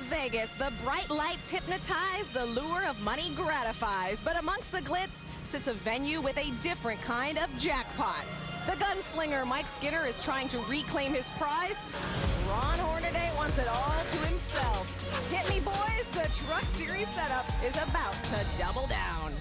Vegas, the bright lights hypnotize, the lure of money gratifies. But amongst the glitz sits a venue with a different kind of jackpot. The gunslinger Mike Skinner is trying to reclaim his prize. Ron Hornaday wants it all to himself. Hit me, boys. The Truck Series setup is about to double down.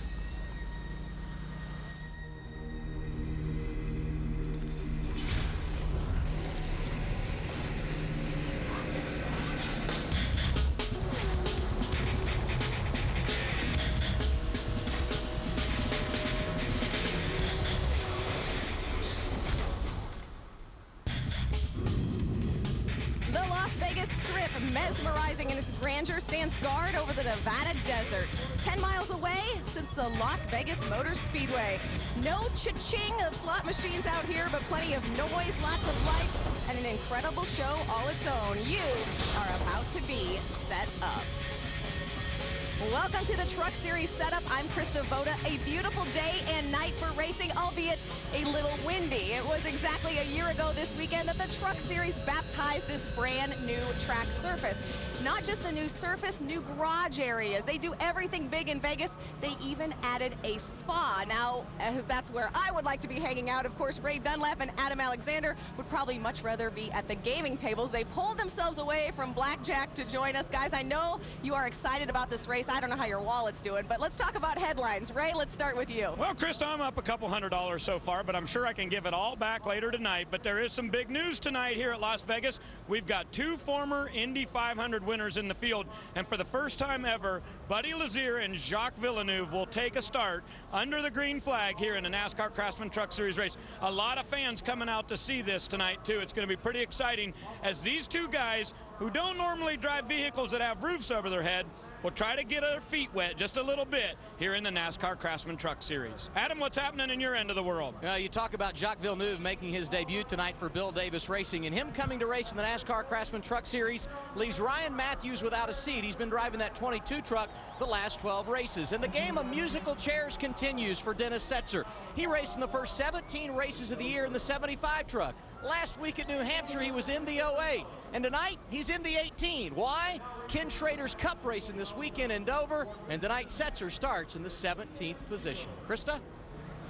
Mesmerizing in its grandeur, stands guard over the Nevada desert. 10 miles away sits the Las Vegas Motor Speedway. No cha-ching of slot machines out here, but plenty of noise, lots of lights, and an incredible show all its own. You are about to be set up. Welcome to the Truck Series setup. I'm Krista Voda. A beautiful day and night for racing, albeit a little windy. It was exactly a year ago this weekend that the Truck Series baptized this brand new track surface. Not just a new surface, new garage areas. They do everything big in Vegas. They even added a spa. Now, that's where I would like to be hanging out. Of course, Ray Dunlap and Adam Alexander would probably much rather be at the gaming tables. They pulled themselves away from blackjack to join us. Guys, I know you are excited about this race. I don't know how your wallet's doing, but let's talk about headlines. Ray, let's start with you. Well, Krista, I'm up a couple $100 so far, but I'm sure I can give it all back later tonight. But there is some big news tonight here at Las Vegas. We've got two former Indy 500 winners in the field, and for the first time ever, Buddy Lazier and Jacques Villeneuve will take a start under the green flag here in the NASCAR Craftsman Truck Series race. A lot of fans coming out to see this tonight, too. It's going to be pretty exciting as these two guys who don't normally drive vehicles that have roofs over their head will try to get their feet wet just a little bit here in the NASCAR Craftsman Truck Series. Adam, what's happening in your end of the world? You talk about Jacques Villeneuve making his debut tonight for Bill Davis Racing, and him coming to race in the NASCAR Craftsman Truck Series leaves Ryan Matthews without a seat. He's been driving that 22 truck the last 12 races. And the game of musical chairs continues for Dennis Setzer. He raced in the first 17 races of the year in the 75 truck. Last week at New Hampshire, he was in the 08. And tonight, he's in the 18. Why? Ken Schrader's Cup racing this weekend in Dover, and tonight Setzer starts in the 17th position. Krista?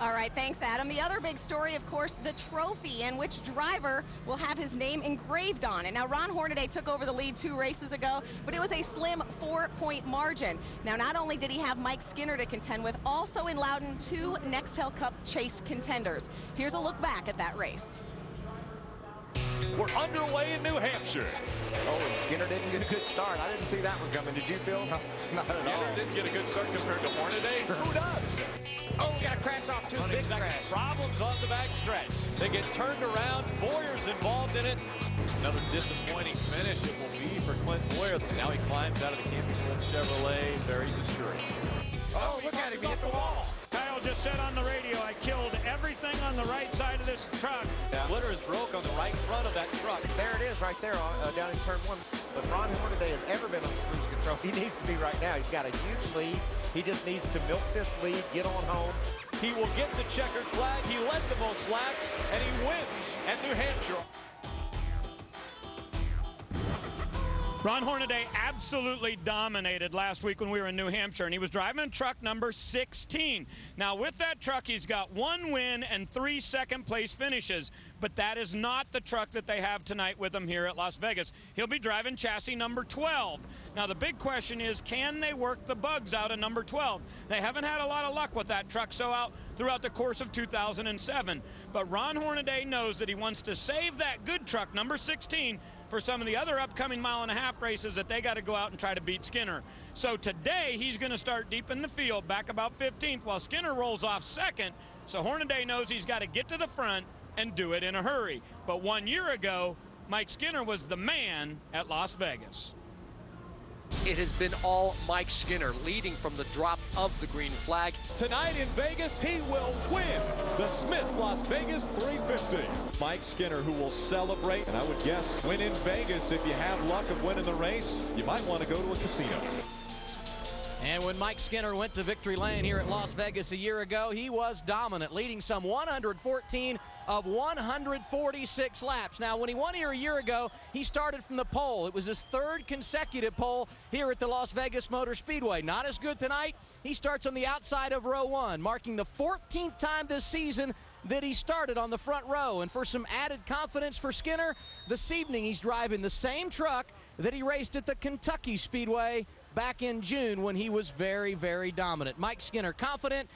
All right, thanks, Adam. The other big story, of course, the trophy and which driver will have his name engraved on it. Now, Ron Hornaday took over the lead 2 races ago, but it was a slim 4-point margin. Now, not only did he have Mike Skinner to contend with, also in Loudon 2 Nextel Cup chase contenders. Here's a look back at that race. We're underway in New Hampshire. Oh, and Skinner didn't get a good start. I didn't see that one coming. Did you, Phil? No, not at all. Skinner didn't get a good start compared to Hornaday. Who does? Oh, we got a crash off too. Big crash. Problems on the back stretch. They get turned around. Boyer's involved in it. Another disappointing finish it will be for Clint Boyer. Now he climbs out of the Campbell Chevrolet. Very discouraged. Oh, look at him. He hit the wall. Kyle just said on the radio, I killed everything on the right side of this truck. Yeah. Splitter is broke on the right front of that truck. There it is right there down in turn 1. But Ron Hornaday has ever been on cruise control. He needs to be right now. He's got a huge lead. He just needs to milk this lead, get on home. He will get the checkered flag. He led the most laps, and he wins at New Hampshire. Ron Hornaday absolutely dominated last week when we were in New Hampshire, and he was driving truck number 16. Now, with that truck, he's got 1 win and 3 second-place finishes, but that is not the truck that they have tonight with him here at Las Vegas. He'll be driving chassis number 12. Now, the big question is, can they work the bugs out of number 12? They haven't had a lot of luck with that truck throughout the course of 2007, but Ron Hornaday knows that he wants to save that good truck, number 16, for some of the other upcoming mile-and-a-half races that they got to go out and try to beat Skinner. So today, he's going to start deep in the field, back about 15th, while Skinner rolls off second. So Hornaday knows he's got to get to the front and do it in a hurry. But 1 year ago, Mike Skinner was the man at Las Vegas. It has been all Mike Skinner leading from the drop of the green flag. Tonight in Vegas, he will win the Smith Las Vegas 350. Mike Skinner, who will celebrate, and I would guess when in Vegas, if you have luck of winning the race, you might want to go to a casino. And when Mike Skinner went to victory lane here at Las Vegas a year ago, he was dominant, leading some 114 of 146 laps. Now, when he won here a year ago, he started from the pole. It was his third consecutive pole here at the Las Vegas Motor Speedway. Not as good tonight. He starts on the outside of row 1, marking the 14th time this season that he started on the front row. And for some added confidence for Skinner, this evening he's driving the same truck that he raced at the Kentucky Speedway back in June when he was very, very dominant. Mike Skinner confident,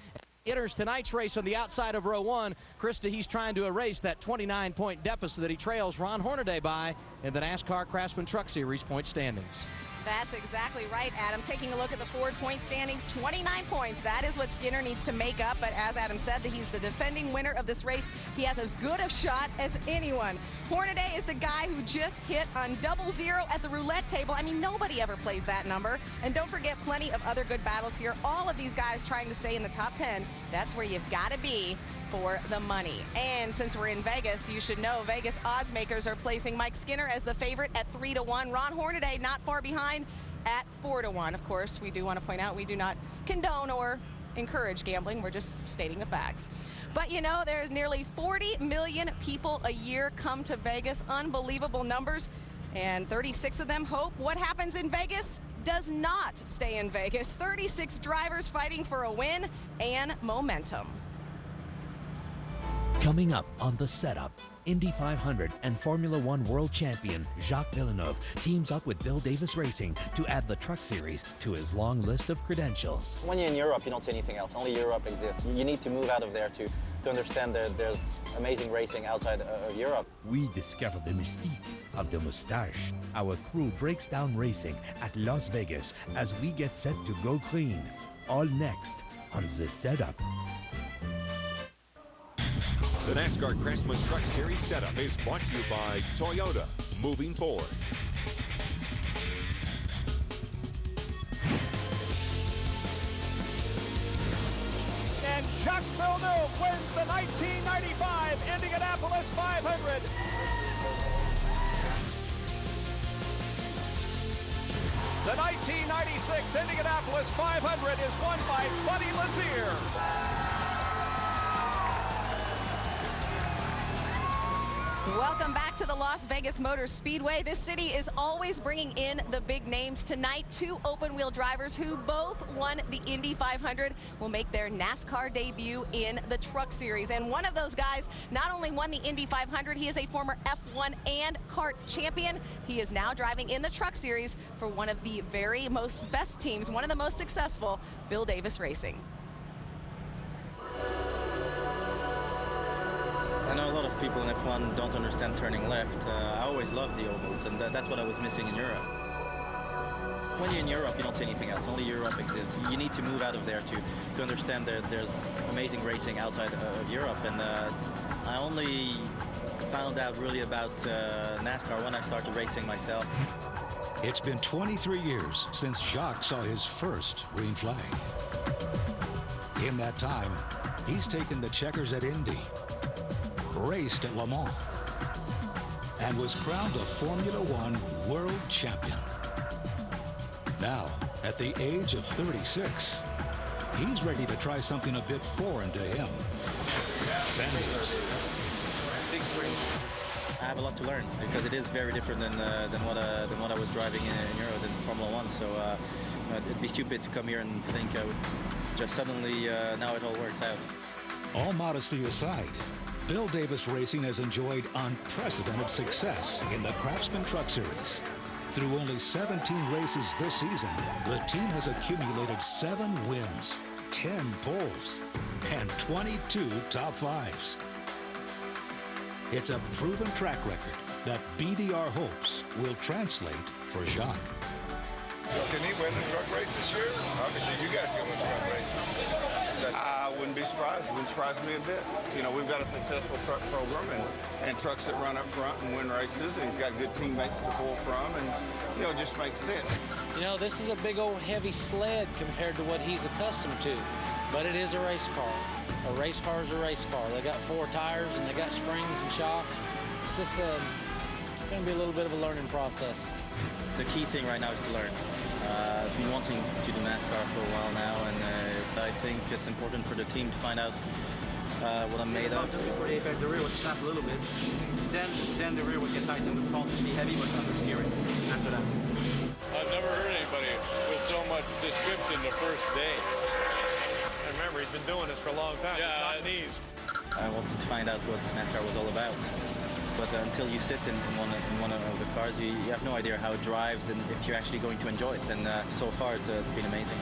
enters tonight's race on the outside of row 1. Krista, he's trying to erase that 29-point deficit that he trails Ron Hornaday by in the NASCAR Craftsman Truck Series point standings. That's exactly right, Adam. Taking a look at the Ford point standings, 29 points. That is what Skinner needs to make up. But as Adam said, that he's the defending winner of this race. He has as good a shot as anyone. Hornaday is the guy who just hit on 00 at the roulette table. I mean, nobody ever plays that number. And don't forget, plenty of other good battles here. All of these guys trying to stay in the top 10. That's where you've got to be for the money. And since we're in Vegas, you should know Vegas odds makers are placing Mike Skinner as the favorite at 3-1. Ron Hornaday not far behind at 4-1. Of course, we do want to point out we do not condone or encourage gambling. We're just stating the facts. But you know, there's nearly 40 million people a year come to Vegas. Unbelievable numbers. And 36 of them hope what happens in Vegas does not stay in Vegas. 36 drivers fighting for a win and momentum. Coming up on The Setup, Indy 500 and Formula One World Champion Jacques Villeneuve teams up with Bill Davis Racing to add the Truck Series to his long list of credentials. When you're in Europe, you don't see anything else. Only Europe exists. You need to move out of there to understand that there's amazing racing outside of Europe. We discover the mystique of the mustache. Our crew breaks down racing at Las Vegas as we get set to go clean. All next on The Setup. The NASCAR Craftsman Truck Series setup is brought to you by Toyota, moving forward. And Jacques Villeneuve wins the 1995 Indianapolis 500. The 1996 Indianapolis 500 is won by Buddy Lazier. Welcome back to the Las Vegas Motor Speedway. This city is always bringing in the big names. Tonight, 2 open-wheel drivers who both won the Indy 500 will make their NASCAR debut in the Truck Series. And one of those guys not only won the Indy 500, he is a former F1 and kart champion. He is now driving in the Truck Series for one of the very best teams, one of the most successful, Bill Davis Racing. I know a lot of people in F1 don't understand turning left. I always loved the ovals, and that's what I was missing in Europe. When you're in Europe, you don't see anything else. Only Europe exists. You need to move out of there to understand that there's amazing racing outside of Europe. And I only found out really about NASCAR when I started racing myself. It's been 23 years since Jacques saw his first green flag. In that time, he's taken the checkers at Indy, raced at Le Mans, and was crowned a Formula One World Champion. Now, at the age of 36, he's ready to try something a bit foreign to him. Fenders. Big springs. I have a lot to learn because it is very different than what I was driving in Europe than Formula One. So it'd be stupid to come here and think I would just suddenly now it all works out. All modesty aside, Bill Davis Racing has enjoyed unprecedented success in the Craftsman Truck Series. Through only 17 races this season, the team has accumulated 7 wins, 10 poles, and 22 top 5s. It's a proven track record that BDR hopes will translate for Jacques. So can he win the truck race this year? Obviously, you guys can win the truck races. I wouldn't be surprised. It wouldn't surprise me a bit. You know, we've got a successful truck program and trucks that run up front and win races, and he's got good teammates to pull from, and, you know, it just makes sense. You know, this is a big old heavy sled compared to what he's accustomed to, but it is a race car. A race car is a race car. They got 4 tires, and they got springs and shocks. It's just going to be a little bit of a learning process. The key thing right now is to learn. I've been wanting to do NASCAR for a while now, and I think it's important for the team to find out what I'm made of. Before the apex, the rear would snap a little bit. Then the rear would get tight and the front would be heavy but under steering after that. I've never heard anybody with so much description the first day. And remember, he's been doing this for a long time. Yeah, it's not easy. I wanted to find out what NASCAR was all about. But until you sit in one of the cars, you have no idea how it drives and if you're actually going to enjoy it. And so far, it's been amazing.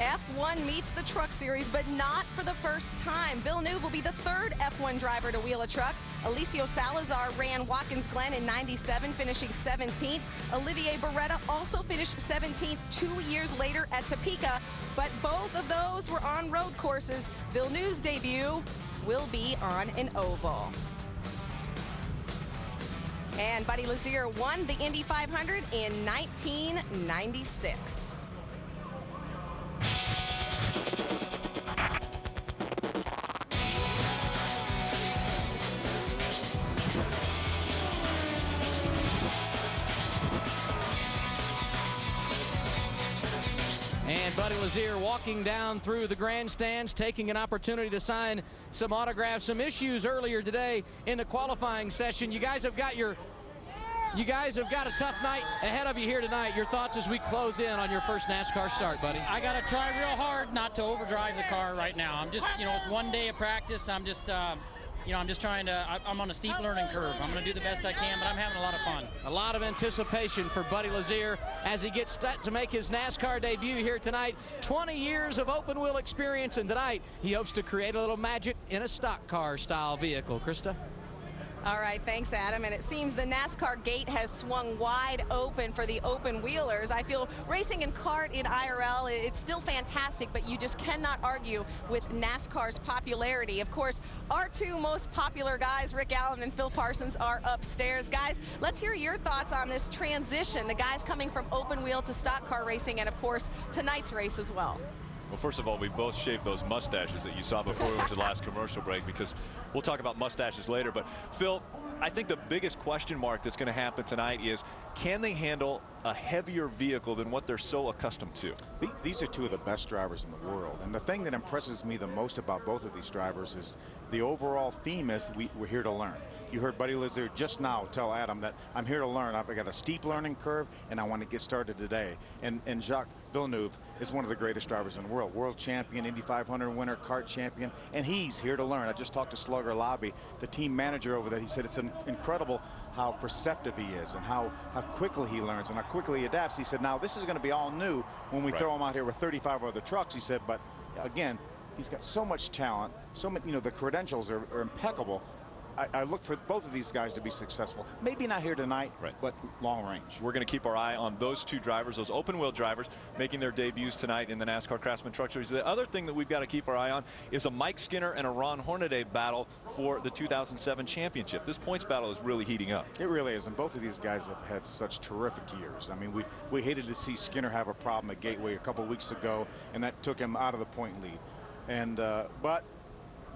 F1 meets the Truck Series, but not for the first time. Villeneuve will be the third F1 driver to wheel a truck. Alicio Salazar ran Watkins Glen in '97, finishing 17th. Olivier Beretta also finished 17th 2 years later at Topeka, but both of those were on road courses. Villeneuve's debut will be on an oval. And Buddy Lazier won the Indy 500 in 1996. And Buddy Lazier walking down through the grandstands, taking an opportunity to sign some autographs, some issues earlier today in the qualifying session. You guys have got a tough night ahead of you here tonight. Your thoughts as we close in on your first NASCAR start, buddy? I got to try real hard not to overdrive the car right now. I'm just, it's 1 day of practice. I'm just trying to, I'm on a steep learning curve. I'm going to do the best I can, but I'm having a lot of fun. A lot of anticipation for Buddy Lazier as he gets set to make his NASCAR debut here tonight. 20 years of open wheel experience, and tonight he hopes to create a little magic in a stock car style vehicle. Krista? All right, thanks, Adam. And it seems the NASCAR gate has swung wide open for the open wheelers. I feel racing in kart in IRL, it's still fantastic, but you just cannot argue with NASCAR's popularity. Of course, our two most popular guys, Rick Allen and Phil Parsons, are upstairs. Guys, let's hear your thoughts on this transition, the guys coming from open wheel to stock car racing, and of course, tonight's race as well. Well, first of all, we both shaved those mustaches that you saw before we went to the last commercial break, because we'll talk about mustaches later. But, Phil, I think the biggest question mark that's going to happen tonight is, can they handle a heavier vehicle than what they're so accustomed to? These are two of the best drivers in the world. And the thing that impresses me the most about both of these drivers is the overall theme is we're here to learn. You heard Buddy Lazier just now tell Adam that I'm here to learn. I've got a steep learning curve, and I want to get started today. And Jacques Villeneuve is one of the greatest drivers in the world. World champion, Indy 500 winner, kart champion, and he's here to learn. I just talked to Slugger Lobby, the team manager over there. He said it's incredible how perceptive he is and how quickly he learns and how quickly he adapts. He said, now this is going to be all new when we throw him out here with 35 other trucks. He said, but again, he's got so much talent, so many, the credentials are impeccable. I look for both of these guys to be successful. Maybe not here tonight, but long range. We're going to keep our eye on those two drivers, those open wheel drivers, making their debuts tonight in the NASCAR Craftsman Truck Series. The other thing that we've got to keep our eye on is a Mike Skinner and a Ron Hornaday battle for the 2007 championship. This points battle is really heating up. It really is, and both of these guys have had such terrific years. I mean, we hated to see Skinner have a problem at Gateway a couple weeks ago, and that took him out of the point lead. And but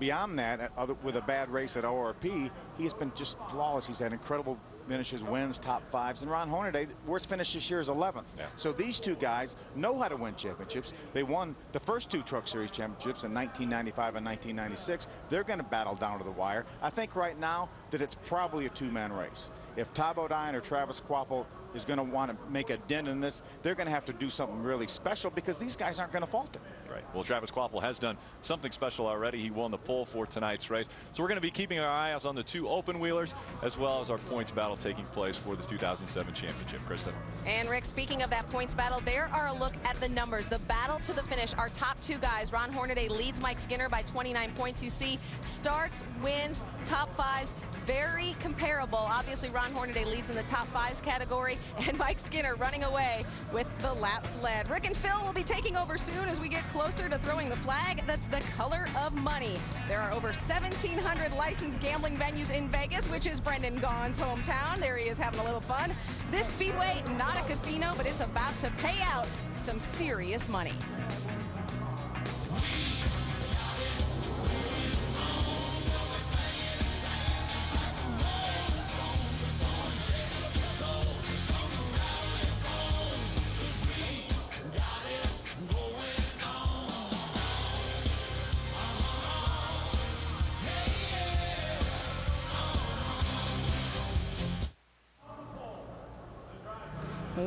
beyond that, with a bad race at ORP, he's been just flawless. He's had incredible finishes, wins, top fives. And Ron Hornaday, worst finish this year is 11th. Yeah. So these two guys know how to win championships. They won the first two Truck Series championships in 1995 and 1996. They're going to battle down to the wire. I think right now that it's probably a two-man race. If Ty Bodine or Travis Kvapil is going to want to make a dent in this, they're going to have to do something really special because these guys aren't going to falter. Right. Well, Travis Kvapil has done something special already. He won the pole for tonight's race. So we're going to be keeping our eyes on the two open wheelers as well as our points battle taking place for the 2007 championship. Kristen. And Rick, speaking of that points battle, there are a look at the numbers. The battle to the finish. Our top two guys, Ron Hornaday leads Mike Skinner by 29 points. You see starts, wins, top fives. Very comparable. Obviously, Ron Hornaday leads in the top fives category, and Mike Skinner running away with the laps led. Rick and Phil will be taking over soon as we get closer to throwing the flag. That's the color of money. There are over 1,700 licensed gambling venues in Vegas, which is Brendan Gaughan's hometown. There he is having a little fun. This Speedway, not a casino, but it's about to pay out some serious money.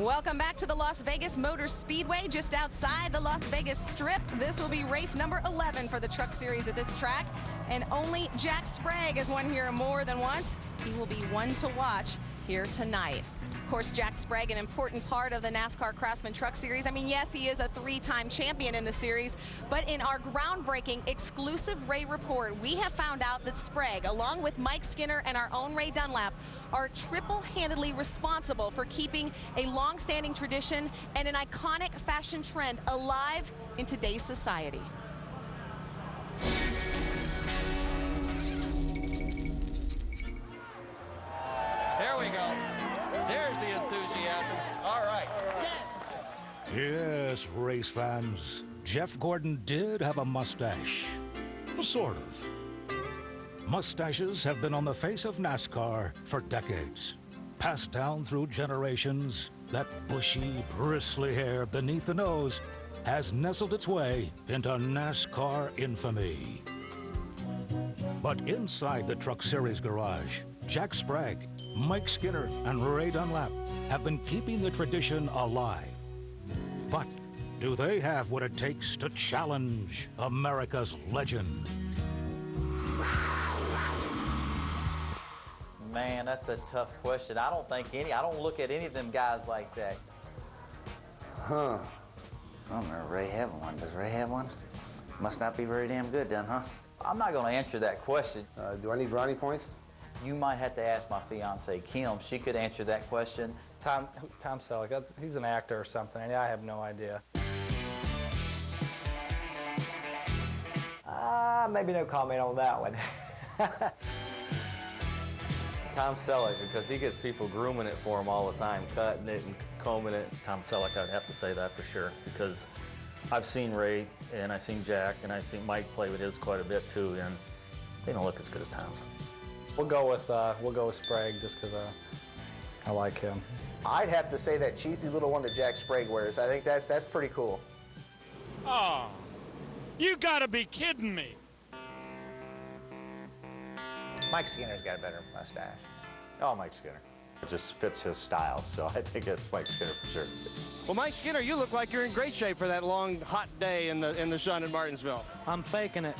Welcome back to the Las Vegas Motor Speedway, just outside the Las Vegas Strip. This will be race number 11 for the Truck Series at this track, and only Jack Sprague has won here more than once. He will be one to watch here tonight. Of course, Jack Sprague, an important part of the NASCAR Craftsman Truck Series. I mean, yes, he is a 3-time champion in the series, but in our groundbreaking exclusive Ray report, we have found out that Sprague, along with Mike Skinner and our own Ray Dunlap, are triple-handedly responsible for keeping a long-standing tradition and an iconic fashion trend alive in today's society. There we go. There's the enthusiasm. All right. Yes, race fans. Jeff Gordon did have a mustache. Sort of. Mustaches have been on the face of NASCAR for decades. Passed down through generations, that bushy, bristly hair beneath the nose has nestled its way into NASCAR infamy. But inside the Truck Series garage, Jack Sprague, Mike Skinner, and Ray Dunlap have been keeping the tradition alive. But do they have what it takes to challenge America's legend? Man, that's a tough question. I don't look at any of them guys like that. Huh. I don't remember Ray having one. Does Ray have one? Must not be very damn good then, huh? I'm not going to answer that question. Do I need brownie points? You might have to ask my fiance Kim. She could answer that question. Tom Selleck, he's an actor or something. I have no idea. Maybe no comment on that one. Tom Selleck, because he gets people grooming it for him all the time, cutting it and combing it. Tom Selleck, I'd have to say that for sure, because I've seen Ray, and I've seen Jack, and I've seen Mike play with his quite a bit too, and they don't look as good as Tom's. We'll go with Sprague just because I like him. I'd have to say that cheesy little one that Jack Sprague wears. I think that's pretty cool. Oh, you gotta be kidding me. Mike Skinner's got a better mustache. Oh, Mike Skinner. It just fits his style, so I think it's Mike Skinner for sure. Well, Mike Skinner, you look like you're in great shape for that long, hot day in the sun in Martinsville. I'm faking it.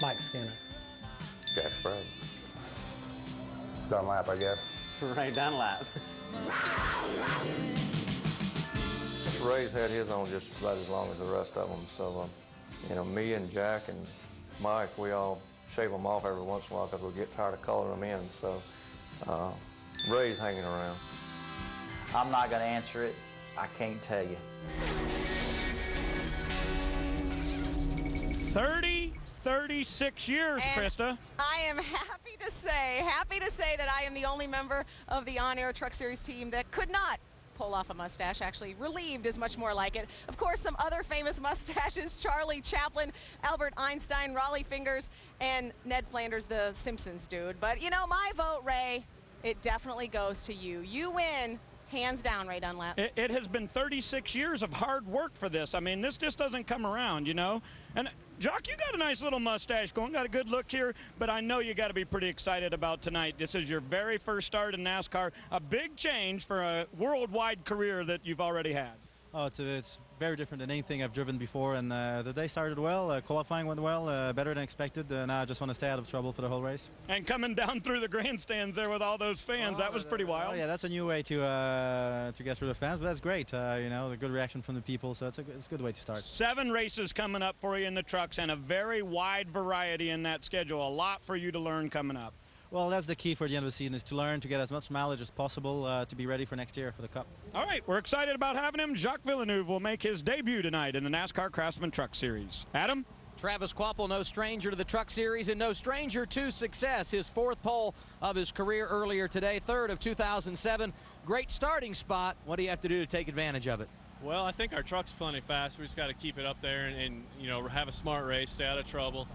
Mike Skinner. Jack Sprague. Dunlap, I guess. Ray Dunlap. Ray's had his on just about as long as the rest of them, so, you know, me and Jack and Mike, we all shave them off every once in a while because we get tired of coloring them in, so Ray's hanging around. I'm not going to answer it. I can't tell you. 36 years, And Krista. I am happy to say that I am the only member of the On-Air Truck Series team that could not pull off a mustache. Actually, relieved is much more like it. Of course, some other famous mustaches: Charlie Chaplin, Albert Einstein, Raleigh Fingers, and Ned Flanders, the Simpsons dude. But you know, my vote, Ray, it definitely goes to you. You win, hands down, Ray Dunlap. It has been 36 years of hard work for this. I mean, this just doesn't come around, you know? And Jock, you got a nice little mustache going, got a good look here, but I know you got to be pretty excited about tonight. This is your very first start in NASCAR, a big change for a worldwide career that you've already had. Oh, it's very different than anything I've driven before, and the day started well, qualifying went well, better than expected. Now I just want to stay out of trouble for the whole race. And coming down through the grandstands there with all those fans, that was pretty wild. Oh yeah, that's a new way to get through the fans, but that's great. You know, the good reaction from the people, so it's a good way to start. 7 races coming up for you in the trucks, and a very wide variety in that schedule. A lot for you to learn coming up. Well, that's the key for the end of the season, is to learn to get as much mileage as possible to be ready for next year for the Cup. All right, we're excited about having him. Jacques Villeneuve will make his debut tonight in the NASCAR Craftsman Truck Series. Adam? Travis Kvapil, no stranger to the Truck Series and no stranger to success. His 4th pole of his career earlier today, 3rd of 2007. Great starting spot. What do you have to do to take advantage of it? Well, I think our truck's plenty fast. We just got to keep it up there and you know, have a smart race, stay out of trouble.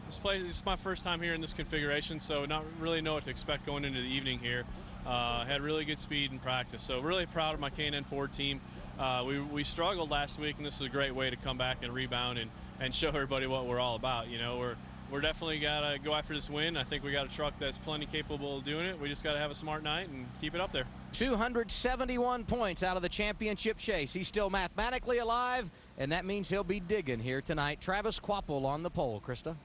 This is my first time here in this configuration, so not really know what to expect going into the evening here. Had really good speed in practice, so really proud of my K&N Ford team. We struggled last week, and this is a great way to come back and rebound and show everybody what we're all about. You know, we're definitely got to go after this win. I think we got a truck that's plenty capable of doing it. We just got to have a smart night and keep it up there. 271 points out of the championship chase. He's still mathematically alive, and that means he'll be digging here tonight. Travis Quapple on the pole. Krista.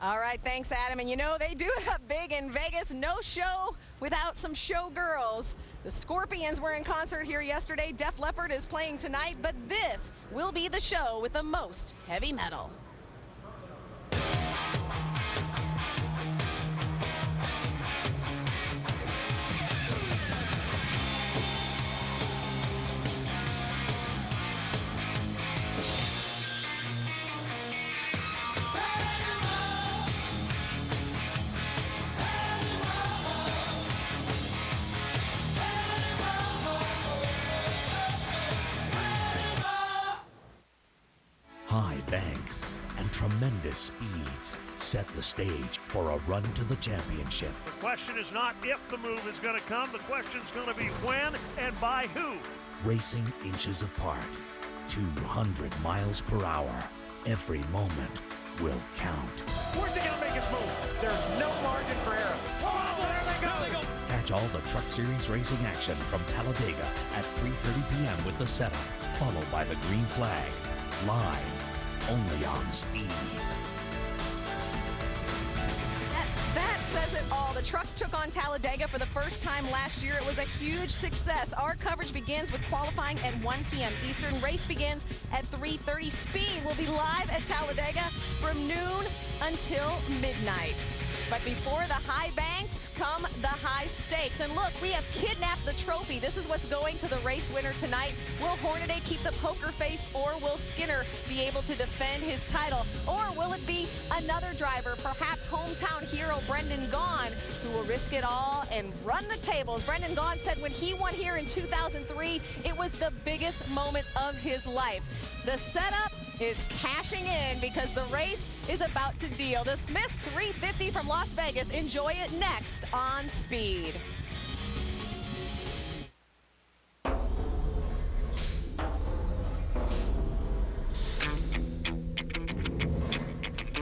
All right, thanks, Adam. And you know, they do it up big in Vegas. No show without some showgirls. The Scorpions were in concert here yesterday. Def Leppard is playing tonight, but this will be the show with the most heavy metal. High banks and tremendous speeds set the stage for a run to the championship. The question is not if the move is going to come. The question is going to be when and by who. Racing inches apart, 200 miles per hour. Every moment will count. Where's he going to make his move? There's no margin for error. Oh, there they go. Catch all the Truck Series racing action from Talladega at 3:30 p.m. with the setup, followed by the green flag. Live, only on Speed. That says it all. The trucks took on Talladega for the first time last year. It was a huge success. Our coverage begins with qualifying at 1 p.m. Eastern. Race begins at 3:30. Speed will be live at Talladega from noon until midnight. But before the high banks come the high stakes. And look, we have kidnapped the trophy. This is what's going to the race winner tonight. Will Hornaday keep the poker face, or will Skinner be able to defend his title? Or will it be another driver, perhaps hometown hero Brendan Gaughan, who will risk it all and run the tables? Brendan Gaughan said when he won here in 2003, it was the biggest moment of his life. The setup is cashing in because the race is about to deal. The Smiths 350 from Las Vegas. Enjoy it next on Speed.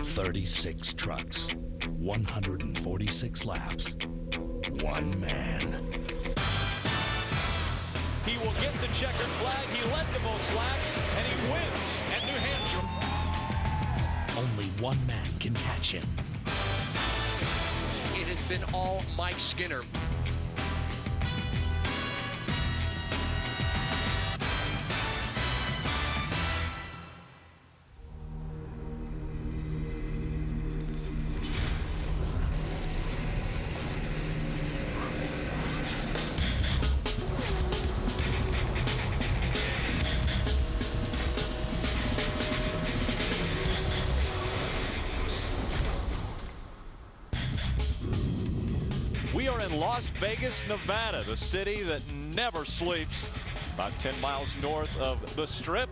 "36 trucks, 146 laps, one man." He will get the checkered flag. He led the most laps, and he wins at New Hampshire. Only one man can catch him. It has been all Mike Skinner. We are in Las Vegas, Nevada, the city that never sleeps. About 10 miles north of the Strip.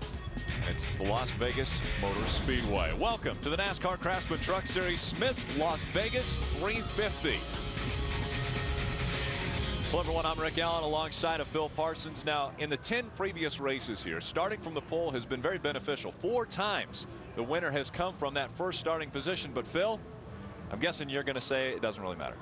It's the Las Vegas Motor Speedway. Welcome to the NASCAR Craftsman Truck Series Smith's Las Vegas 350. Hello everyone, I'm Rick Allen alongside of Phil Parsons. Now, in the 10 previous races here, starting from the pole has been very beneficial. 4 times the winner has come from that first starting position. But Phil, I'm guessing you're going to say it doesn't really matter.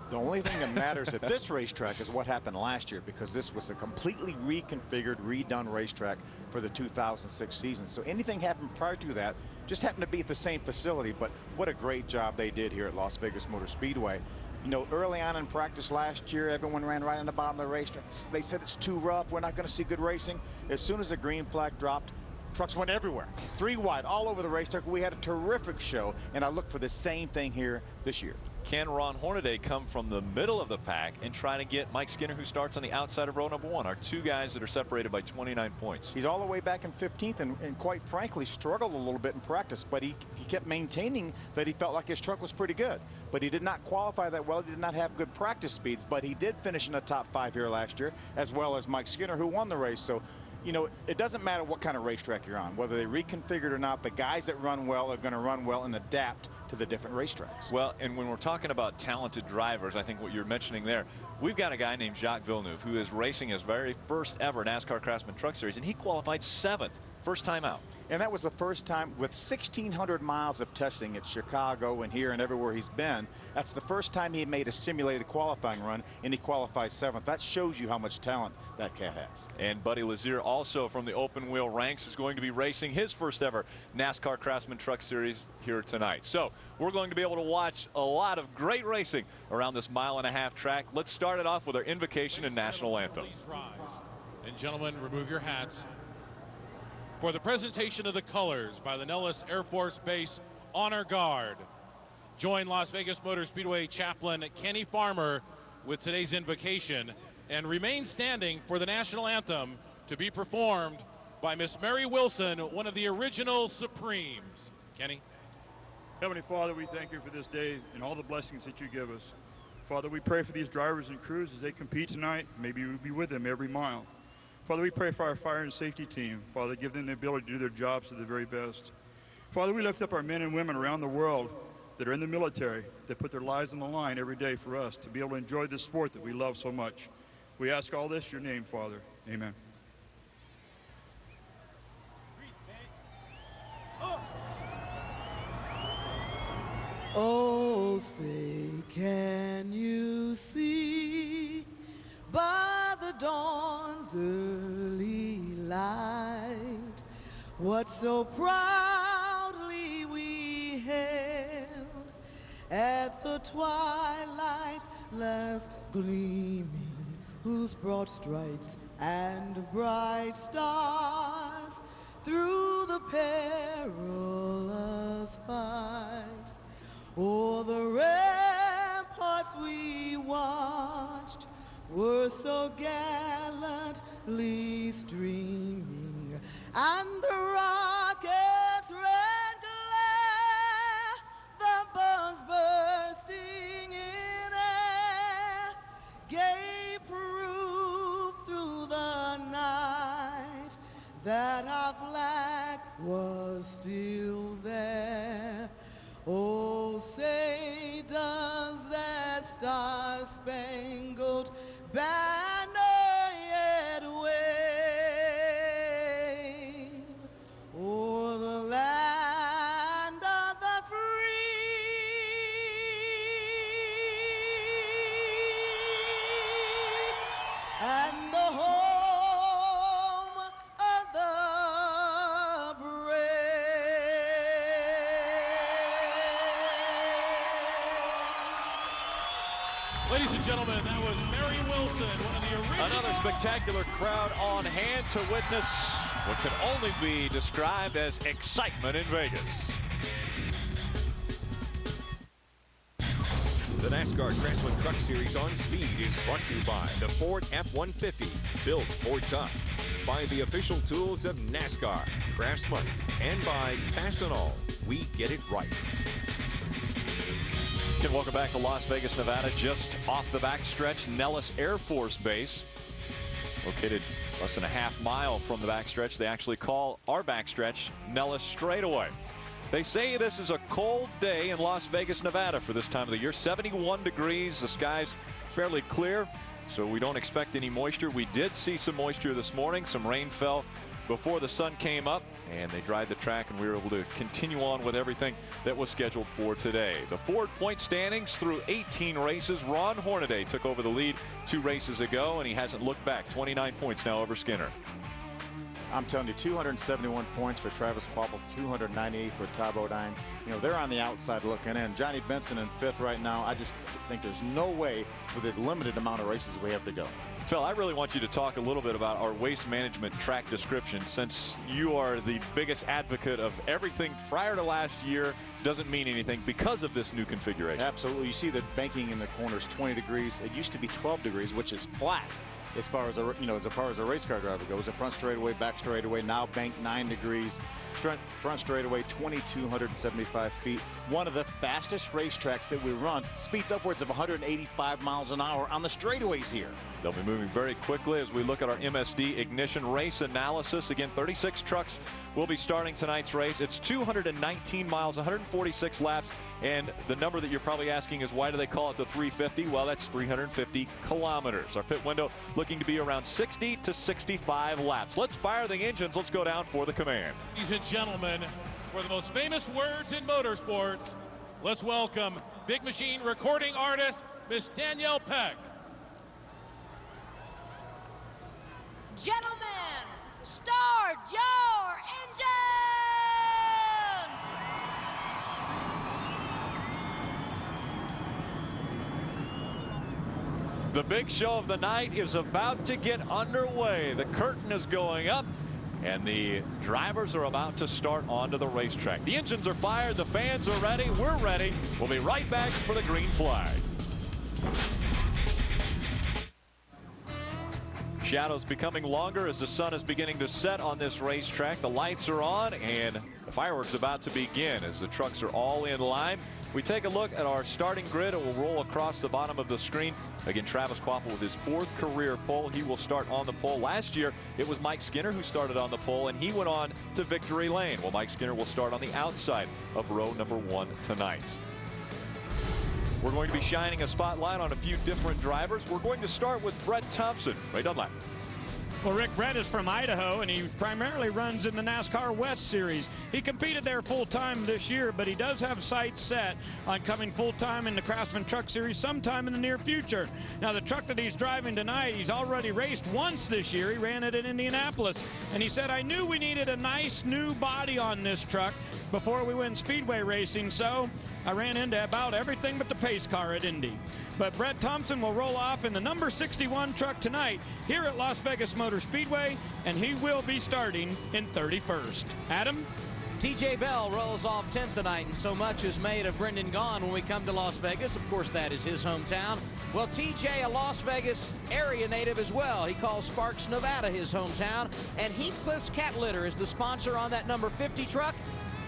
The only thing that matters at this racetrack is what happened last year, because this was a completely reconfigured, redone racetrack for the 2006 season. So anything happened prior to that just happened to be at the same facility. But what a great job they did here at Las Vegas Motor Speedway. You know, early on in practice last year, everyone ran right on the bottom of the racetrack. They said it's too rough. We're not going to see good racing. As soon as the green flag dropped, trucks went everywhere. 3 wide, all over the racetrack. We had a terrific show, and I look for the same thing here this year. Can Ron Hornaday come from the middle of the pack and try to get Mike Skinner, who starts on the outside of row number 1? Our 2 guys that are separated by 29 points. He's all the way back in 15th and quite frankly struggled a little bit in practice, but he kept maintaining that he felt like his truck was pretty good. But he did not qualify that well. He did not have good practice speeds, but he did finish in the top 5 here last year, as well as Mike Skinner, who won the race. So, you know, it doesn't matter what kind of racetrack you're on, whether they reconfigured or not. The guys that run well are going to run well and adapt to the different racetracks. Well, and when we're talking about talented drivers, I think what you're mentioning there, we've got a guy named Jacques Villeneuve who is racing his very first ever NASCAR Craftsman Truck Series, and he qualified 7th first time out. And that was the first time with 1,600 miles of testing at Chicago and here and everywhere he's been. That's the first time he made a simulated qualifying run, and he qualified 7th. That shows you how much talent that cat has. And Buddy Lazier, also from the open wheel ranks, is going to be racing his first ever NASCAR Craftsman Truck Series here tonight. So we're going to be able to watch a lot of great racing around this 1.5 mile track. Let's start it off with our invocation and national anthem. Please rise. And gentlemen, remove your hats for the presentation of the colors by the Nellis Air Force Base Honor Guard. Join Las Vegas Motor Speedway chaplain Kenny Farmer with today's invocation, and remain standing for the national anthem to be performed by Miss Mary Wilson, one of the original Supremes. Kenny. Heavenly Father, we thank you for this day and all the blessings that you give us. Father, we pray for these drivers and crews as they compete tonight. Maybe we'll be with them every mile. Father, we pray for our fire and safety team. Father, give them the ability to do their jobs to the very best. Father, we lift up our men and women around the world that are in the military, that put their lives on the line every day for us to be able to enjoy this sport that we love so much. We ask all this in your name, Father. Amen. Oh, say, can you see by the dawn's early light what so proudly we hailed at the twilight's last gleaming, whose broad stripes and bright stars through the perilous fight o'er the ramparts we watched were so gallantly streaming, and the rocket's red glare, the bombs bursting in air, gave proof through the night that our flag was still there. Oh, say, does that star-spangled banner yet wave o'er the land of the free and the home of the brave? Ladies and gentlemen, that was Mary Wilson, one of the original. Another spectacular crowd on hand to witness what could only be described as excitement in Vegas. The NASCAR Craftsman Truck Series on Speed is brought to you by the Ford F-150, built for tough, by the official tools of NASCAR, Craftsman, and by Fastenal. We get it right. Again, welcome back to Las Vegas, Nevada, just off the backstretch, Nellis Air Force Base, located less than a half mile from the backstretch. They actually call our backstretch Nellis Straightaway. They say this is a cold day in Las Vegas, Nevada for this time of the year. 71 degrees, the sky's fairly clear, so we don't expect any moisture. We did see some moisture this morning. Some rain fell before the sun came up, and they dried the track, and we were able to continue on with everything that was scheduled for today. The Ford point standings through 18 races. Ron Hornaday took over the lead 2 races ago, and he hasn't looked back. 29 points now over Skinner. I'm telling you, 271 points for Travis Kvapil, 298 for Ty Bodine. You know, they're on the outside looking in. Johnny Benson in 5th right now. I just think there's no way with the limited amount of races we have to go. Phil, I really want you to talk a little bit about our waste management track description, since you are the biggest advocate of everything prior to last year doesn't mean anything because of this new configuration. Absolutely. You see the banking in the corners 20 degrees. It used to be 12 degrees, which is flat as far as a race car driver goes. The front straightaway, back straightaway, now banked 9 degrees. front straightaway, 2,275 feet. One of the fastest racetracks that we run. Speeds upwards of 185 miles an hour on the straightaways here. They'll be moving very quickly as we look at our MSD Ignition race analysis. Again, 36 trucks will be starting tonight's race. It's 219 miles, 146 laps. And the number that you're probably asking is, why do they call it the 350? Well, that's 350 kilometers. Our pit window looking to be around 60 to 65 laps. Let's fire the engines. Let's go down for the command. Ladies and gentlemen, for the most famous words in motorsports, let's welcome Big Machine recording artist, Miss Danielle Peck. Gentlemen, start your engines! The big show of the night is about to get underway. The curtain is going up, and the drivers are about to start onto the racetrack. The engines are fired. The fans are ready. We're ready. We'll be right back for the green flag. Shadows becoming longer as the sun is beginning to set on this racetrack. The lights are on, and the fireworks about to begin as the trucks are all in line. We take a look at our starting grid. It will roll across the bottom of the screen. Again, Travis Kvapil with his 4th career pole. He will start on the pole. Last year, it was Mike Skinner who started on the pole, and he went on to victory lane. Well, Mike Skinner will start on the outside of row number 1 tonight. We're going to be shining a spotlight on a few different drivers. We're going to start with Brett Thompson. Ray Dunlap. Well, Rick, Brett is from Idaho, and he primarily runs in the NASCAR West Series. He competed there full-time this year, but he does have sights set on coming full-time in the Craftsman Truck Series sometime in the near future. Now, the truck that he's driving tonight, he's already raced once this year. He ran it in Indianapolis, and he said, I knew we needed a nice new body on this truck before we went speedway racing, so I ran into about everything but the pace car at Indy. But Brett Thompson will roll off in the number 61 truck tonight here at Las Vegas Motor Speedway, and he will be starting in 31st. Adam? TJ Bell rolls off 10th tonight, and so much is made of Brendan Gaughan when we come to Las Vegas. Of course, that is his hometown. Well, TJ, a Las Vegas area native as well. He calls Sparks, Nevada his hometown, and Heathcliff's Cat Litter is the sponsor on that number 50 truck.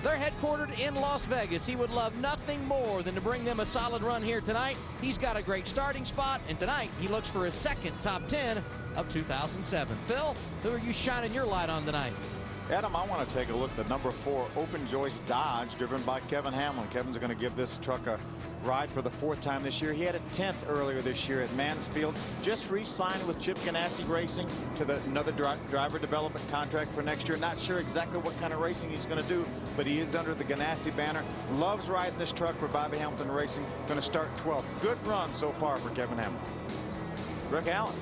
They're headquartered in Las Vegas. He would love nothing more than to bring them a solid run here tonight. He's got a great starting spot, and tonight he looks for his 2nd top 10 of 2007. Phil, who are you shining your light on tonight? Adam, I want to take a look at the number 4 Open Joyce Dodge, driven by Kevin Hamlin. Kevin's going to give this truck a ride for the 4th time this year. He had a 10th earlier this year at Mansfield. Just re-signed with Chip Ganassi Racing to another driver development contract for next year. Not sure exactly what kind of racing he's going to do, but he is under the Ganassi banner. Loves riding this truck for Bobby Hamilton Racing. Going to start 12th. Good run so far for Kevin Hamlin. Rick Allen.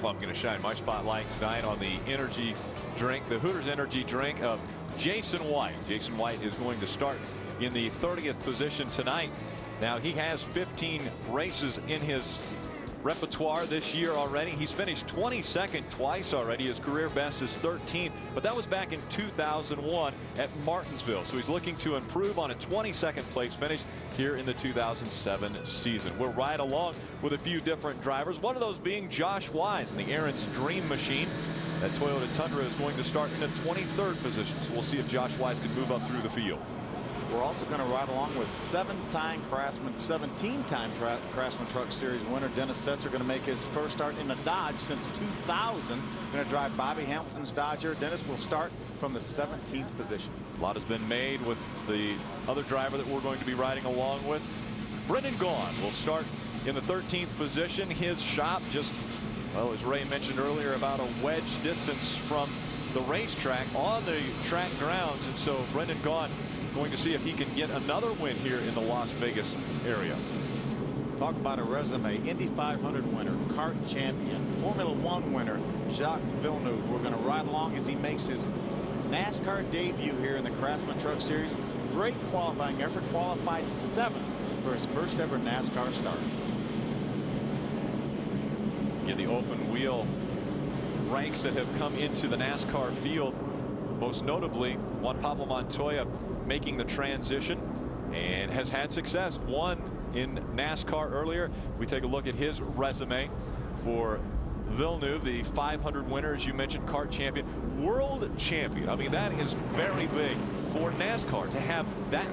Well, I'm going to shine my spotlight tonight on the energy drink, the Hooters energy drink of Jason White. Jason White is going to start in the 30th position tonight. Now, he has 15 races in his repertoire this year already. He's finished 22nd twice already. His career best is 13th, but that was back in 2001 at Martinsville. So he's looking to improve on a 22nd place finish here in the 2007 season. We're right along with a few different drivers, one of those being Josh Wise in the Aaron's Dream Machine. That Toyota Tundra is going to start in the 23rd position, so we'll see if Josh Wise can move up through the field. We're also going to ride along with 17-time Craftsman Truck Series winner Dennis Setzer, going to make his first start in a Dodge since 2000. Going to drive Bobby Hamilton's Dodge here. Dennis will start from the 17th position. A lot has been made with the other driver that we're going to be riding along with. Brendan Gaughan will start in the 13th position. His shop just, well, as Ray mentioned earlier, about a wedge distance from the racetrack on the track grounds. And so Brendan Gaughan going to see if he can get another win here in the Las Vegas area. Talk about a resume. Indy 500 winner, kart champion, Formula One winner, Jacques Villeneuve. We're going to ride along as he makes his NASCAR debut here in the Craftsman Truck Series. Great qualifying effort, qualified 7th for his first ever NASCAR start. Get the open wheel ranks that have come into the NASCAR field. Most notably, Juan Pablo Montoya making the transition and has had success. Won in NASCAR earlier. We take a look at his resume for Villeneuve, the 500 winner, as you mentioned, kart champion, world champion. I mean, that is very big for NASCAR to have that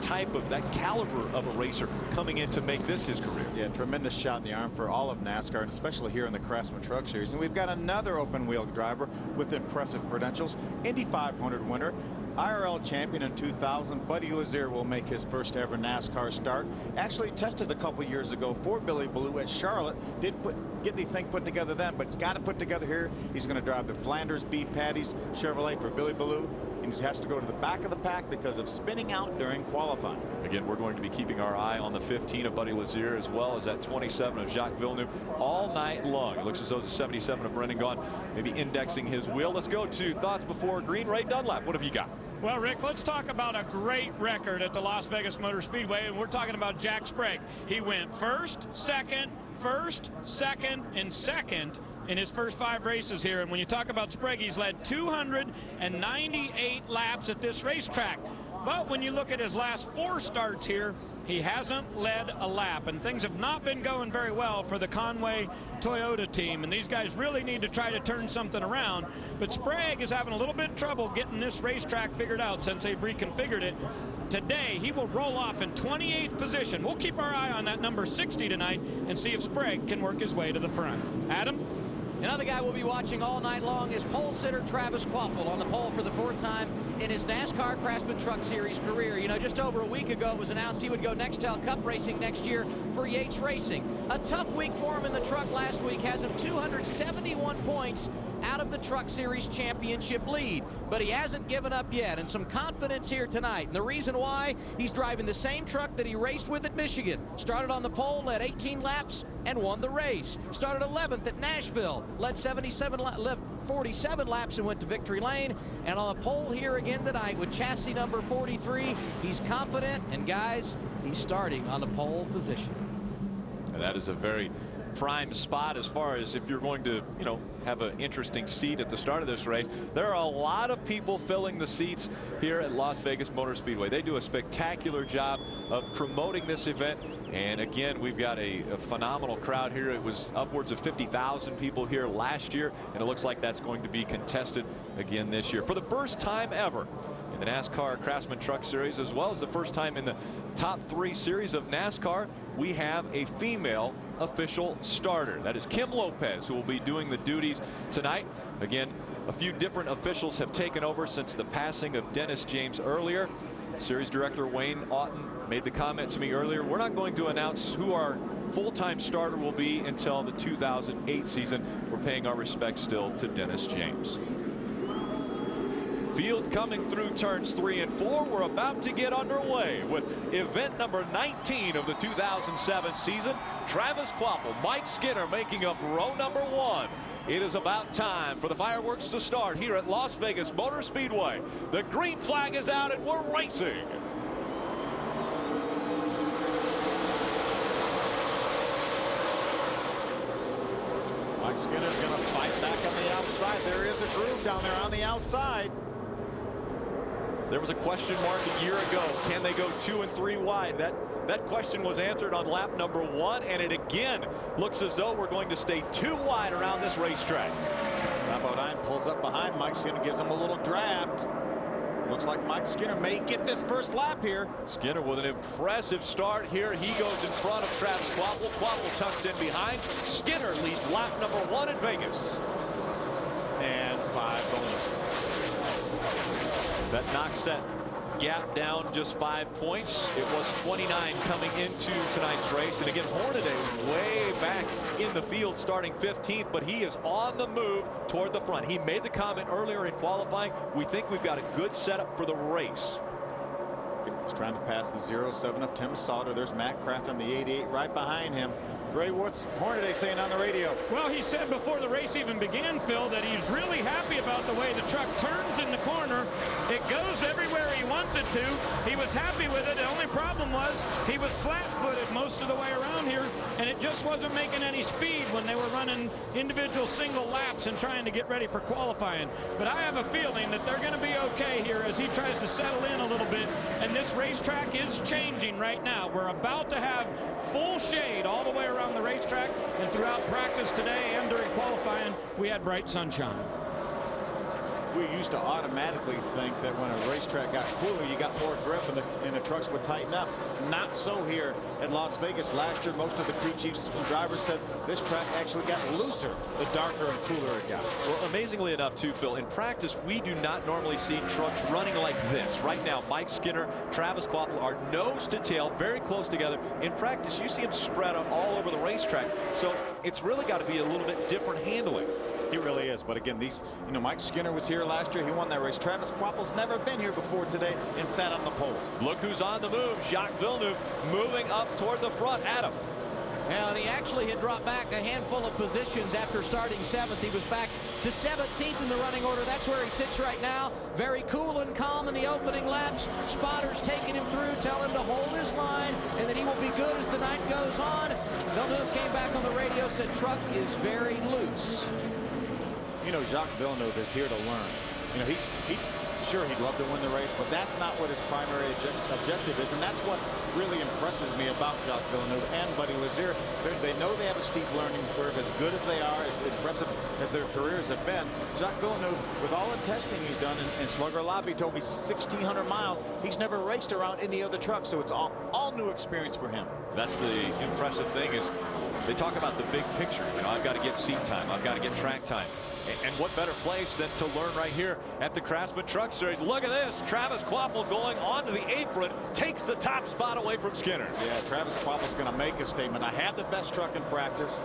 caliber of a racer coming in to make this his career. Yeah, tremendous shot in the arm for all of NASCAR, and especially here in the Craftsman Truck Series. And we've got another open wheel driver with impressive credentials. Indy 500 winner, IRL champion in 2000. Buddy Lazier will make his first ever NASCAR start. Actually tested a couple years ago for Billy Ballou at Charlotte. Didn't get anything put together then, but it's got to put together here. He's going to drive the Flanders beef patties Chevrolet for Billy Ballou. And he has to go to the back of the pack because of spinning out during qualifying. Again, we're going to be keeping our eye on the 15 of Buddy Lazier as well as that 27 of Jacques Villeneuve all night long. It looks as though the 77 of Brendan Gaughan maybe indexing his wheel. Let's go to thoughts before green. Ray Dunlap, what have you got? Well, Rick, let's talk about a great record at the Las Vegas Motor Speedway, and we're talking about Jack Sprague. He went first, second, and second in his first 5 races here. And when you talk about Sprague, he's led 298 laps at this racetrack. But when you look at his last 4 starts here, he hasn't led a lap, and things have not been going very well for the Conway Toyota team, and these guys really need to try to turn something around. But Sprague is having a little bit of trouble getting this racetrack figured out since they've reconfigured it. Today, he will roll off in 28th position. We'll keep our eye on that number 60 tonight and see if Sprague can work his way to the front. Adam? Another guy we'll be watching all night long is pole sitter Travis Kvapil on the pole for the 4th time in his NASCAR Craftsman Truck Series career. You know, just over a week ago, it was announced he would go Nextel Cup Racing next year for Yates Racing. A tough week for him in the truck last week has him 271 points out of the Truck Series championship lead. But he hasn't given up yet, and some confidence here tonight. And the reason why, he's driving the same truck that he raced with at Michigan. Started on the pole, led 18 laps, and won the race. Started 11th at Nashville, led 47 laps and went to victory lane. And on the pole here again tonight with chassis number 43, he's confident, and guys, he's starting on the pole position. And that is a very prime spot as far as if you're going to, you know, have an interesting seat at the start of this race. There are a lot of people filling the seats here at Las Vegas Motor Speedway. They do a spectacular job of promoting this event. And again, we've got a phenomenal crowd here. It was upwards of 50,000 people here last year, and it looks like that's going to be contested again this year. For the first time ever in the NASCAR Craftsman Truck Series, as well as the first time in the top 3 series of NASCAR, we have a female official starter. That is Kim Lopez, who will be doing the duties tonight. Again, a few different officials have taken over since the passing of Dennis James earlier. Series director Wayne Aughton made the comment to me earlier, we're not going to announce who our full-time starter will be until the 2008 season. We're paying our respects still to Dennis James. Field coming through turns 3 and 4. We're about to get underway with event number 19 of the 2007 season. Travis Kvapil, Mike Skinner making up row number 1. It is about time for the fireworks to start here at Las Vegas Motor Speedway. The green flag is out and we're racing. Mike Skinner's going to fight back on the outside. There is a groove down there on the outside. There was a question mark a year ago. Can they go 2 and 3 wide? That question was answered on lap number 1, and it again looks as though we're going to stay 2 wide around this racetrack. Bodine pulls up behind Mike Skinner, gives him a little draft. Looks like Mike Skinner may get this first lap here. Skinner with an impressive start here. He goes in front of Travis Kvapil. Kvapil tucks in behind. Skinner leads lap number 1 at Vegas. And 5 bonus. That knocks that gap down just 5 points. It was 29 coming into tonight's race. And again, Hornaday way back in the field starting 15th, but he is on the move toward the front. He made the comment earlier in qualifying, we think we've got a good setup for the race. He's trying to pass the 07 of Tim Sauter. There's Matt Kraft on the 88 right behind him. Gray, what's Hornaday saying on the radio? Well, he said before the race even began, Phil, that he's really happy about the way the truck turns in the corner. It goes everywhere he wants wants it to. He was happy with it. The only problem was he was flat-footed most of the way around here, and it just wasn't making any speed when they were running individual single laps and trying to get ready for qualifying. But I have a feeling that they're going to be okay here as he tries to settle in a little bit, and this racetrack is changing right now. We're about to have full shade all the way around the racetrack, and throughout practice today and during qualifying, we had bright sunshine. We used to automatically think that when a racetrack got cooler, you got more grip and the trucks would tighten up. Not so here at Las Vegas. Last year, most of the crew chiefs and drivers said this track actually got looser the darker and cooler it got. Well, amazingly enough, too, Phil, in practice, we do not normally see trucks running like this. Right now, Mike Skinner, Travis Kvapil are nose to tail, very close together. In practice, you see them spread out all over the racetrack. So it's really got to be a little bit different handling. It really is. But again, Mike Skinner was here last year. He won that race. Travis Kvapil's never been here before today and sat on the pole. Look who's on the move. Jacques Villeneuve moving up toward the front. Adam. Well, and he actually had dropped back a handful of positions after starting 7th. He was back to 17th in the running order. That's where he sits right now. Very cool and calm in the opening laps. Spotters taking him through, tell him to hold his line and that he will be good as the night goes on. Villeneuve came back on the radio, said truck is very loose. You know, Jacques Villeneuve is here to learn. You know, sure, he'd love to win the race, but that's not what his primary objective is, and that's what really impresses me about Jacques Villeneuve and Buddy Lazier. They know they have a steep learning curve. As good as they are, as impressive as their careers have been, Jacques Villeneuve, with all the testing he's done, and Slugger Lobby told me 1,600 miles, he's never raced around any other truck, so it's all new experience for him. That's the impressive thing is they talk about the big picture. You know, I've got to get seat time. I've got to get track time. And what better place than to learn right here at the Craftsman Truck Series. Look at this. Travis Kvapil going onto the apron, takes the top spot away from Skinner. Yeah, Travis Kvapil's going to make a statement. I had the best truck in practice.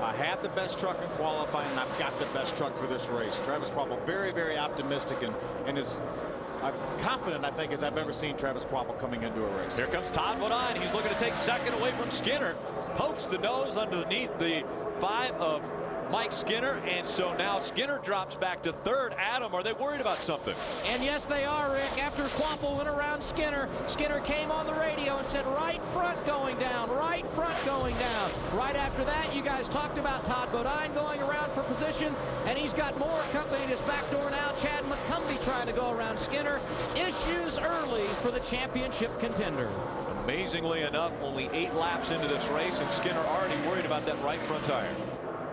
I had the best truck in qualifying, and I've got the best truck for this race. Travis Kvapil very, very optimistic and is confident, I think, as I've ever seen Travis Kvapil coming into a race. Here comes Todd Bodine. He's looking to take second away from Skinner. Pokes the nose underneath the 5 of Mike Skinner, and so now Skinner drops back to 3rd. Adam, are they worried about something? And yes, they are, Rick. After Kvapil went around Skinner, Skinner came on the radio and said right front going down, right front going down. Right after that, you guys talked about Todd Bodine going around for position, and he's got more company in his back door now. Chad McCumbee trying to go around Skinner. Issues early for the championship contender. Amazingly enough, only 8 laps into this race, and Skinner already worried about that right front tire.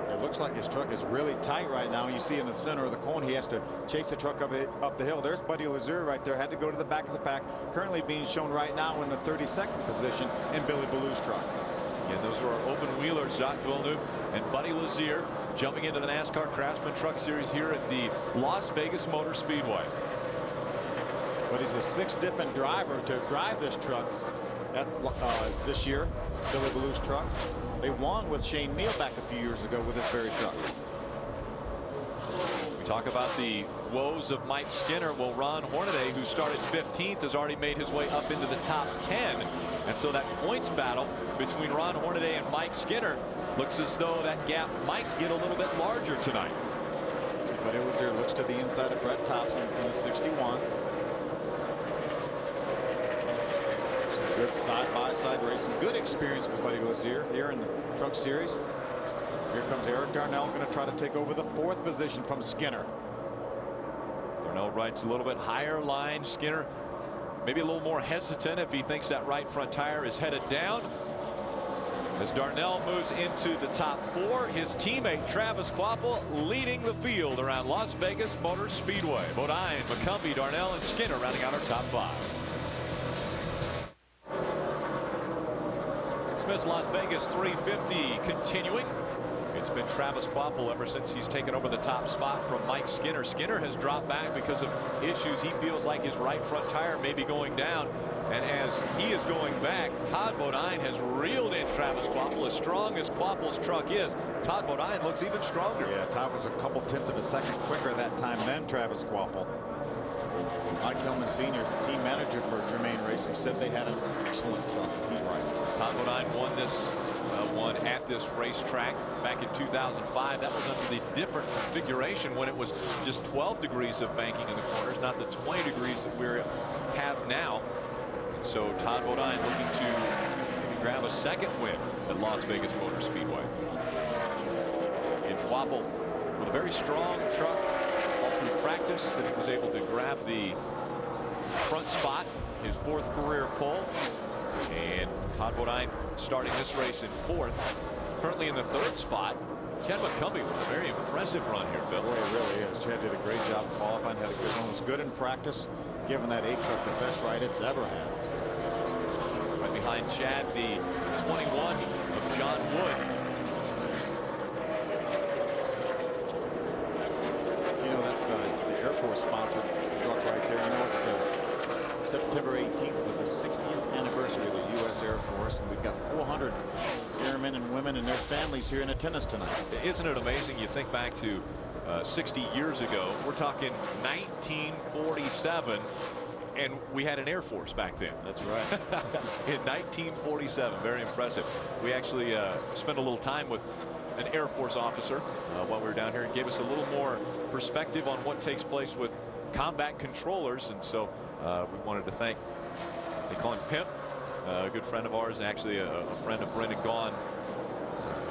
It looks like his truck is really tight right now. You see in the center of the cone, he has to chase the truck up the hill. There's Buddy Lazier right there. Had to go to the back of the pack. Currently being shown right now in the 32nd position in Billy Ballou's truck. Yeah, those are our open wheelers, Jacques Villeneuve and Buddy Lazier, jumping into the NASCAR Craftsman Truck Series here at the Las Vegas Motor Speedway. But he's the 6th different driver to drive this truck this year, Billy Ballou's truck. They won with Shane Neal back a few years ago with this very truck. We talk about the woes of Mike Skinner. Well, Ron Hornaday, who started 15th, has already made his way up into the top 10. And so that points battle between Ron Hornaday and Mike Skinner looks as though that gap might get a little bit larger tonight. But it was there, looks to the inside of Brett Thompson in the 61. Good side-by-side racing. Good experience for Buddy Lazier here in the Truck Series. Here comes Eric Darnell, going to try to take over the 4th position from Skinner. Darnell rides a little bit higher line. Skinner maybe a little more hesitant if he thinks that right front tire is headed down. As Darnell moves into the top 4, his teammate Travis Kvapil leading the field around Las Vegas Motor Speedway. Bodine, McCumbee, Darnell, and Skinner rounding out our top 5. Smith's Las Vegas 350 continuing. It's been Travis Kvapil ever since he's taken over the top spot from Mike Skinner. Skinner has dropped back because of issues. He feels like his right front tire may be going down. And as he is going back, Todd Bodine has reeled in Travis Kvapil. As strong as Kvapil's truck is, Todd Bodine looks even stronger. Yeah, Todd was a couple tenths of a second quicker that time than Travis Kvapil. Mike Hillman Sr., team manager for Germain Racing, said they had an excellent truck. He's right. Todd Bodine won this won at this racetrack back in 2005. That was under the different configuration when it was just 12 degrees of banking in the corners, not the 20 degrees that we have now. And so Todd Bodine looking to maybe grab a second win at Las Vegas Motor Speedway. And Quapple with a very strong truck all through practice, that he was able to grab the front spot, his 4th career pole. And Todd Bodine starting this race in 4th, currently in the 3rd spot. Chad McCumbee with a very impressive run here, Phil. Boy, it really is. Chad did a great job qualifying, had a good one, was good in practice, giving that 8 truck the best ride it's ever had. Right behind Chad, the 21 of John Wood. You know, that's the Air Force sponsored truck right there. You know, it's the September 18th was the 60th anniversary of the U.S. Air Force, and we've got 400 airmen and women and their families here in attendance tonight. Isn't it amazing? You think back to 60 years ago. We're talking 1947, and we had an Air Force back then. That's right. In 1947. Very impressive. We actually spent a little time with an Air Force officer while we were down here, and gave us a little more perspective on what takes place with combat controllers. And so we wanted to thank, they call him Pimp, a good friend of ours, and actually a friend of Brendan Gaughan.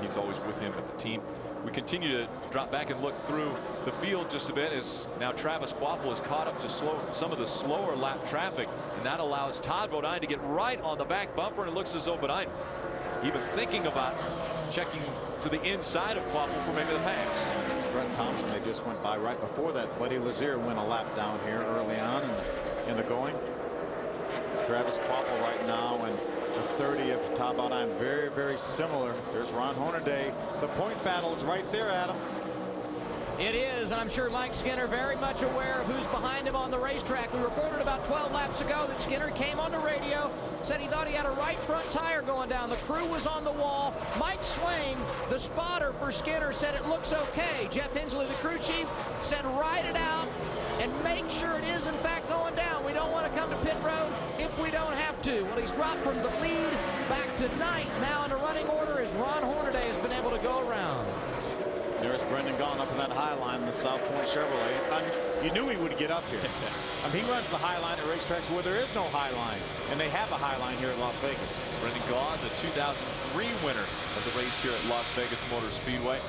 He's always with him at the team. We continue to drop back and look through the field just a bit, as now Travis Quapple is caught up to some of the slower lap traffic, and that allows Todd Bodine to get right on the back bumper, and it looks as though Bodine even thinking about checking to the inside of Quapple for maybe the pass. Brett Thompson, they just went by right before that. Buddy Lazier went a lap down here early on in the going. Travis Quapple right now, and the 30 of Todd Bodine, very, very similar. There's Ron Hornaday. The point battle is right there, Adam. It is, and I'm sure Mike Skinner very much aware of who's behind him on the racetrack. We reported about 12 laps ago that Skinner came on the radio, said he thought he had a right front tire going down. The crew was on the wall. Mike Swain, the spotter for Skinner, said it looks okay. Jeff Hensley, the crew chief, said ride it out and make sure it is in fact going down. We don't want to come to pit road if we don't have to. Well, he's dropped from the lead back to ninth. Now in the running order as Ron Hornaday has been able to go around. There's Brendan Gaughan up in that high line in the South Point Chevrolet. You knew he would get up here. I mean, he runs the high line at racetracks where there is no high line, and they have a high line here at Las Vegas. Brendan Gaughan, the 2003 winner of the race here at Las Vegas Motor Speedway.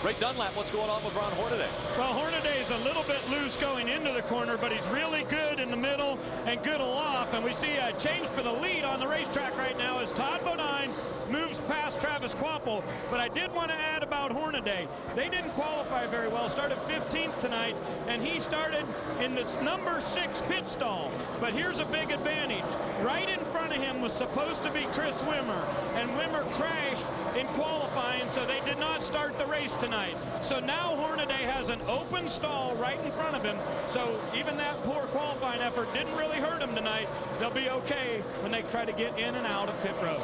Ray Dunlap, what's going on with Ron Hornaday? Well, Hornaday is a little bit loose going into the corner, but he's really good in the middle and good off. And we see a change for the lead on the racetrack right now as Todd Bodine moves past Travis Quapple. But I did want to add about Hornaday. They didn't qualify very well. Started 15th tonight, and he started in this number 6 pit stall. But here's a big advantage. Right in front of him was supposed to be Chris Wimmer, and Wimmer crashed in qualifying, so they did not start the race tonight. So now Hornaday has an open stall right in front of him. So even that poor qualifying effort didn't really hurt him tonight. They'll be okay when they try to get in and out of pit road.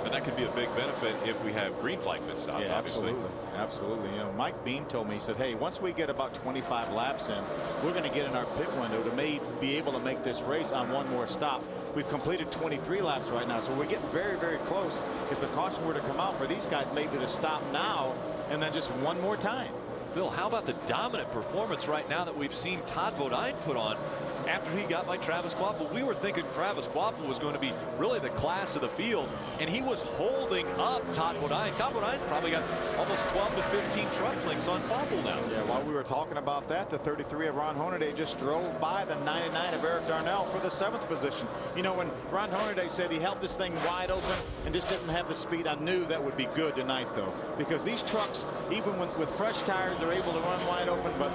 And that could be a big benefit if we have green flag pit stops, yeah, obviously. Absolutely. You know, Mike Beam told me, he said, hey, once we get about 25 laps in, we're going to get in our pit window to be able to make this race on one more stop. We've completed 23 laps right now, so we're getting very, very close. If the caution were to come out for these guys, maybe to stop now and then just one more time. Phil, how about the dominant performance right now that we've seen Todd Bodine put on after he got by Travis Quapple? We were thinking Travis Quapple was going to be really the class of the field, and he was holding up Todd Bodine. Todd Bodine probably got almost 12 to 15 truck lengths on Quapple now. Yeah, while we were talking about that, the 33 of Ron Hornaday just drove by the 99 of Eric Darnell for the 7th position. You know, when Ron Hornaday said he held this thing wide open and just didn't have the speed, I knew that would be good tonight, though, because these trucks, even with fresh tires, they're able to run wide open, but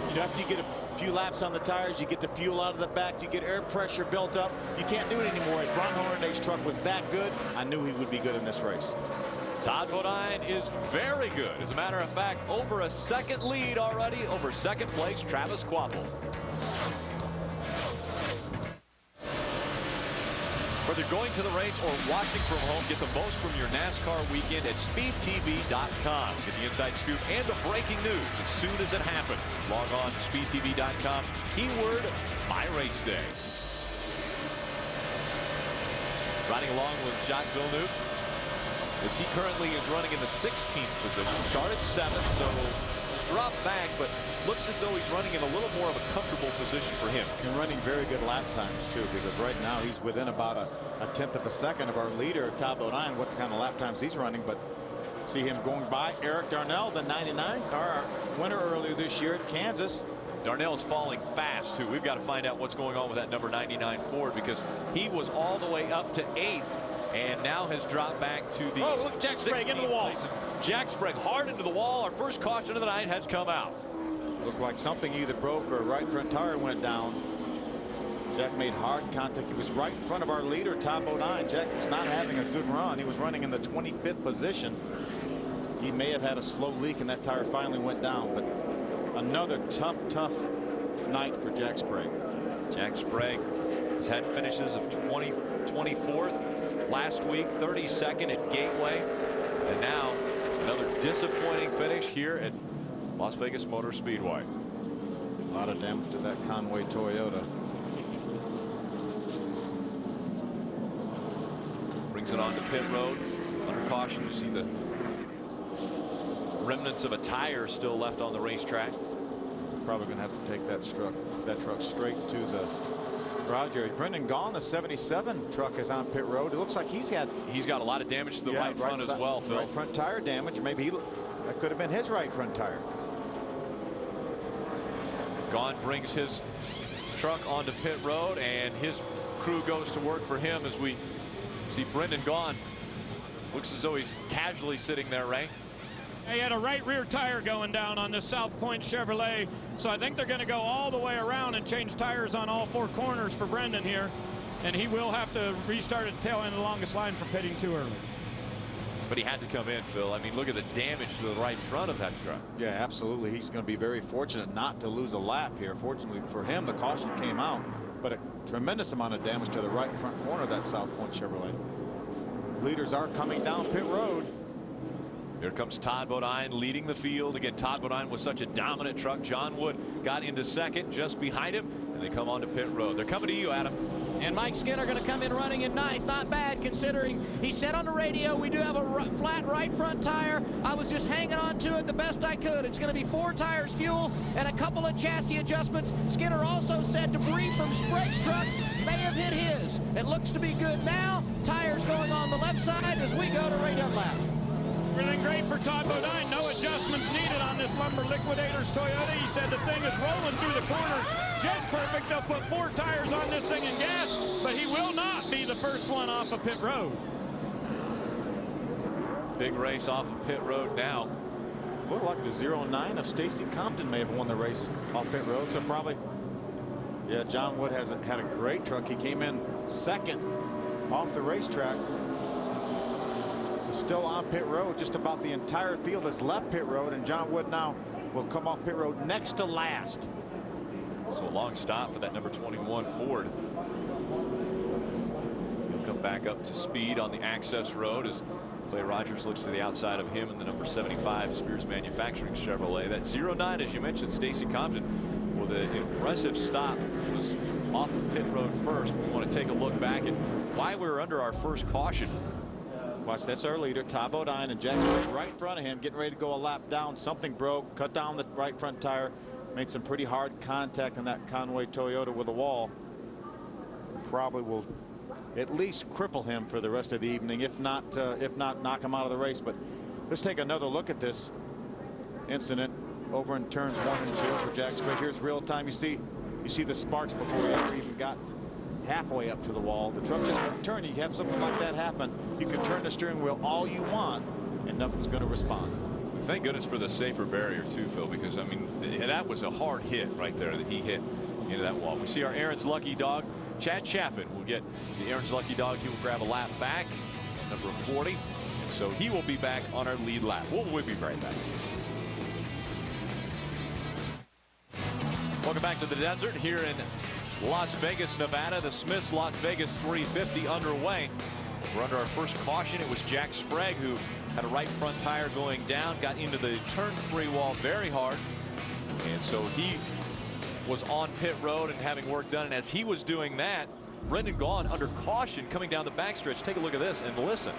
you know, after you get a few laps on the tires, you get the fuel out of the back, you get air pressure built up, you can't do it anymore. If Ron Hornaday's truck was that good, I knew he would be good in this race. Todd Bodine is very good. As a matter of fact, over a second lead already over second place Travis Quapple. Whether going to the race or watching from home, get the most from your NASCAR weekend at SpeedTV.com. Get the inside scoop and the breaking news as soon as it happens. Log on to SpeedTV.com. Keyword, My Race Day. Riding along with Jacques Villeneuve. as he currently is running in the 16th position. Started 7th, so dropped back, but looks as though he's running in a little more of a comfortable position for him. And running very good lap times too, because right now he's within about a tenth of a second of our leader, Todd Bodine, what kind of lap times he's running. But see him going by Eric Darnell, the 99 car, our winner earlier this year at Kansas. Darnell is falling fast too. We've got to find out what's going on with that number 99 Ford, because he was all the way up to 8th and now has dropped back to the look, Jack Sprague into the wall. Jack Sprague hard into the wall. Our first caution of the night has come out. Looked like something either broke or right front tire went down. Jack made hard contact. He was right in front of our leader, Todd Bodine. Jack was not having a good run. He was running in the 25th position. He may have had a slow leak and that tire finally went down. But another tough night for Jack Sprague. Jack Sprague has had finishes of 24th last week, 32nd at Gateway, and now another disappointing finish here at Las Vegas Motor Speedway. A lot of damage to that Conway Toyota. Brings it onto pit road under caution. You see the remnants of a tire still left on the racetrack. Probably going to have to take that truck straight to the garage area. Brendan Gaughan, the 77 truck, is on pit road. It looks like he's got a lot of damage to the right front as well, Phil. Right front tire damage. Maybe that could have been his right front tire. Gaughan brings his truck onto pit road, and his crew goes to work for him as we see Brendan Gaughan. Looks as though he's casually sitting there, Ray. He had a right rear tire going down on the South Point Chevrolet, so I think they're going to go all the way around and change tires on all 4 corners for Brendan here, and he will have to restart at the tail end of the longest line for pitting too early. But he had to come in, Phil. I mean, look at the damage to the right front of that truck. Yeah, absolutely. He's going to be very fortunate not to lose a lap here. Fortunately for him, the caution came out, but a tremendous amount of damage to the right front corner of that South Point Chevrolet. Leaders are coming down pit road. Here comes Todd Bodine leading the field. Again, Todd Bodine was such a dominant truck. John Wood got into second just behind him, and they come onto pit road. They're coming to you, Adam. And Mike Skinner going to come in running in 9th. Not bad, considering he said on the radio, we do have a flat right front tire. I was just hanging on to it the best I could. It's going to be 4 tires, fuel, and a couple of chassis adjustments. Skinner also said debris from Sprague's truck may have hit his. It looks to be good now. Tires going on the left side as we go to Ray Dunlap. Everything great for Todd Bodine. No adjustments needed on this Lumber Liquidators Toyota. He said the thing is rolling through the corner just perfect. They'll put 4 tires on this thing in gas, but he will not be the first one off of pit road. Big race off of pit road now. Looked like the 09 of Stacy Compton may have won the race off pit road. So probably, yeah, John Wood has had a great truck. He came in second off the racetrack. Still on pit road. Just about the entire field has left pit road, and John Wood now will come off pit road next to last. So a long stop for that number 21 Ford. He'll come back up to speed on the access road as Clay Rogers looks to the outside of him and the number 75 Spears Manufacturing Chevrolet. That 09, as you mentioned, Stacy Compton with an impressive stop. Was off of pit road first. We want to take a look back at why we were under our first caution. Watch, that's our leader, Todd Bodine, and Jack Sprague right in front of him, getting ready to go a lap down. Something broke, cut down the right front tire, made some pretty hard contact on that Conway Toyota with the wall. Probably will at least cripple him for the rest of the evening, if not knock him out of the race. But let's take another look at this incident over in turns 1 and 2 for Jack Sprague. Here's real time. You see the sparks before he ever even got halfway up to the wall. The truck just won't turn. You have something like that happen, you can turn the steering wheel all you want and nothing's going to respond. Thank goodness for the safer barrier too, Phil, because I mean that was a hard hit right there that he hit into that wall. We see our Aaron's lucky dog Chad Chaffin will get the Aaron's lucky dog. He will grab a lap back, number 40, and so he will be back on our lead lap. We'll be right back. Welcome back to the desert here in Las Vegas, Nevada. The Smiths Las Vegas 350 underway. We're under our first caution. It was Jack Sprague who had a right front tire going down, got into the turn 3 wall very hard, and so he was on pit road and having work done. And as he was doing that, Brendan Gaughan under caution coming down the backstretch. Take a look at this and listen.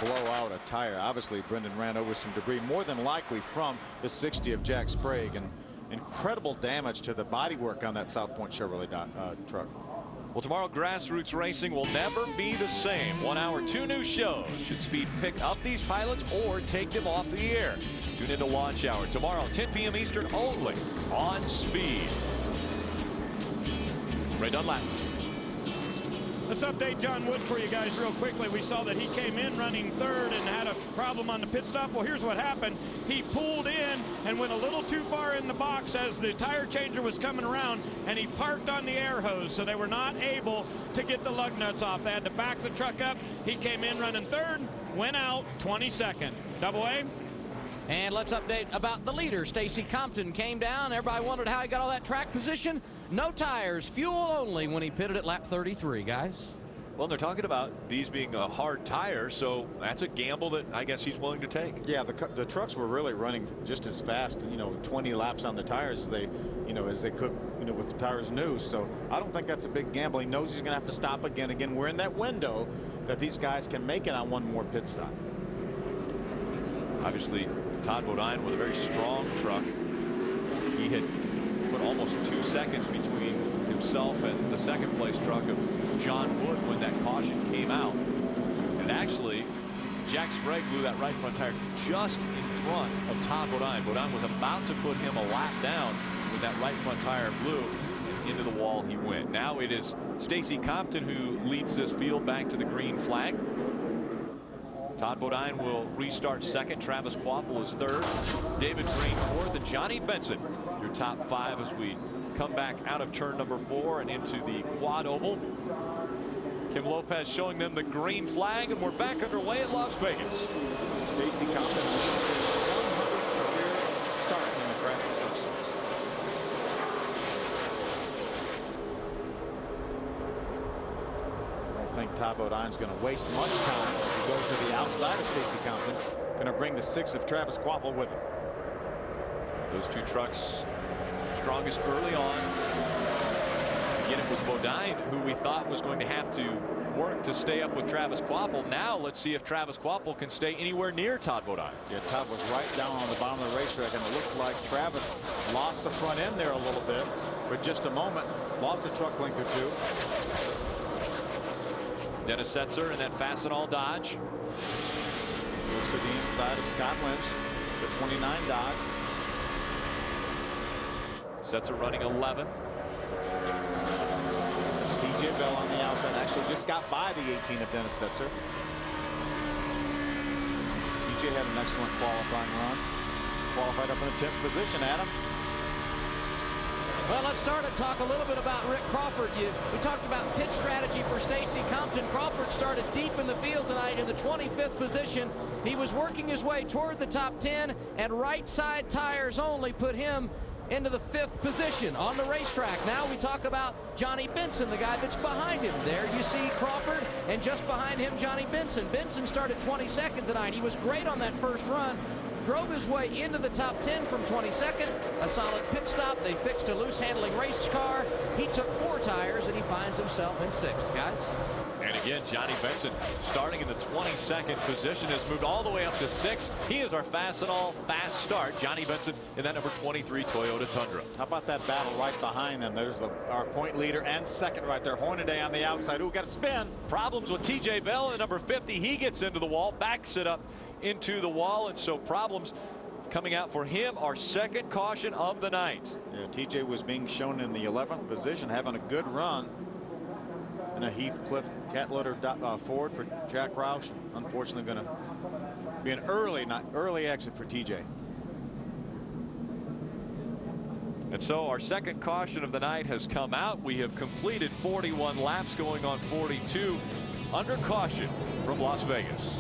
blow out a tire. Obviously, Brendan ran over some debris, more than likely from the 60 of Jack Sprague, and incredible damage to the bodywork on that South Point Chevrolet truck. Well, tomorrow, grassroots racing will never be the same. 1 hour, 2 new shows. Should Speed pick up these pilots or take them off the air? Tune into Launch Hour tomorrow, 10 p.m. Eastern, only on Speed. Ray Dunlap. Let's update John Wood for you guys real quickly. We saw that he came in running third and had a problem on the pit stop. Well, here's what happened. He pulled in and went a little too far in the box as the tire changer was coming around, and he parked on the air hose, so they were not able to get the lug nuts off. They had to back the truck up. He came in running third, went out 22nd. Double A. And let's update about the leader. Stacy Compton came down. Everybody wondered how he got all that track position. No tires, fuel only when he pitted at lap 33, guys. Well, they're talking about these being a hard tire, so that's a gamble that I guess he's willing to take. Yeah, the trucks were really running just as fast, 20 laps on the tires as they could, with the tires new. So I don't think that's a big gamble. He knows he's going to have to stop again. Again, we're in that window that these guys can make it on one more pit stop. Obviously, Todd Bodine with a very strong truck. He had put almost 2 seconds between himself and the second place truck of John Wood when that caution came out. And actually, Jack Sprague blew that right front tire just in front of Todd Bodine. Bodine was about to put him a lap down when that right front tire blew, and into the wall he went. Now it is Stacy Compton who leads this field back to the green flag. Todd Bodine will restart second. Travis Kvapil is third. David Green fourth. And Johnny Benson, your top 5 as we come back out of turn number 4 and into the quad oval. Kim Lopez showing them the green flag, and we're back underway at Las Vegas. Stacy Compton, 100th career start in the Grassroots Truck Series. I think Todd Bodine's going to waste much time as he goes to the outside of Stacy Compton. Going to bring the 6 of Travis Kvapil with him. Those two trucks strongest early on. Again, it was Bodine who we thought was going to have to work to stay up with Travis Kvapil. Now let's see if Travis Kvapil can stay anywhere near Todd Bodine. Yeah, Todd was right down on the bottom of the racetrack, and it looked like Travis lost the front end there a little bit for just a moment. Lost a truck length or 2. Dennis Setzer in that Fastenal Dodge. Goes to the inside of Scott Lynch, the 29 Dodge. Setzer running 11. It's TJ Bell on the outside. Actually just got by the 18 of Dennis Setzer. TJ had an excellent qualifying run. Qualified up in the 10th position, Adam. Well, let's start and talk a little bit about Rick Crawford. We talked about pit strategy for Stacy Compton. Crawford started deep in the field tonight in the 25th position. He was working his way toward the top 10, and right side tires only put him into the 5th position on the racetrack. Now we talk about Johnny Benson, the guy that's behind him. There you see Crawford, and just behind him, Johnny Benson. Benson started 22nd tonight. He was great on that first run. Drove his way into the top 10 from 22nd. A solid pit stop. They fixed a loose handling race car. He took 4 tires, and he finds himself in 6th, guys. And again, Johnny Benson starting in the 22nd position has moved all the way up to 6th. He is our Fastenal fast start. Johnny Benson in that number 23 Toyota Tundra. How about that battle right behind them? There's our point leader and second right there. Hornaday on the outside. Ooh, got a spin. Problems with TJ Bell in the number 50. He gets into the wall, backs it up into the wall, and so problems coming out for him. Our second caution of the night. Yeah, TJ was being shown in the 11th position, having a good run. And a Heathcliff cat loader Ford for Jack Roush. Unfortunately, going to be an early exit for TJ. And so our second caution of the night has come out. We have completed 41 laps, going on 42 under caution from Las Vegas.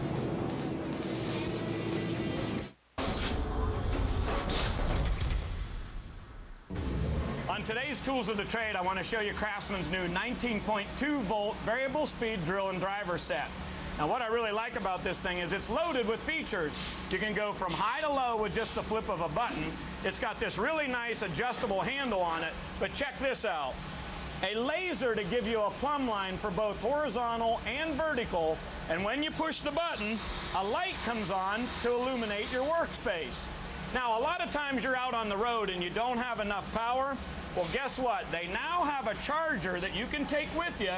On today's Tools of the Trade, I want to show you Craftsman's new 19.2 volt variable speed drill and driver set. Now, what I really like about this thing is it's loaded with features. You can go from high to low with just the flip of a button. It's got this really nice adjustable handle on it, but check this out. a laser to give you a plumb line for both horizontal and vertical, and when you push the button, a light comes on to illuminate your workspace. Now, a lot of times you're out on the road and you don't have enough power. Well, guess what? They now have a charger that you can take with you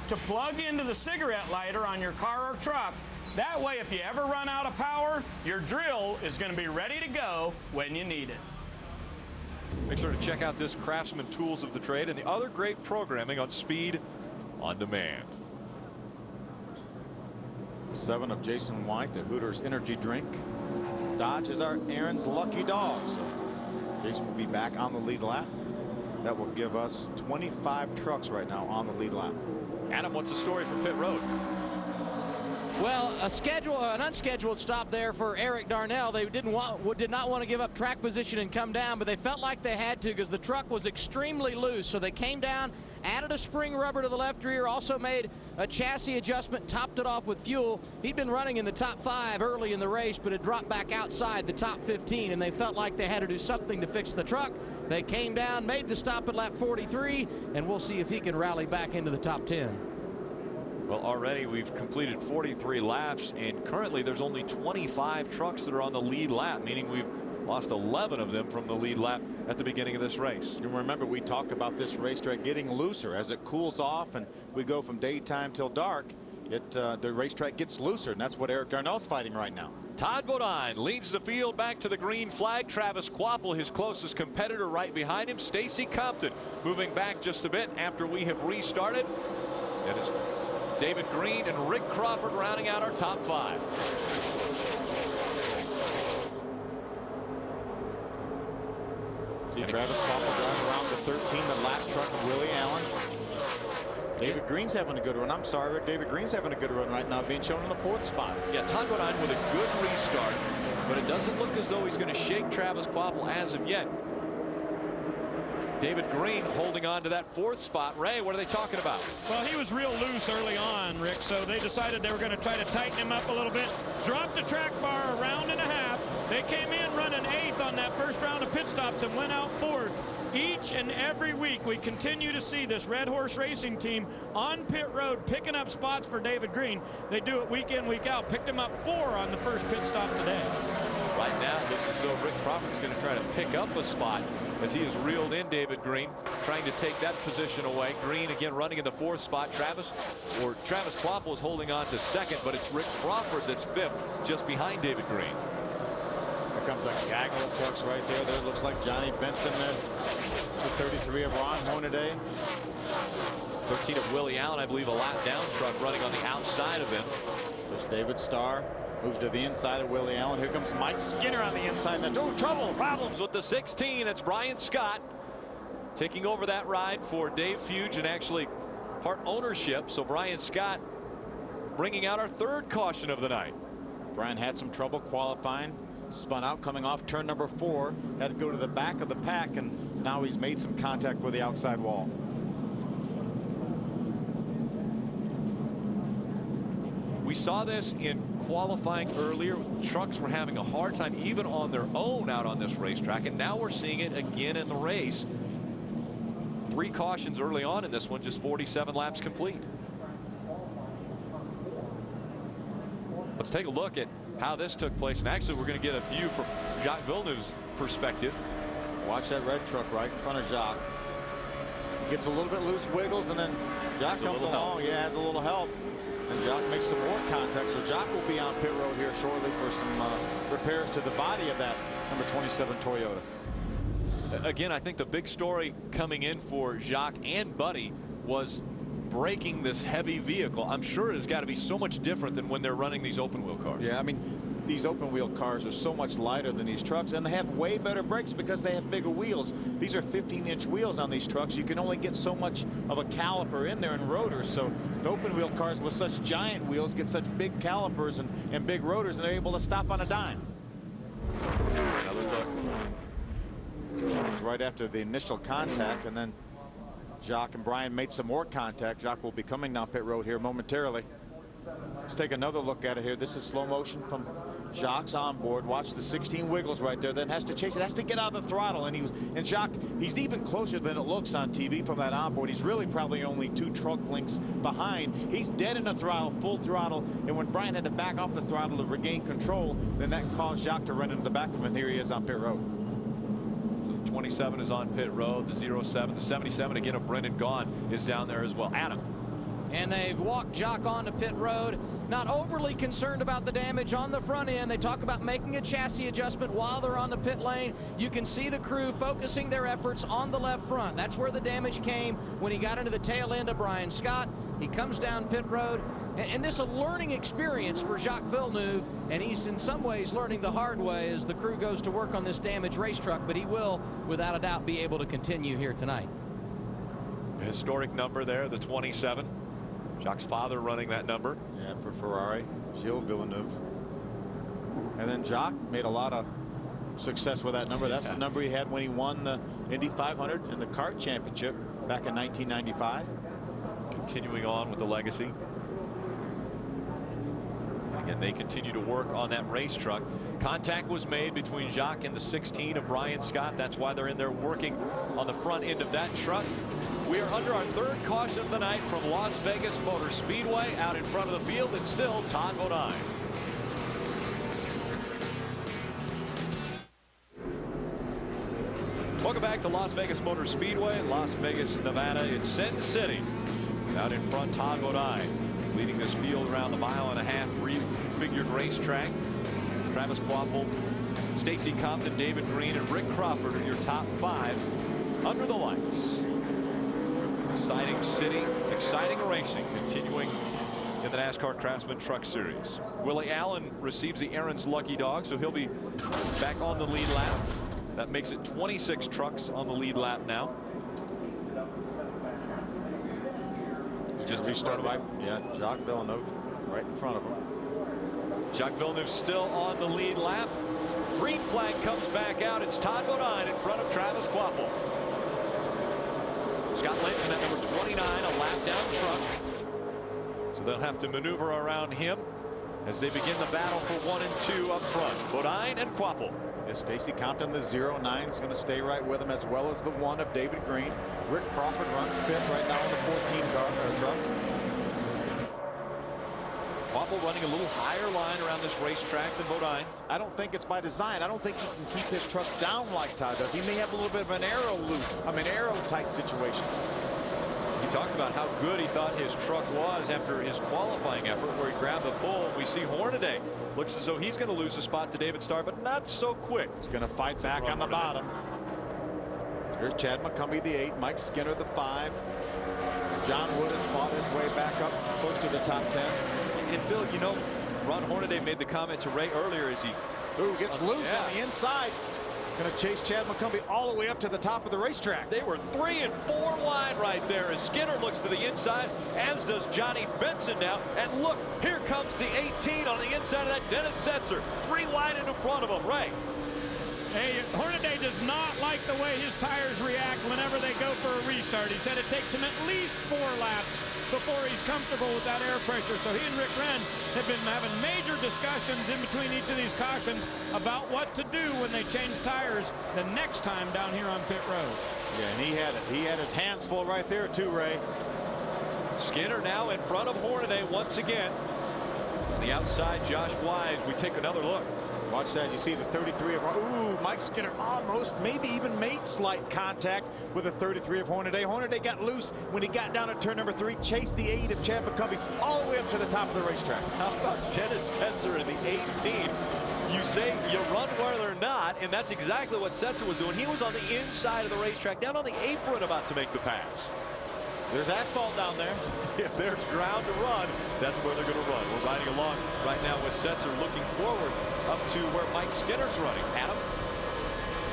to plug into the cigarette lighter on your car or truck. That way, if you ever run out of power, your drill is going to be ready to go when you need it. Make sure to check out this Craftsman Tools of the Trade and the other great programming on Speed on Demand. 7 of Jason White, the Hooters energy drink. Dodge is our Aaron's lucky dog. So Jason will be back on the lead lap. That will give us 25 trucks right now on the lead lap. Adam, what's the story from pit road? Well, an unscheduled stop there for Eric Darnell. They did not want to give up track position and come down, but they felt like they had to because the truck was extremely loose. So they came down, added a spring rubber to the left rear, also made a chassis adjustment, topped it off with fuel. He'd been running in the top 5 early in the race, but had dropped back outside the top 15, and they felt like they had to do something to fix the truck. They came down, made the stop at lap 43, and we'll see if he can rally back into the top 10. Well, already we've completed 43 laps, and currently there's only 25 trucks that are on the lead lap, meaning we've lost 11 of them from the lead lap at the beginning of this race. And remember, we talked about this racetrack getting looser as it cools off and we go from daytime till dark. The racetrack gets looser, and that's what Eric Darnell's fighting right now. Todd Bodine leads the field back to the green flag. Travis Kvapil, his closest competitor, right behind him. Stacy Compton moving back just a bit after we have restarted. That is David Green and Rick Crawford rounding out our top 5. See Travis Kvapil driving around the 13, the lap truck of Willie Allen. David Green's having a good run. I'm sorry, Rick. David Green's having a good run right now, being shown in the 4th spot. Yeah, Todd Bodine with a good restart, but it doesn't look as though he's going to shake Travis Kvapil as of yet. David Green holding on to that 4th spot. Ray, what are they talking about? Well, he was real loose early on, Rick, so they decided they were going to try to tighten him up a little bit. Dropped the track bar a round and a half. They came in running 8th on that first round of pit stops and went out 4th. Each and every week we continue to see this Red Horse Racing team on pit road picking up spots for David Green. They do it week in, week out. Picked him up 4 on the first pit stop today. Right now, it looks as though Rick Crawford's going to try to pick up a spot as he has reeled in David Green, trying to take that position away. Green again running in the 4th spot. Travis Kvapil is holding on to 2nd, but it's Rick Crawford that's 5th, just behind David Green. Here comes a gaggle of trucks right there. There looks like Johnny Benson there. The 33 of Ron Hornaday. 13 of Willie Allen, I believe, a lap down truck running on the outside of him. There's David Starr. Moves to the inside of Willie Allen. Here comes Mike Skinner on the inside. Oh, trouble. Problems with the 16. It's Brian Scott taking over that ride for Dave Fuge and actually part ownership. So Brian Scott bringing out our 3rd caution of the night. Brian had some trouble qualifying. Spun out coming off turn number 4. Had to go to the back of the pack, and now he's made some contact with the outside wall. We saw this in qualifying earlier. Trucks were having a hard time even on their own out on this racetrack, and now we're seeing it again in the race. 3 cautions early on in this one, just 47 laps complete. Let's take a look at how this took place, and actually we're going to get a view from Jacques Villeneuve's perspective. Watch that red truck right in front of Jacques. He gets a little bit loose, wiggles, and then Jacques comes along. Yeah, has a little help. And Jacques makes some more contact, so Jacques will be on pit road here shortly for some repairs to the body of that number 27 Toyota. Again, I think the big story coming in for Jacques and Buddy was braking this heavy vehicle. I'm sure it has got to be so much different than when they're running these open wheel cars. Yeah, I mean, these open wheel cars are so much lighter than these trucks, and they have way better brakes because they have bigger wheels. These are 15-inch wheels on these trucks. You can only get so much of a caliper in there and rotors. So the open wheel cars with such giant wheels get such big calipers and big rotors, and they're able to stop on a dime. Another look. It was right after the initial contact, and then Jacques and Brian made some more contact. Jacques will be coming down pit road here momentarily. Let's take another look at it here. This is slow motion from Jacques on board. Watch the 16 wiggles right there. Then has to chase it. Has to get out of the throttle. And Jacques, he's even closer than it looks on TV from that onboard. He's really probably only 2 trunk lengths behind. He's dead in the throttle, full throttle. And when Brian had to back off the throttle to regain control, then that caused Jacques to run into the back of him. And here he is on pit road. So the 27 is on pit road. The 07, the 77 again of Brendan Gaughan is down there as well. Adam. And they've walked Jacques onto pit road. Not overly concerned about the damage on the front end. They talk about making a chassis adjustment while they're on the pit lane. You can see the crew focusing their efforts on the left front. That's where the damage came when he got into the tail end of Brian Scott. He comes down pit road. And this is a learning experience for Jacques Villeneuve, and he's in some ways learning the hard way as the crew goes to work on this damaged race truck, but he will, without a doubt, be able to continue here tonight. A historic number there, the 27. Jacques' father running that number. Yeah, for Ferrari, Gilles Villeneuve. And then Jacques made a lot of success with that number. That's the number he had when he won the Indy 500 and the kart championship back in 1995. Continuing on with the legacy. Again, they continue to work on that race truck. Contact was made between Jacques and the 16 of Brian Scott. That's why they're in there working on the front end of that truck. We are under our 3rd caution of the night from Las Vegas Motor Speedway. Out in front of the field, it's still Todd Bodine. Welcome back to Las Vegas Motor Speedway, Las Vegas, Nevada. It's Sin City. Out in front, Todd Bodine leading this field around the 1.5 mile refigured racetrack. Travis Kvapil, Stacy Compton, David Green, and Rick Crawford are your top 5 under the lights. Exciting city, exciting racing continuing in the NASCAR Craftsman Truck Series. Willie Allen receives the Aaron's Lucky Dog, so he'll be back on the lead lap. That makes it 26 trucks on the lead lap now. Just restarted by Jacques Villeneuve right in front of him. Jacques Villeneuve still on the lead lap. Green flag comes back out. It's Todd Bodine in front of Travis Kvapil. Scott Lynch in that number 29, a lap down truck. So they'll have to maneuver around him as they begin the battle for 1 and 2 up front. Bodine and Kvapil. Yes, Stacy Compton, the 09, is going to stay right with him, as well as the 1 of David Green. Rick Crawford runs 5th right now in the 14 car truck. Kvapil running a little higher line around this racetrack than Bodine. I don't think it's by design. I don't think he can keep his truck down like Todd does. He may have a little bit of an aero tight situation. He talked about how good he thought his truck was after his qualifying effort where he grabbed the pole. We see Hornaday looks as though he's going to lose a spot to David Starr, but not so quick. He's going to fight back on the bottom. Here's Chad McCumbee, the 8, Mike Skinner, the 5. John Wood has fought his way back up close to the top 10. And Phil, you know, Ron Hornaday made the comment to Ray earlier as he gets loose on the inside. Going to chase Chad McCumbee all the way up to the top of the racetrack. They were 3 and 4 wide right there as Skinner looks to the inside, as does Johnny Benson now. And look, here comes the 18 on the inside of that Dennis Setzer. 3 wide in front of him. Ray. Hey, Hornaday does not like the way his tires react whenever they go for a restart. He said it takes him at least 4 laps before he's comfortable with that air pressure. So he and Rick Wren have been having major discussions in between each of these cautions about what to do when they change tires the next time down here on pit road. Yeah, and he had his hands full right there too, Ray. Skinner now in front of Hornaday once again. On the outside, Josh Wise. We take another look. Watch that. You see the 33 of Mike Skinner almost, maybe even made slight contact with the 33 of Hornaday. Hornaday got loose when he got down at turn number 3, chased the 8 of Chad McCumbee all the way up to the top of the racetrack. How about Dennis Setzer in the 18? You say you run where they're not, and that's exactly what Setzer was doing. He was on the inside of the racetrack, down on the apron about to make the pass. There's asphalt down there. If there's ground to run, that's where they're going to run. We're riding along right now with Setzer looking forward up to where Mike Skinner's running. Adam?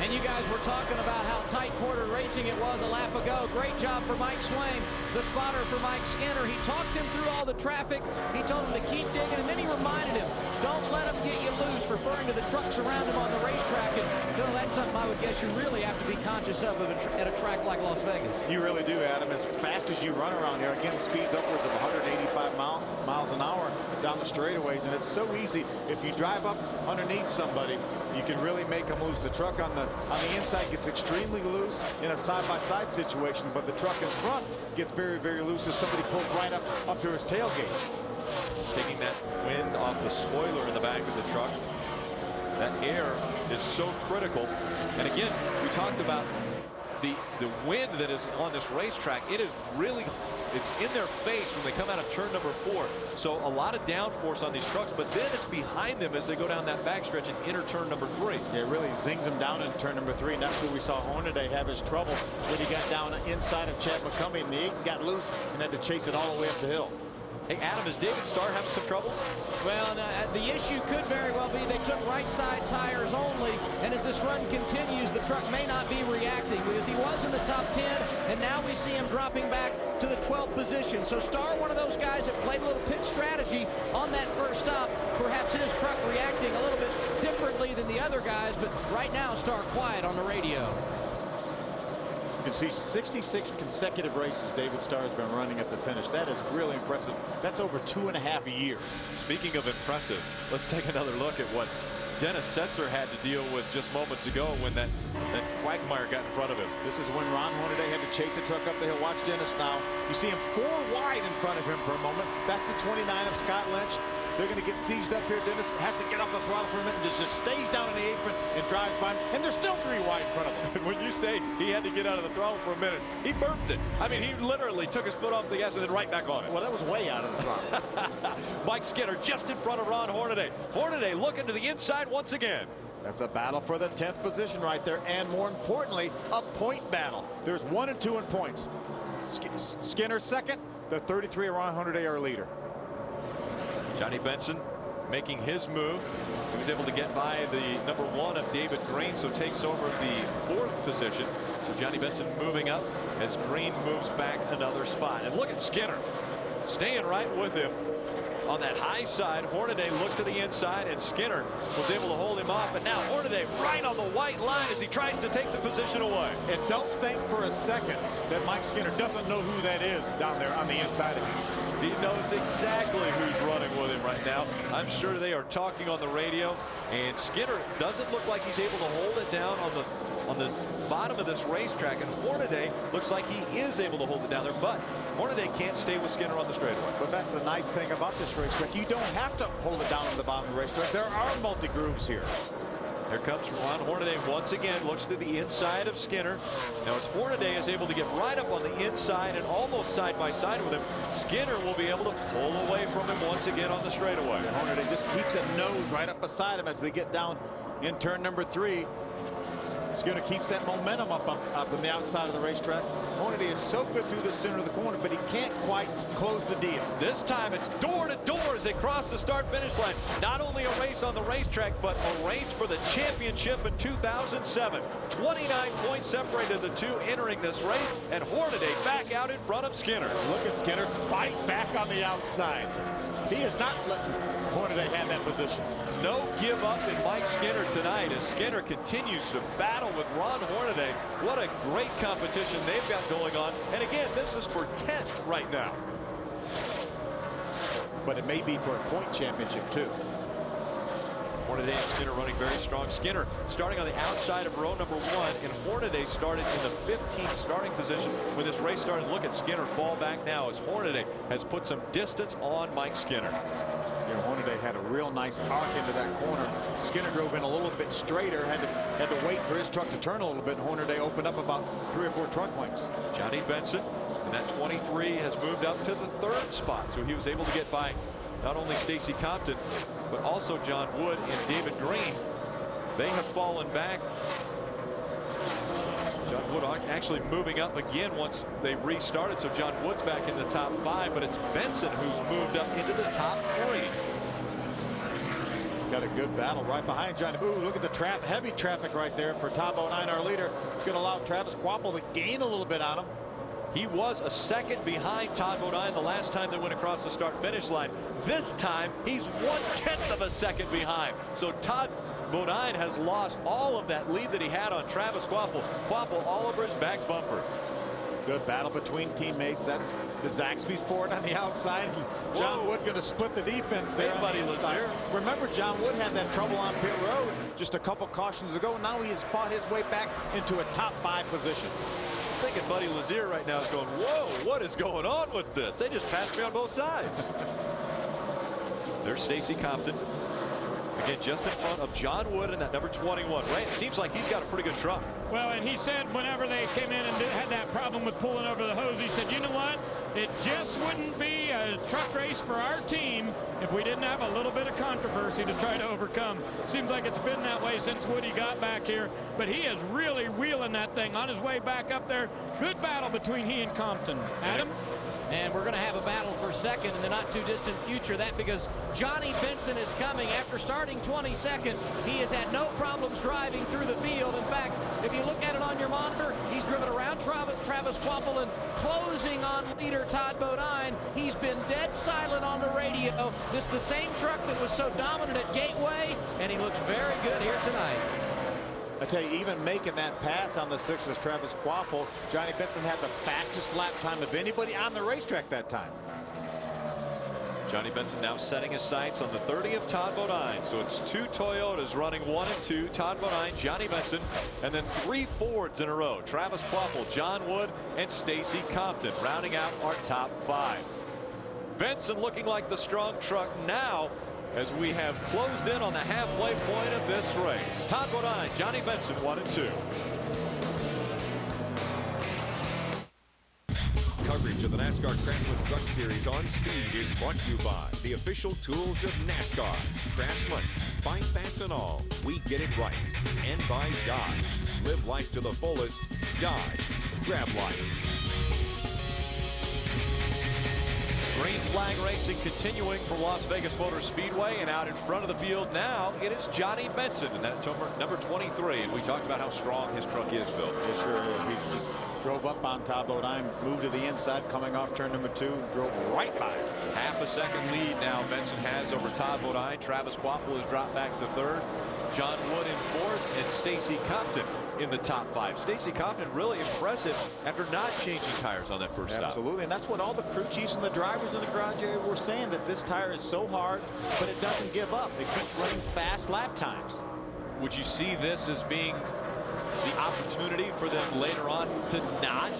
And you guys were talking about how tight quarter racing it was a lap ago. Great job for Mike Swain, the spotter for Mike Skinner. He talked him through all the traffic. He told him to keep digging, and then he reminded him, Don't let them get you loose, referring to the trucks around him on the racetrack. And Phil, that's something I would guess you really have to be conscious of at a track like Las Vegas. You really do, Adam. As fast as you run around here, again, speeds upwards of 185 miles an hour down the straightaways, and it's so easy. If you drive up underneath somebody, you can really make them loose. The truck on the inside gets extremely loose in a side-by-side situation, but the truck in front gets very, very loose if somebody pulls right up to his tailgate. Taking that wind off the spoiler in the back of the truck. That air is so critical. And again, we talked about the wind that is on this racetrack. It is really, it's in their face when they come out of turn number 4. So a lot of downforce on these trucks, but then it's behind them as they go down that backstretch and enter turn number 3. Yeah, it really zings them down in turn number 3, and that's where we saw Hornaday have his trouble when he got down inside of Chad McCumbee, and the 8 got loose and had to chase it all the way up the hill. Hey, Adam, is David Starr having some troubles? Well, the issue could very well be they took right side tires only, and as this run continues, the truck may not be reacting because he was in the top 10, and now we see him dropping back to the 12th position. So Starr, one of those guys that played a little pit strategy on that first stop, perhaps his truck reacting a little bit differently than the other guys, but right now Starr quiet on the radio. You can see 66 consecutive races David Starr has been running at the finish. That is really impressive. That's over 2.5 years. Speaking of impressive, let's take another look at what Dennis Setzer had to deal with just moments ago when that quagmire got in front of him. This is when Ron Hornaday had to chase a truck up the hill. Watch Dennis now. You see him 4 wide in front of him for a moment. That's the 29 of Scott Lynch. They're going to get seized up here. Dennis has to get off the throttle for a minute and just stays down in the apron and drives by him. And there's still 3 wide in front of him. And when you say he had to get out of the throttle for a minute, he burped it. I mean, he literally took his foot off the gas and then right back on it. Well, that was way out of the throttle. Mike Skinner just in front of Ron Hornaday. Hornaday looking to the inside once again. That's a battle for the 10th position right there, and more importantly, a point battle. There's 1 and 2 in points. Skinner second, the 33 of Ron Hornaday our leader. Johnny Benson making his move. He was able to get by the number 1 of David Green, so takes over the 4th position. So Johnny Benson moving up as Green moves back another spot. And look at Skinner staying right with him. On that high side, Hornaday looked to the inside, and Skinner was able to hold him off. But now Hornaday right on the white line as he tries to take the position away. And don't think for a second that Mike Skinner doesn't know who that is down there on the inside of him. He knows exactly who's running with him right now. I'm sure they are talking on the radio, and Skinner doesn't look like he's able to hold it down on the bottom of this racetrack, and Hornaday looks like he is able to hold it down there, but Hornaday can't stay with Skinner on the straightaway. But that's the nice thing about this racetrack. You don't have to hold it down on the bottom of the racetrack. There are multi-grooves here. Here comes Ron Hornaday once again, looks to the inside of Skinner. Now as Hornaday is able to get right up on the inside and almost side by side with him, Skinner will be able to pull away from him once again on the straightaway. And Hornaday just keeps a nose right up beside him as they get down in turn number 3. Skinner keeps that momentum up on the outside of the racetrack. Hornaday is so good through the center of the corner, but he can't quite close the deal. This time it's door to door as they cross the start-finish line. Not only a race on the racetrack, but a race for the championship in 2007. 29 points separated the two entering this race, and Hornaday back out in front of Skinner. Look at Skinner fight back on the outside. He is not letting Hornaday have that position. No give up in Mike Skinner tonight as Skinner continues to battle with Ron Hornaday. What a great competition they've got going on. And again, this is for 10th right now. But it may be for a point championship too. Hornaday and Skinner running very strong. Skinner starting on the outside of row number 1, and Hornaday started in the 15th starting position when this race started. Look at Skinner fall back now as Hornaday has put some distance on Mike Skinner. You know, Hornaday had a real nice arc into that corner. Skinner drove in a little bit straighter, had to wait for his truck to turn a little bit. Hornaday opened up about 3 or 4 truck lengths. Johnny Benson in that 23 has moved up to the 3rd spot, so he was able to get by not only Stacy Compton, but also John Wood and David Green. They have fallen back. John Wood actually moving up again once they restarted, so John Wood's back in the top 5, but it's Benson who's moved up into the top 3. Got a good battle right behind Johnny. Ooh, look at the heavy traffic right there for Top 09, our leader. It's going to allow Travis Quapple to gain a little bit on him. He was a second behind Todd Bodine the last time they went across the start-finish line. This time, he's 1/10 of a second behind. So Todd Bodine has lost all of that lead that he had on Travis Kvapil. Kvapil all over his back bumper. Good battle between teammates. That's the Zaxby's Ford on the outside. John Wood going to split the defense there on the inside. Remember, John Wood had that trouble on pit road just a couple cautions ago. Now he has fought his way back into a top 5 position. I'm thinking Buddy Lazier right now is going, whoa, what is going on with this? They just passed me on both sides. There's Stacy Compton. Again, just in front of John Wood in that number 21. Right? It seems like he's got a pretty good truck. Well, and he said whenever they came in and had that problem with pulling over the hose, he said, you know what? It just wouldn't be a truck race for our team if we didn't have a little bit of controversy to try to overcome. Seems like it's been that way since Woody got back here, but he is really wheeling that thing on his way back up there. Good battle between he and Compton. Adam? And we're going to have a battle for second in the not too distant future. That because Johnny Benson is coming after starting 22nd. He has had no problems driving through the field. In fact, if you look at it on your monitor, he's driven around Travis Kvapil and closing on leader Todd Bodine. He's been dead silent on the radio. This is the same truck that was so dominant at Gateway, and he looks very good here tonight. I tell you, even making that pass on the 6 as Travis Kvapil, Johnny Benson had the fastest lap time of anybody on the racetrack that time. Johnny Benson now setting his sights on the 30 of Todd Bodine. So it's 2 Toyotas running 1 and 2. Todd Bodine, Johnny Benson, and then 3 Fords in a row. Travis Kvapil, John Wood, and Stacy Compton rounding out our top 5. Benson looking like the strong truck now, as we have closed in on the halfway point of this race. Todd Bodine, Johnny Benson, 1 and 2. Coverage of the NASCAR Craftsman Truck Series on Speed is brought to you by the official tools of NASCAR. Craftsman, by Fastenal, we get it right. And by Dodge. Live life to the fullest. Dodge. Grab life. Green flag racing continuing from Las Vegas Motor Speedway, and out in front of the field now it is Johnny Benson, and that number 23. And we talked about how strong his truck is, Phil. It sure is. He just drove up on Todd Bodine, moved to the inside, coming off turn number 2, and drove right by him. Half a second lead now Benson has over Todd Bodine. Travis Kvapil has dropped back to 3rd. John Wood in 4th, and Stacy Compton in the top 5. Stacy Compton really impressive after not changing tires on that first stop. Absolutely, and that's what all the crew chiefs and the drivers in the garage area were saying, that this tire is so hard, but it doesn't give up. It keeps running fast lap times. Would you see this as being the opportunity for them later on to not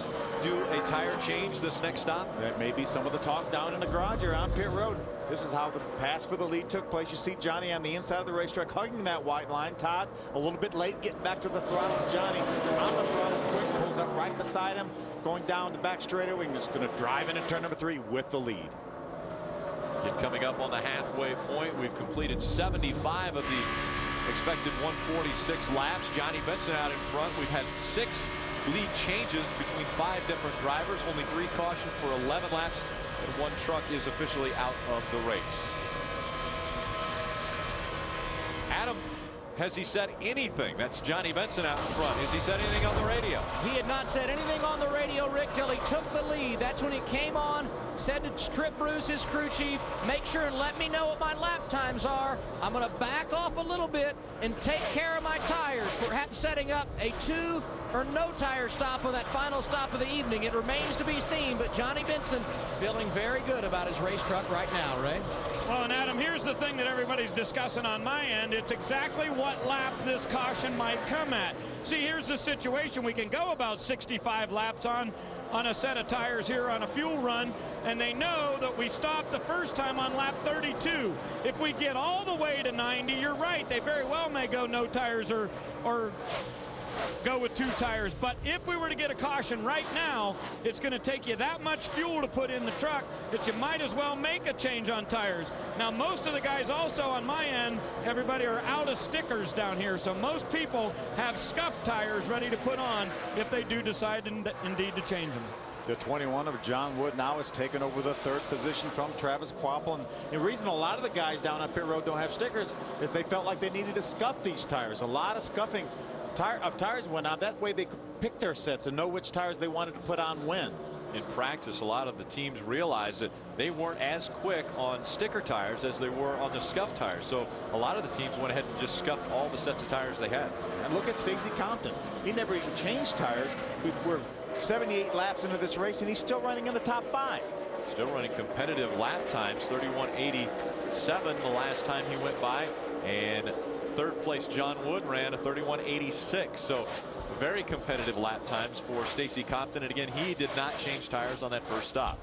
do a tire change this next stop? That may be some of the talk down in the garage or on pit road. This is how the pass for the lead took place. You see Johnny on the inside of the racetrack hugging that white line. Todd a little bit late getting back to the throttle. Johnny on the throttle quick, pulls up right beside him, going down the back straightaway, and just going to drive into turn number 3 with the lead. Coming up on the halfway point, we've completed 75 of the expected 146 laps. Johnny Benson out in front. We've had 6 lead changes between 5 different drivers, only 3 cautions for 11 laps, and 1 truck is officially out of the race. Adam, has he said anything? That's Johnny Benson out in front. Has he said anything on the radio? He had not said anything on the radio, Rick, till he took the lead. That's when he came on, said to Trip Bruce, his crew chief, make sure and let me know what my lap times are. I'm going to back off a little bit and take care of my tires, perhaps setting up a 2 or no tire stop on that final stop of the evening. It remains to be seen, but Johnny Benson feeling very good about his race truck right now, Ray. Well, and Adam, here's the thing that everybody's discussing on my end. It's exactly what lap this caution might come at. See, here's the situation. We can go about 65 laps on a set of tires here on a fuel run, and they know that we stopped the first time on lap 32. If we get all the way to 90, you're right, they very well may go no tires or go with 2 tires. But if we were to get a caution right now, it's going to take you that much fuel to put in the truck that you might as well make a change on tires. Now, most of the guys also on my end, everybody are out of stickers down here. So most people have scuffed tires ready to put on if they do decide indeed to change them. The 21 of John Wood now has taken over the 3rd position from Travis Kvapil. And the reason a lot of the guys down on pit road don't have stickers is they felt like they needed to scuff these tires. A lot of scuffing of tires went on. That way they could pick their sets and know which tires they wanted to put on when. in practice, a lot of the teams realized that they weren't as quick on sticker tires as they were on the scuff tires. So a lot of the teams went ahead and just scuffed all the sets of tires they had. And look at Stacy Compton. He never even changed tires. We're 78 laps into this race, and he's still running in the top 5. Still running competitive lap times, 31:87 the last time he went by, and third place John Wood ran a 31:86. So very competitive lap times for Stacy Compton, and again, he did not change tires on that first stop.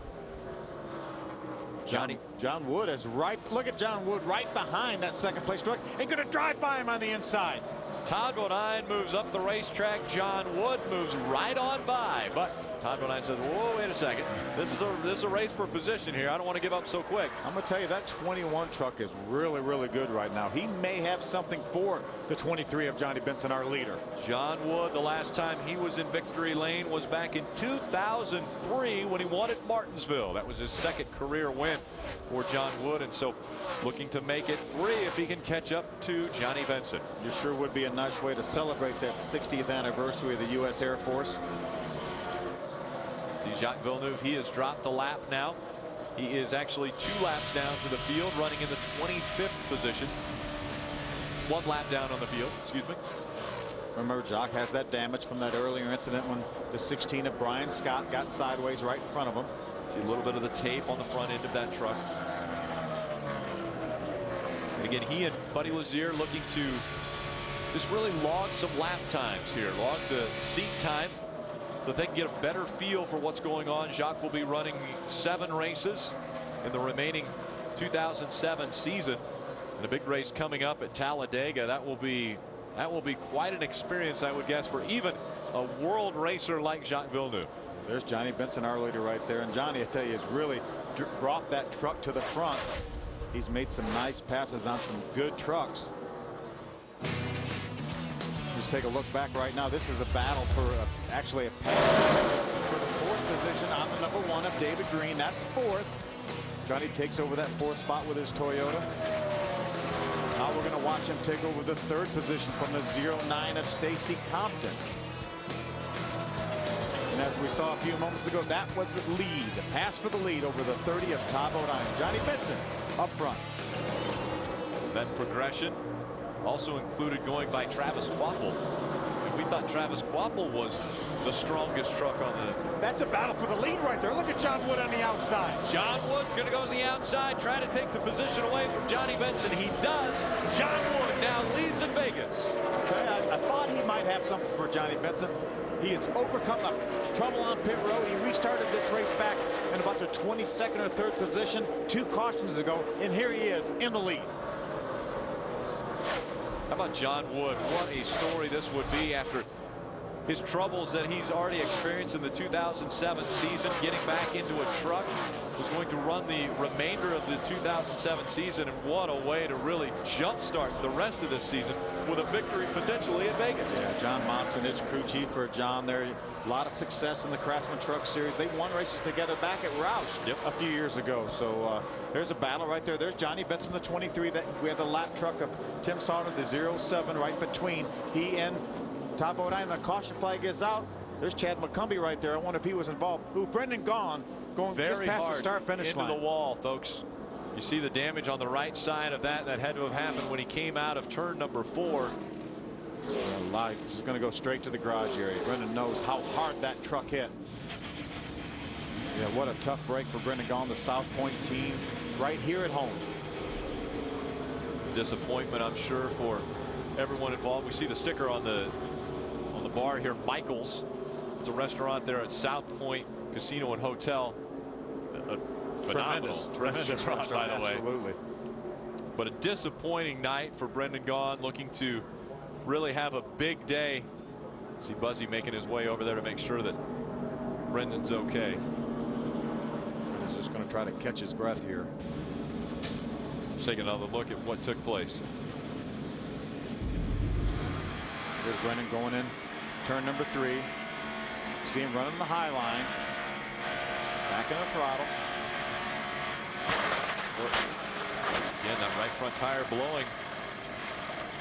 John Wood is right. Look at John Wood right behind that second place truck and going to drive by him on the inside. Todd Bodine moves up the racetrack. John Wood moves right on by, but Todd Bodine says, whoa, wait a second. This is a race for position here. I don't want to give up so quick. I'm going to tell you, that 21 truck is really, really good right now. He may have something for the 23 of Johnny Benson, our leader. John Wood, the last time he was in victory lane was back in 2003 when he won at Martinsville. That was his second career win for John Wood, and so looking to make it 3 if he can catch up to Johnny Benson. It sure would be a nice way to celebrate that 60th anniversary of the U.S. Air Force. See Jacques Villeneuve, he has dropped a lap now. He is actually 2 laps down to the field, running in the 25th position. 1 lap down on the field, excuse me. Remember, Jacques has that damage from that earlier incident when the 16 of Brian Scott got sideways right in front of him. See a little bit of the tape on the front end of that truck. And again, he and Buddy Lazier looking to just really log some lap times here, log the seat time, so they can get a better feel for what's going on. Jacques will be running 7 races in the remaining 2007 season, and a big race coming up at Talladega. That will be quite an experience, I would guess, for even a world racer like Jacques Villeneuve. There's Johnny Benson, our leader, right there, and Johnny, I tell you, has really brought that truck to the front. He's made some nice passes on some good trucks. Just take a look back right now. This is a battle for actually a pass for the 4th position on the number 1 of David Green. That's 4th. Johnny takes over that 4th spot with his Toyota. Now we're going to watch him take over the 3rd position from the 09 of Stacy Compton. And as we saw a few moments ago, that was the lead, the pass for the lead over the 30 of Todd Bodine. Johnny Benson up front. That progression also included going by Travis Quapple. And we thought Travis Quapple was the strongest truck on the... That's a battle for the lead right there. Look at John Wood on the outside. John Wood's going to go to the outside, try to take the position away from Johnny Benson. He does. John Wood now leads in Vegas. Okay, I thought he might have something for Johnny Benson. He has overcome trouble on pit road. He restarted this race back in about the 22nd or 3rd position 2 cautions ago, and here he is in the lead. How about John Wood? What a story this would be after his troubles that he's already experienced in the 2007 season. Getting back into a truck, was going to run the remainder of the 2007 season, and what a way to really jumpstart the rest of this season with a victory potentially in Vegas. Yeah, John Monson, his crew chief for John there. A lot of success in the Craftsman Truck Series. They won races together back at Roush a few years ago. So there's a battle right there. There's Johnny Benson, the 23. That we have the lap truck of Tim Sauter, the 07, right between he and Todd Bodine. The caution flag is out. There's Chad McCumbee right there. I wonder if he was involved. Brendan Gaughan going very just past hard the start-finish line. Into the wall, folks. You see the damage on the right side of that. That had to have happened when he came out of turn number 4. He's just going to go straight to the garage area. Brendan knows how hard that truck hit. Yeah, what a tough break for Brendan Gaughan, the South Point team, right here at home. Disappointment, I'm sure, for everyone involved. We see the sticker on the bar here, Michael's. It's a restaurant there at South Point Casino and Hotel. Tremendous restaurant, by the way. Absolutely. But a disappointing night for Brendan Gaughan, looking to really have a big day. See Buzzy making his way over there to make sure that Brendan's okay. He's just going to try to catch his breath here. Let's take another look at what took place. Here's Brendan going in turn number 3. See him running the high line. Back in the throttle. Again, that right front tire blowing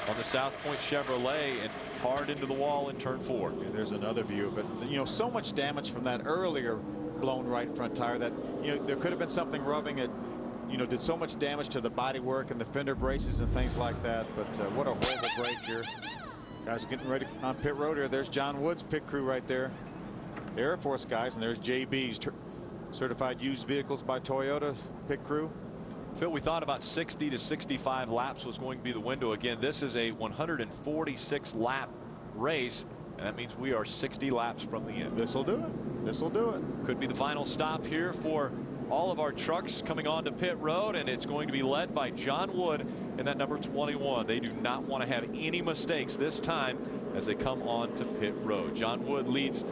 on the South Point Chevrolet and hard into the wall in turn 4. Yeah, there's another view, but you know, so much damage from that earlier blown right front tire that, you know, there could have been something rubbing it, you know, did so much damage to the bodywork and the fender braces and things like that. But what a horrible break here. Guys are getting ready on pit road here. There's John Wood's pit crew right there. The Air Force guys, and there's JB's certified used vehicles by Toyota pit crew. Phil, we thought about 60 to 65 laps was going to be the window. Again, this is a 146 lap race, and that means we are 60 laps from the end. This will do it. This will do it. Could be the final stop here for all of our trucks coming onto pit road, and it's going to be led by John Wood in that number 21. They do not want to have any mistakes this time as they come on to pit road. John Wood leads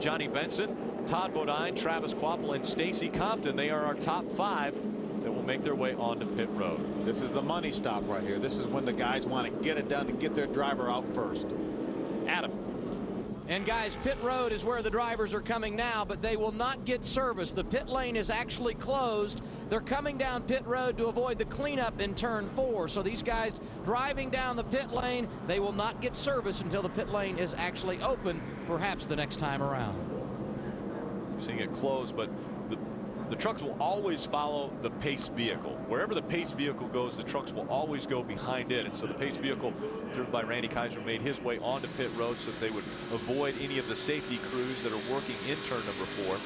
Johnny Benson, Todd Bodine, Travis Kvapil, and Stacy Compton. They are our top 5 that will make their way onto pit road. This is the money stop right here. This is when the guys want to get it done and get their driver out first. Adam. And guys, pit road is where the drivers are coming now, but they will not get service. The pit lane is actually closed. They're coming down pit road to avoid the cleanup in turn 4. So these guys driving down the pit lane, they will not get service until the pit lane is actually open, perhaps the next time around. Seeing it closed, but the trucks will always follow the pace vehicle. Wherever the pace vehicle goes, the trucks will always go behind it. And so the pace vehicle, driven by Randy Kaiser, made his way onto pit road so that they would avoid any of the safety crews that are working in turn number 4.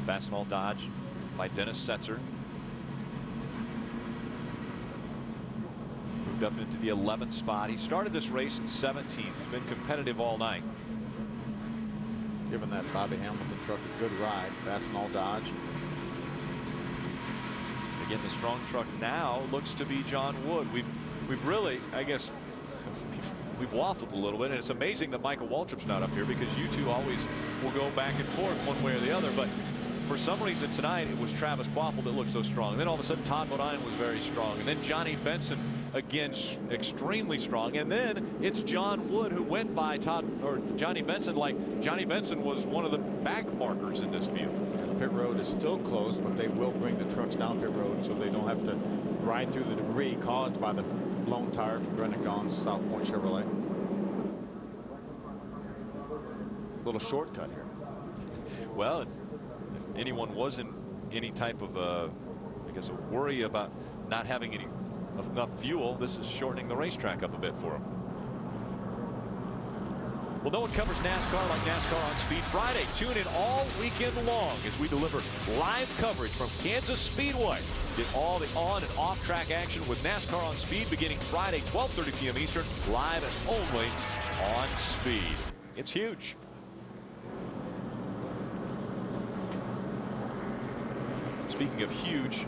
Fastenal Dodge by Dennis Setzer. Moved up into the 11th spot. He started this race in 17th. He's been competitive all night. Giving that Bobby Hamilton truck a good ride. Fastenal Dodge. Again, the strong truck now looks to be John Wood. We've really, I guess, we've waffled a little bit, and it's amazing that Michael Waltrip's not up here because you two always will go back and forth one way or the other. But for some reason tonight, it was Travis Kvapil that looked so strong. And then all of a sudden, Todd Bodine was very strong. And then Johnny Benson, again, extremely strong. And then it's John Wood who went by Johnny Benson like Johnny Benson was one of the back markers in this field. And pit road is still closed, but they will bring the trucks down pit road so they don't have to ride through the debris caused by the blown tire from Brendan Gaughan's South Point Chevrolet. Little shortcut here. Well, if anyone was in any type of I guess a worry about not having enough fuel, this is shortening the racetrack up a bit for them. Well, no one covers NASCAR like NASCAR on Speed Friday. Tune in all weekend long as we deliver live coverage from Kansas Speedway. Get all the on and off track action with NASCAR on Speed beginning Friday 12:30 p.m. Eastern, live and only on Speed. It's huge. Speaking of huge,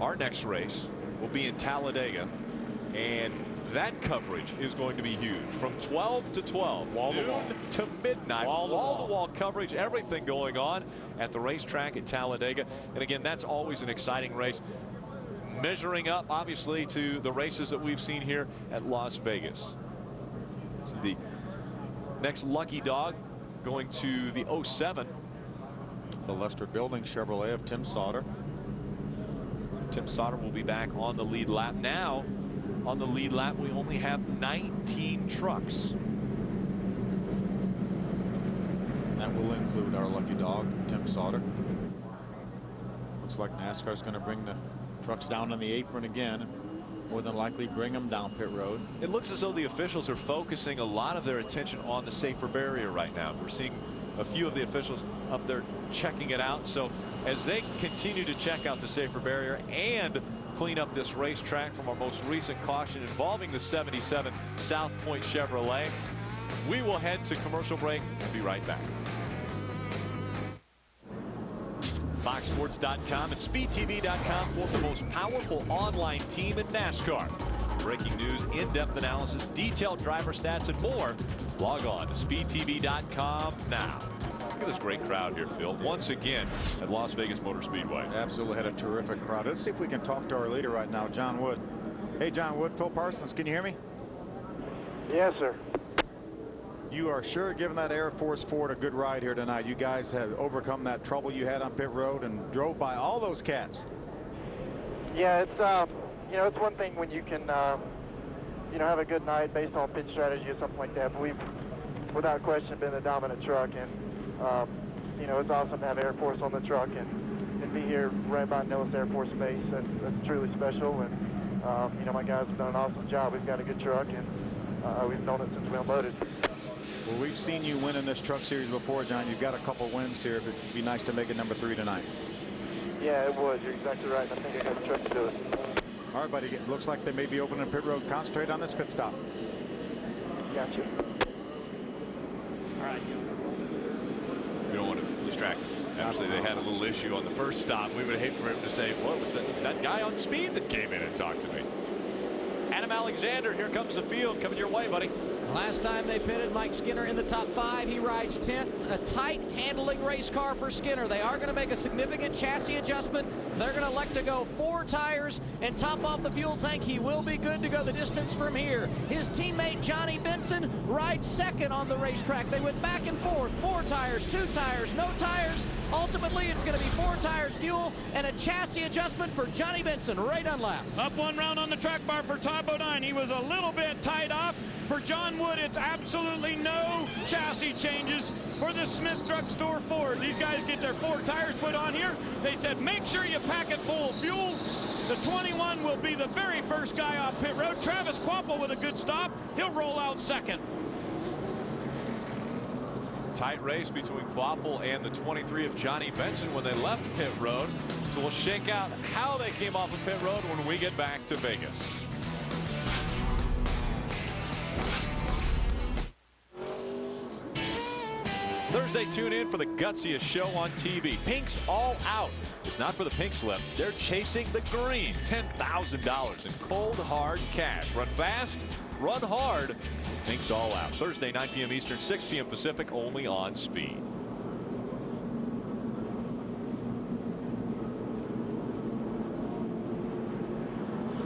our next race will be in Talladega, and that coverage is going to be huge. From 12 to 12, wall to wall to midnight, wall to wall coverage, everything going on at the racetrack at Talladega. And again, that's always an exciting race, measuring up obviously to the races that we've seen here at Las Vegas. So the next lucky dog going to the 07. The Lester Building Chevrolet of Tim Sauter. Tim Sauter will be back on the lead lap. Now on the lead lap we only have 19 trucks. That will include our lucky dog, Tim Sauter. Looks like NASCAR's going to bring the trucks down on the apron again, and more than likely bring them down pit road. It looks as though the officials are focusing a lot of their attention on the safer barrier right now. We're seeing a few of the officials up there checking it out. So as they continue to check out the safer barrier and clean up this racetrack from our most recent caution involving the 77 South Point Chevrolet, we will head to commercial break and be right back. FoxSports.com and SpeedTV.com for the most powerful online team in NASCAR. Breaking news, in-depth analysis, detailed driver stats, and more. Log on to SpeedTV.com now. Look at this great crowd here, Phil. Once again at Las Vegas Motor Speedway. Absolutely had a terrific crowd. Let's see if we can talk to our leader right now, John Wood. Hey, John Wood, Phil Parsons, can you hear me? Yes, sir. You are sure giving that Air Force Ford a good ride here tonight. You guys have overcome that trouble you had on pit road and drove by all those cats. Yeah, it's you know, it's one thing when you can you know, have a good night based on pit strategy or something like that. But we've, without question, been the dominant truck, and you know, it's awesome to have Air Force on the truck and be here right by Nellis Air Force Base. That's truly special, and you know, my guys have done an awesome job. We've got a good truck, and we've known it since we unloaded. Well, we've seen you win in this truck series before, John. You've got a couple wins here. It'd be nice to make it number 3 tonight. Yeah, it would. You're exactly right. I think I got the truck to do it. All right, buddy. It looks like they may be opening pit road. Concentrate on this pit stop. Gotcha. All right. We don't want to distract him. Actually, they had a little issue on the first stop. We would hate for him to say, what was that guy on speed that came in and talked to me? Adam Alexander, here comes the field. Coming your way, buddy. Last time they pitted Mike Skinner in the top 5. He rides 10th. A tight handling race car for Skinner. They are going to make a significant chassis adjustment. They're going to elect to go 4 tires and top off the fuel tank. He will be good to go the distance from here. His teammate Johnny Benson rides 2nd on the racetrack. They went back and forth. 4 tires, 2 tires, no tires. Ultimately, it's going to be 4 tires, fuel, and a chassis adjustment for Johnny Benson. Ray Dunlap. Up 1 round on the track bar for Todd Bodine. He was a little bit tied off. For John Wood, it's absolutely no chassis changes for the Smith Drugstore Ford. These guys get their 4 tires put on here. They said, make sure you pack it full of fuel. The 21 will be the very first guy off pit road. Travis Quapple with a good stop. He'll roll out 2nd. Tight race between Quapple and the 23 of Johnny Benson when they left pit road. So we'll shake out how they came off of pit road when we get back to Vegas. Thursday, tune in for the gutsiest show on TV. Pink's All Out. It's not for the pink slip. They're chasing the green. $10,000 in cold, hard cash. Run fast, run hard. Pink's All Out. Thursday, 9 p.m. Eastern, 6 p.m. Pacific, only on Speed.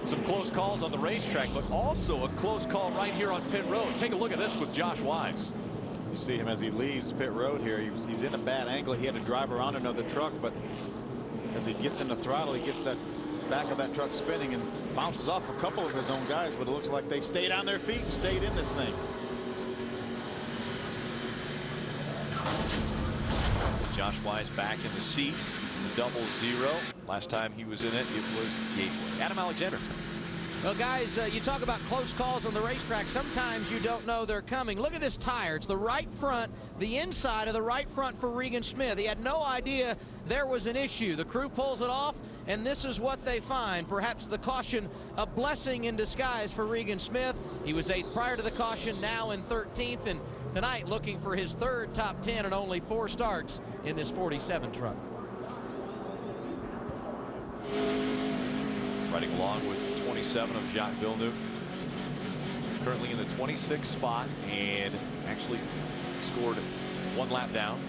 Some close calls on the racetrack, but also a close call right here on pit road. Take a look at this with Josh Wise. You see him as he leaves pit road here. He's in a bad angle. He had to drive around another truck, but as he gets in the throttle, he gets that back of that truck spinning and bounces off a couple of his own guys, but it looks like they stayed on their feet and stayed in this thing. Josh Wise back in the seat. Double 0. Last time he was in it, it was Gateway. Adam Alexander. Well, guys, you talk about close calls on the racetrack. Sometimes you don't know they're coming. Look at this tire. It's the right front, the inside of the right front for Regan Smith. He had no idea there was an issue. The crew pulls it off, and this is what they find. Perhaps the caution, a blessing in disguise for Regan Smith. He was 8th prior to the caution, now in 13th, and tonight looking for his 3rd top 10 and only 4 starts in this 47 truck. Riding along with 27 of Jacques Villeneuve. Currently in the 26th spot and actually scored 1 lap down.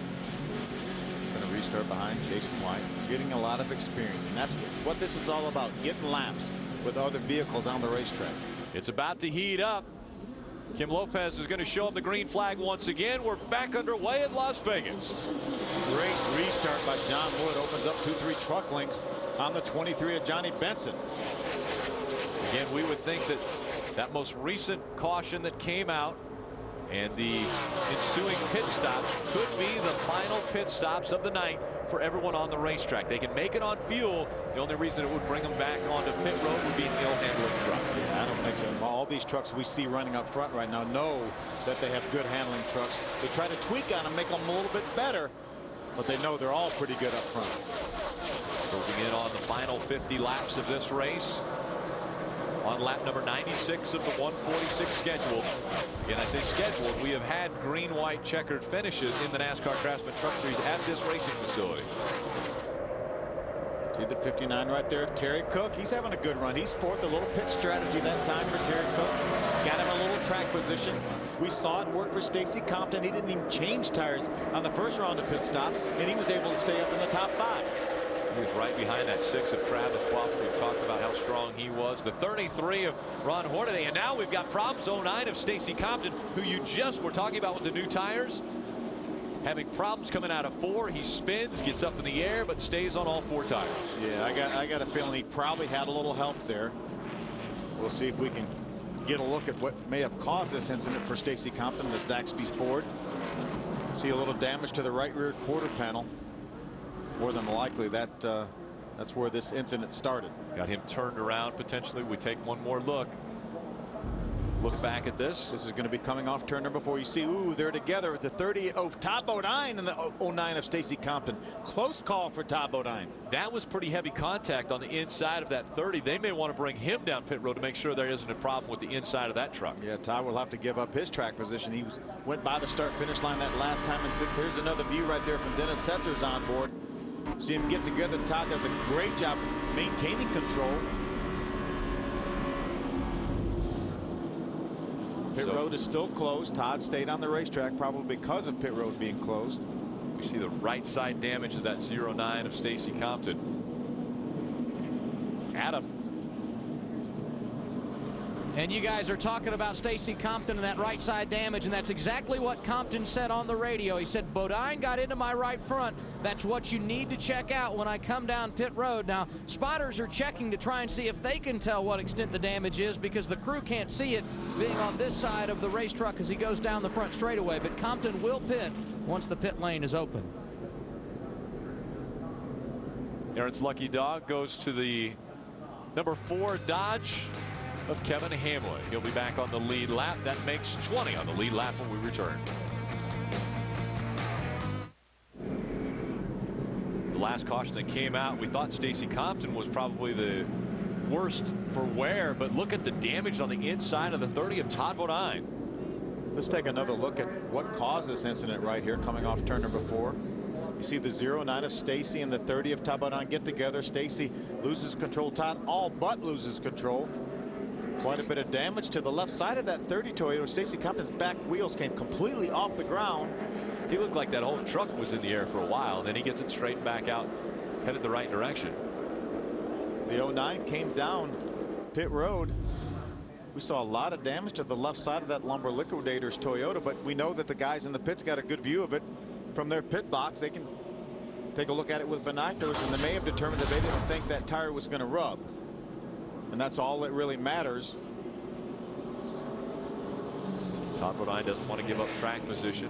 Going to restart behind Jason White. Getting a lot of experience, and that's what this is all about, getting laps with other vehicles on the racetrack. It's about to heat up. Kim Lopez is going to show him the green flag once again. We're back underway at Las Vegas. Great restart by John Wood. Opens up 2-3 truck links on the 23 of Johnny Benson. Again, we would think that that most recent caution that came out and the ensuing pit stops could be the final pit stops of the night for everyone on the racetrack. They can make it on fuel. The only reason it would bring them back onto pit road would be an ill-handling truck. Yeah, I don't think so. All these trucks we see running up front right now know that they have good handling trucks. They try to tweak on them, make them a little bit better, but they know they're all pretty good up front. Moving in on the final 50 laps of this race. On lap number 96 of the 146 scheduled. Again, I say scheduled. We have had green-white checkered finishes in the NASCAR Craftsman Truck Series at this racing facility. See the 59 right there, Terry Cook. He's having a good run. He's 4th. A little pit strategy that time for Terry Cook. Got him a little track position. We saw it work for Stacy Compton. He didn't even change tires on the first round of pit stops, and he was able to stay up in the top 5. He was right behind that 6 of Travis Quapple. We've talked about how strong he was. The 33 of Ron Hornaday. And now we've got problems. 09 of Stacy Compton, who you just were talking about with the new tires. Having problems coming out of 4. He spins, gets up in the air, but stays on all 4 tires. Yeah, I got a feeling he probably had a little help there. We'll see if we can get a look at what may have caused this incident for Stacy Compton at Zaxby's Ford. See a little damage to the right rear quarter panel. More than likely that's where this incident started. Got him turned around potentially. We take one more look. Look back at this. This is going to be coming off turn number 4. You see, ooh, they're together at the 30 of Todd Bodine and the 09 of Stacy Compton. Close call for Todd Bodine. That was pretty heavy contact on the inside of that 30. They may want to bring him down pit road to make sure there isn't a problem with the inside of that truck. Yeah, Todd will have to give up his track position. He went by the start finish line that last time in 6th. Here's another view right there from Dennis Setzer's on board. See him get together. Todd does a great job maintaining control. Pit road is still closed. Todd stayed on the racetrack probably because of pit road being closed. We see the right side damage of that 09 of Stacy Compton. Adam. And you guys are talking about Stacy Compton and that right side damage, and that's exactly what Compton said on the radio. He said, Bodine got into my right front. That's what you need to check out when I come down pit road. Now, spotters are checking to try and see if they can tell what extent the damage is, because the crew can't see it being on this side of the race truck as he goes down the front straightaway. But Compton will pit once the pit lane is open. Aaron's lucky dog goes to the number 4 Dodge of Kevin Hamlin. He'll be back on the lead lap. That makes 20 on the lead lap when we return. The last caution that came out, we thought Stacy Compton was probably the worst for wear, but look at the damage on the inside of the 30 of Todd Bodine. Let's take another look at what caused this incident right here coming off turn number 4. You see the 09 of Stacy and the 30 of Todd Bodine get together. Stacy loses control. Todd all but loses control. Quite a bit of damage to the left side of that 30 Toyota. Stacy Compton's back wheels came completely off the ground. He looked like that whole truck was in the air for a while. Then he gets it straightened back out, headed the right direction. The 09 came down pit road. We saw a lot of damage to the left side of that Lumber Liquidators Toyota, but we know that the guys in the pits got a good view of it from their pit box. They can take a look at it with binoculars, and they may have determined that they didn't think that tire was going to rub. And that's all that really matters. Todd Bodine doesn't want to give up track position.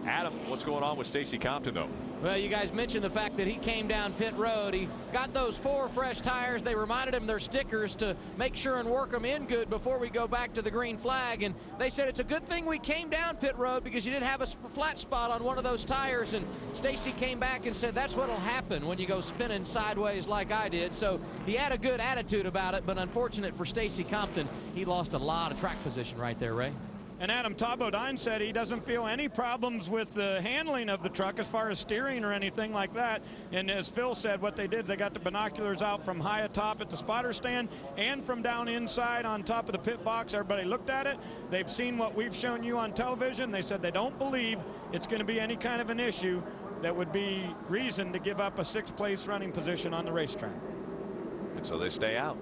Adam, what's going on with Stacy Compton, though? Well, you guys mentioned the fact that he came down pit road. He got those 4 fresh tires. They reminded him their stickers to make sure and work them in good before we go back to the green flag. And they said it's a good thing we came down pit road because you didn't have a flat spot on one of those tires. And Stacy came back and said that's what'll happen when you go spinning sideways like I did. So he had a good attitude about it, but unfortunate for Stacy Compton, he lost a lot of track position right there, Ray. And Adam, Todd Bodine said he doesn't feel any problems with the handling of the truck as far as steering or anything like that. And as Phil said, what they did, they got the binoculars out from high atop at the spotter stand and from down inside on top of the pit box. Everybody looked at it. They've seen what we've shown you on television. They said they don't believe it's going to be any kind of an issue that would be reason to give up a 6th place running position on the racetrack. And so they stay out.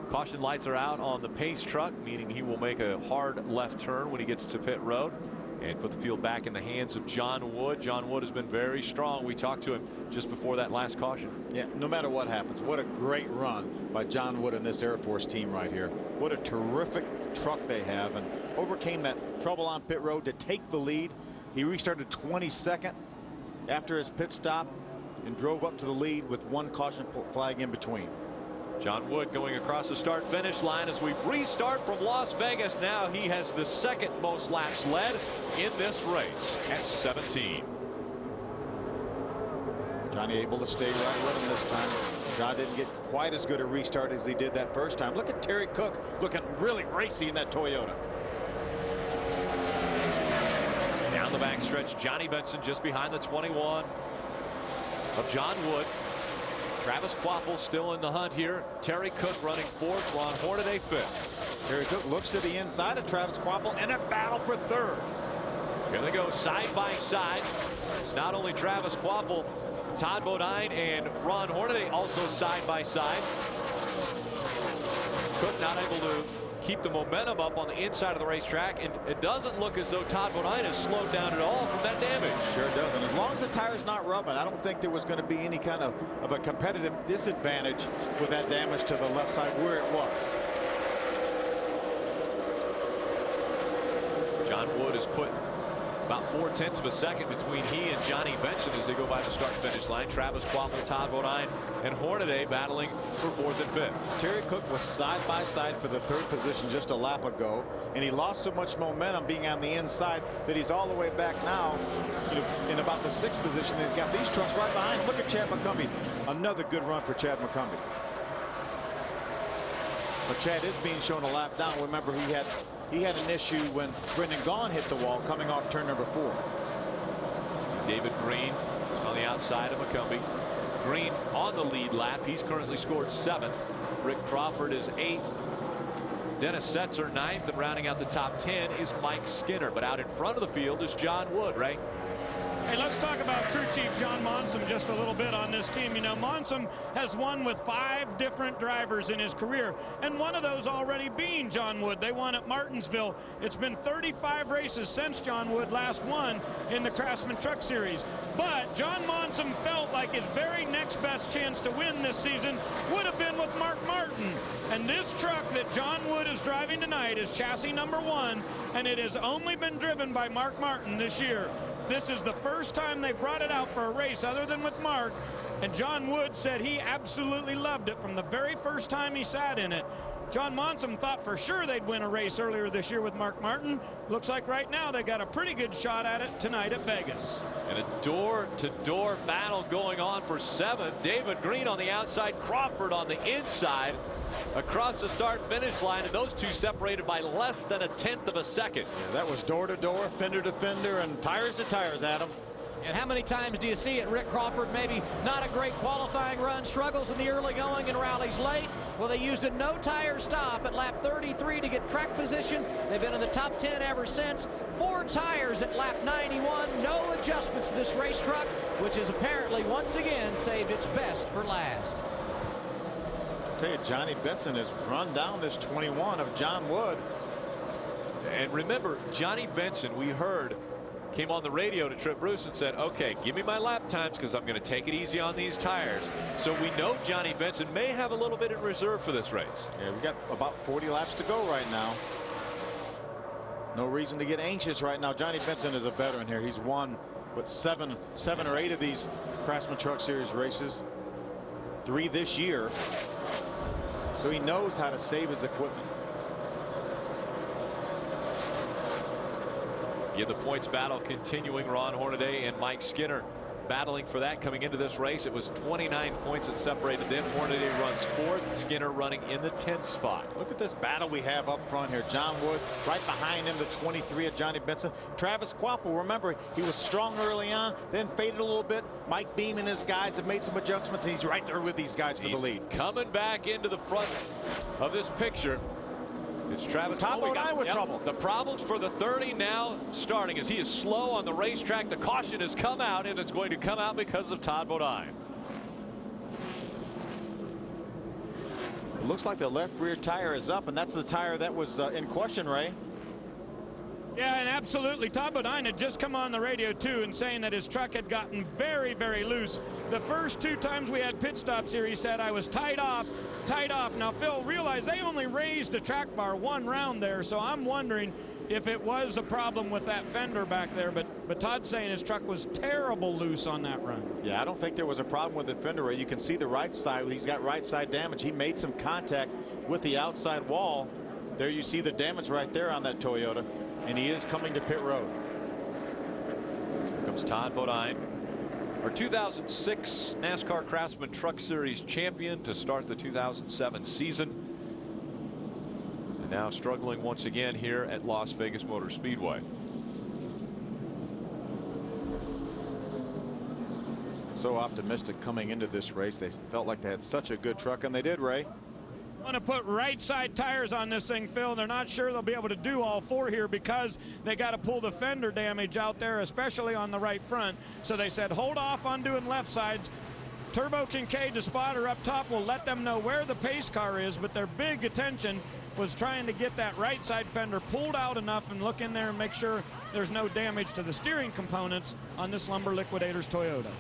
Caution lights are out on the pace truck, meaning he will make a hard left turn when he gets to pit road and put the field back in the hands of John Wood. John Wood has been very strong. We talked to him just before that last caution. Yeah, no matter what happens, what a great run by John Wood and this Air Force team right here. What a terrific truck they have, and overcame that trouble on pit road to take the lead. He restarted 22nd after his pit stop and drove up to the lead with 1 caution flag in between. John Wood going across the start finish line as we restart from Las Vegas. Now he has the 2nd most laps led in this race at 17. Johnny able to stay right with him this time. John didn't get quite as good a restart as he did that first time. Look at Terry Cook looking really racy in that Toyota. Down the backstretch, Johnny Benson just behind the 21 of John Wood. Travis Quapple still in the hunt here. Terry Cook running 4th. Ron Hornaday 5th. Terry Cook looks to the inside of Travis Quapple in a battle for 3rd. Here they go side by side. It's not only Travis Quapple, Todd Bodine and Ron Hornaday also side by side. Cook not able to keep the momentum up on the inside of the racetrack, and it doesn't look as though Todd Bodine has slowed down at all from that damage. Sure doesn't. As long as the tire's not rubbing, I don't think there was going to be any kind of a competitive disadvantage with that damage to the left side where it was. John Wood has put about 0.4 of a second between he and Johnny Benson as they go by the start-finish line. Travis Quapple, Todd Bodine, and Hornaday battling for 4th and 5th. Terry Cook was side by side for the 3rd position just a lap ago, and he lost so much momentum being on the inside that he's all the way back now, in about the 6th position. They've got these trucks right behind him. Look at Chad McCumbee. Another good run for Chad McCumbee. But Chad is being shown a lap down. Remember, he had an issue when Brendan Gaughan hit the wall coming off turn number 4. See David Green just on the outside of McCumbee. Green on the lead lap. He's currently scored 7th. Rick Crawford is 8th. Dennis Setzer 9th, and rounding out the top 10 is Mike Skinner. But out in front of the field is John Wood, right? Hey, let's talk about crew chief John Monson just a little bit on this team. You know, Monson has won with 5 different drivers in his career, and one of those already being John Wood. They won at Martinsville. It's been 35 races since John Wood last won in the Craftsman Truck Series. But John Monson felt like his very next best chance to win this season would have been with Mark Martin. And this truck that John Wood is driving tonight is chassis number 1, and it has only been driven by Mark Martin this year. This is the first time they brought it out for a race other than with Mark, and John Wood said he absolutely loved it from the very first time he sat in it. John Monson thought for sure they'd win a race earlier this year with Mark Martin. Looks like right now they got a pretty good shot at it tonight at Vegas. And a door-to-door battle going on for 7th. David Green on the outside, Crawford on the inside across the start-finish line, and those two separated by less than 1/10 of a second. Yeah, that was door-to-door, fender-to-fender, and tires-to-tires, Adam. And how many times do you see it? Rick Crawford, maybe not a great qualifying run, struggles in the early going and rallies late. Well, they used a no-tire stop at lap 33 to get track position. They've been in the top 10 ever since. 4 tires at lap 91. No adjustments to this race truck, which has apparently once again saved its best for last. I'll tell you, Johnny Benson has run down this 21 of John Wood. And remember, Johnny Benson, we heard, came on the radio to Trip Bruce and said, okay, give me my lap times because I'm going to take it easy on these tires. So we know Johnny Benson may have a little bit in reserve for this race. Yeah, we got about 40 laps to go right now. No reason to get anxious right now. Johnny Benson is a veteran here. He's won what, 7 or 8 of these Craftsman Truck Series races, 3 this year. So he knows how to save his equipment. Again, the points battle continuing. Ron Hornaday and Mike Skinner battling for that coming into this race. It was 29 points that separated them. Hornaday runs 4th, Skinner running in the 10th spot. Look at this battle we have up front here. John Wood right behind him, the 23 of Johnny Benson. Travis Quapple, remember, he was strong early on, then faded a little bit. Mike Beam and his guys have made some adjustments, and he's right there with these guys for the lead. Coming back into the front of this picture. It's Travis. Todd Bodine with trouble. The problems for the 30 now starting as he is slow on the racetrack. The caution has come out, and it's going to come out because of Todd Bodine. It looks like the left rear tire is up, and that's the tire that was in question, Ray. Yeah, and absolutely. Todd Bodine had just come on the radio, too, and saying that his truck had gotten very, very loose. The first 2 times we had pit stops here, he said, I was tied off. Now, Phil, realize they only raised a track bar 1 round there, so I'm wondering if it was a problem with that fender back there. But Todd's saying his truck was terrible loose on that run. Yeah, I don't think there was a problem with the fender, Ray. You can see the right side. He's got right side damage. He made some contact with the outside wall. There you see the damage right there on that Toyota. And he is coming to pit road. Here comes Todd Bodine, our 2006 NASCAR Craftsman Truck Series champion to start the 2007 season. And now struggling once again here at Las Vegas Motor Speedway. So optimistic coming into this race. They felt like they had such a good truck, and they did, Ray. Want to put right side tires on this thing, Phil. They're not sure they'll be able to do all four here because they got to pull the fender damage out there, especially on the right front. So they said hold off on doing left sides. Turbo Kincaid, the spotter up top, will let them know where the pace car is, but their big attention was trying to get that right side fender pulled out enough and look in there and make sure there's no damage to the steering components on this Lumber Liquidators Toyota.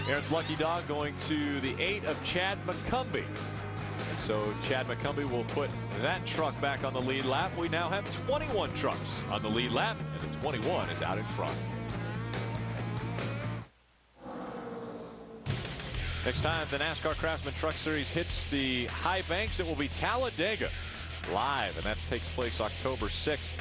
Aaron's lucky dog going to the 8 of Chad McCumbee. And so Chad McCumbee will put that truck back on the lead lap. We now have 21 trucks on the lead lap, and the 21 is out in front. Next time the NASCAR Craftsman Truck Series hits the high banks, it will be Talladega live, and that takes place October 6th.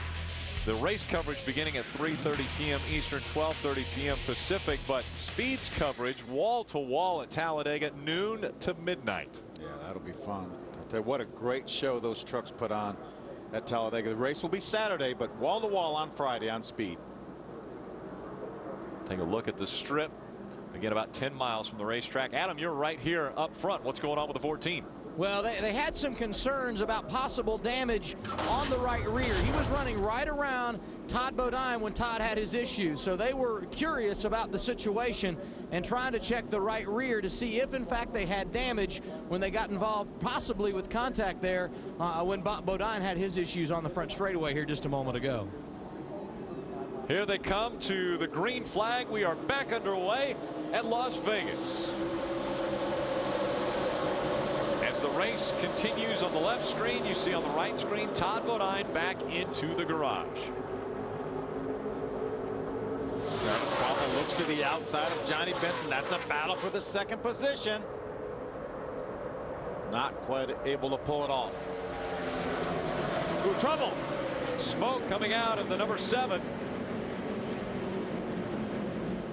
The race coverage beginning at 3:30 p.m. Eastern, 12:30 p.m. Pacific, but speeds coverage wall to wall at Talladega, noon to midnight. Yeah, that'll be fun. I'll tell you what a great show those trucks put on at Talladega. The race will be Saturday, but wall to wall on Friday on speed. Take a look at the strip. Again, about 10 miles from the racetrack. Adam, you're right here up front. What's going on with the 14? Well, they had some concerns about possible damage on the right rear. He was running right around Todd Bodine when Todd had his issues. So they were curious about the situation and trying to check the right rear to see if, in fact, they had damage when they got involved, possibly with contact there when Bodine had his issues on the front straightaway here just a moment ago. Here they come to the green flag. We are back underway at Las Vegas. As the race continues on the left screen, you see on the right screen Todd Bodine back into the garage. Travis Kvapil looks to the outside of Johnny Benson. That's a battle for the second position. Not quite able to pull it off. Ooh, trouble. Smoke coming out of the number 7.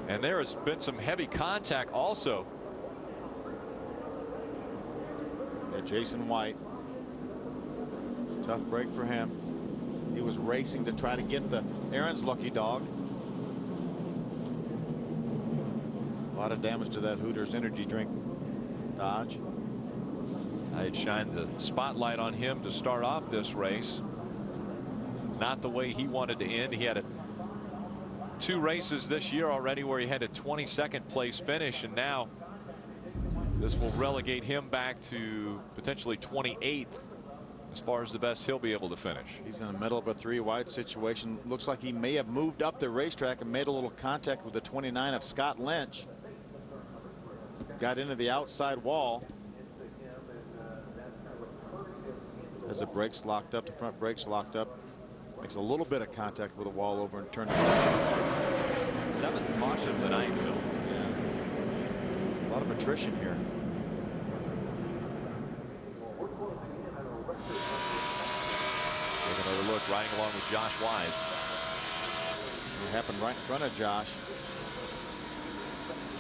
And there has been some heavy contact also. Yeah, Jason White. Tough break for him. He was racing to try to get the Aaron's lucky dog. A lot of damage to that Hooters energy drink Dodge. I had shined the spotlight on him to start off this race. Not the way he wanted to end. He had 2 races this year already where he had a 22nd place finish, and now this will relegate him back to potentially 28th as far as the best he'll be able to finish. He's in the middle of a 3-wide situation. Looks like he may have moved up the racetrack and made a little contact with the 29 of Scott Lynch. Got into the outside wall. As the brakes locked up, the front brakes locked up. Makes a little bit of contact with the wall over and turned. 7th caution of the night, Phil. Yeah. A lot of attrition here. Take another look, riding along with Josh Wise. It happened right in front of Josh.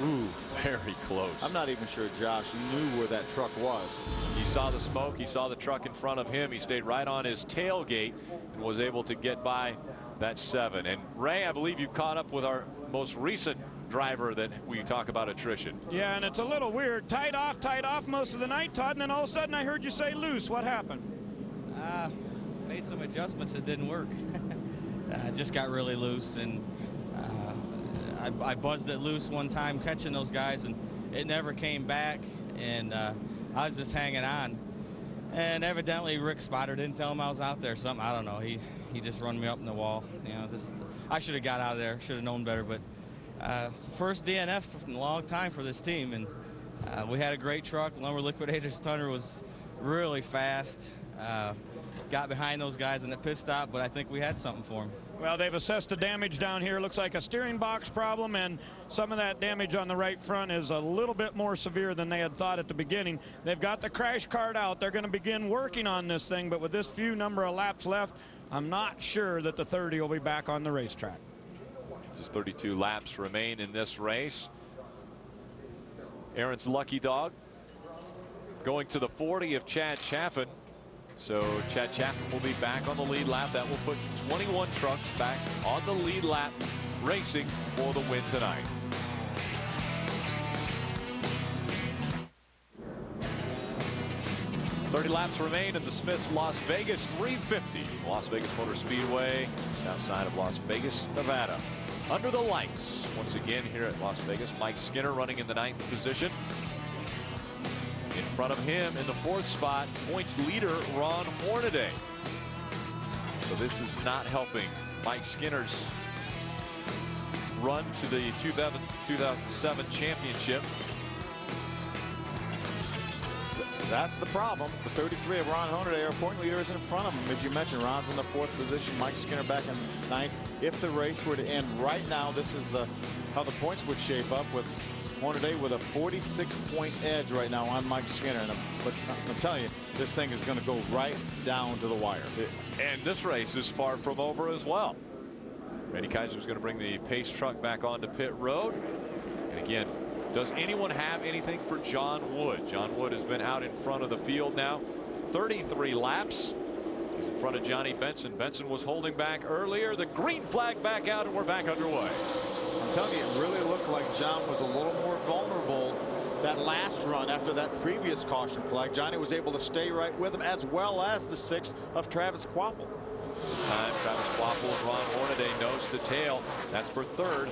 Ooh, very close. I'm not even sure Josh knew where that truck was. He saw the smoke. He saw the truck in front of him. He stayed right on his tailgate and was able to get by that 7. And Ray, I believe you caught up with our most recent driver that we talk about attrition. Yeah, and it's a little weird. Tied off most of the night, Todd, and then all of a sudden I heard you say loose. What happened? Made some adjustments that didn't work. Just got really loose, and I buzzed it loose one time catching those guys, and it never came back, and I was just hanging on. And evidently Rick Spotter didn't tell him I was out there. Something, I don't know. He just run me up in the wall. You know, I should have got out of there. Should have known better. But first DNF in a long time for this team, and we had a great truck. The Lumber Liquidators Thunder was really fast. Got behind those guys in the pit stop, but I think we had something for them. Well, they've assessed the damage down here. Looks like a steering box problem, and some of that damage on the right front is a little bit more severe than they had thought at the beginning. They've got the crash card out. They're going to begin working on this thing, but with this few number of laps left, I'm not sure that the 30 will be back on the racetrack. Just 32 laps remain in this race. Aaron's lucky dog going to the 40 of Chad Chaffin. So Chad Chaffin will be back on the lead lap. That will put 21 trucks back on the lead lap racing for the win tonight. 30 laps remain in the Smith's Las Vegas 350. Las Vegas Motor Speedway outside of Las Vegas, Nevada. Under the lights once again here at Las Vegas. Mike Skinner running in the 9th position. In front of him in the 4th spot, points leader Ron Hornaday. So this is not helping Mike Skinner's run to the 2007 championship. That's the problem. The 33 of Ron Hornaday, our point leader, is in front of him. As you mentioned, Ron's in the 4th position. Mike Skinner back in 9th. If the race were to end right now, this is how the points would shape up, with Hornaday with a 46-point edge right now on Mike Skinner. But I'm telling you, this thing is going to go right down to the wire. And this race is far from over as well. Eddie Kaiser is going to bring the pace truck back onto pit road. And again, does anyone have anything for John Wood? John Wood has been out in front of the field now 33 laps. He's in front of Johnny Benson. Benson was holding back earlier. The green flag back out, and we're back underway. I'm telling you, it really looked like John was a little more vulnerable that last run after that previous caution flag. Johnny was able to stay right with him, as well as the 6 of Travis Kvapil. This time, Travis Kvapil and Ron Hornaday nose to tail. That's for 3rd.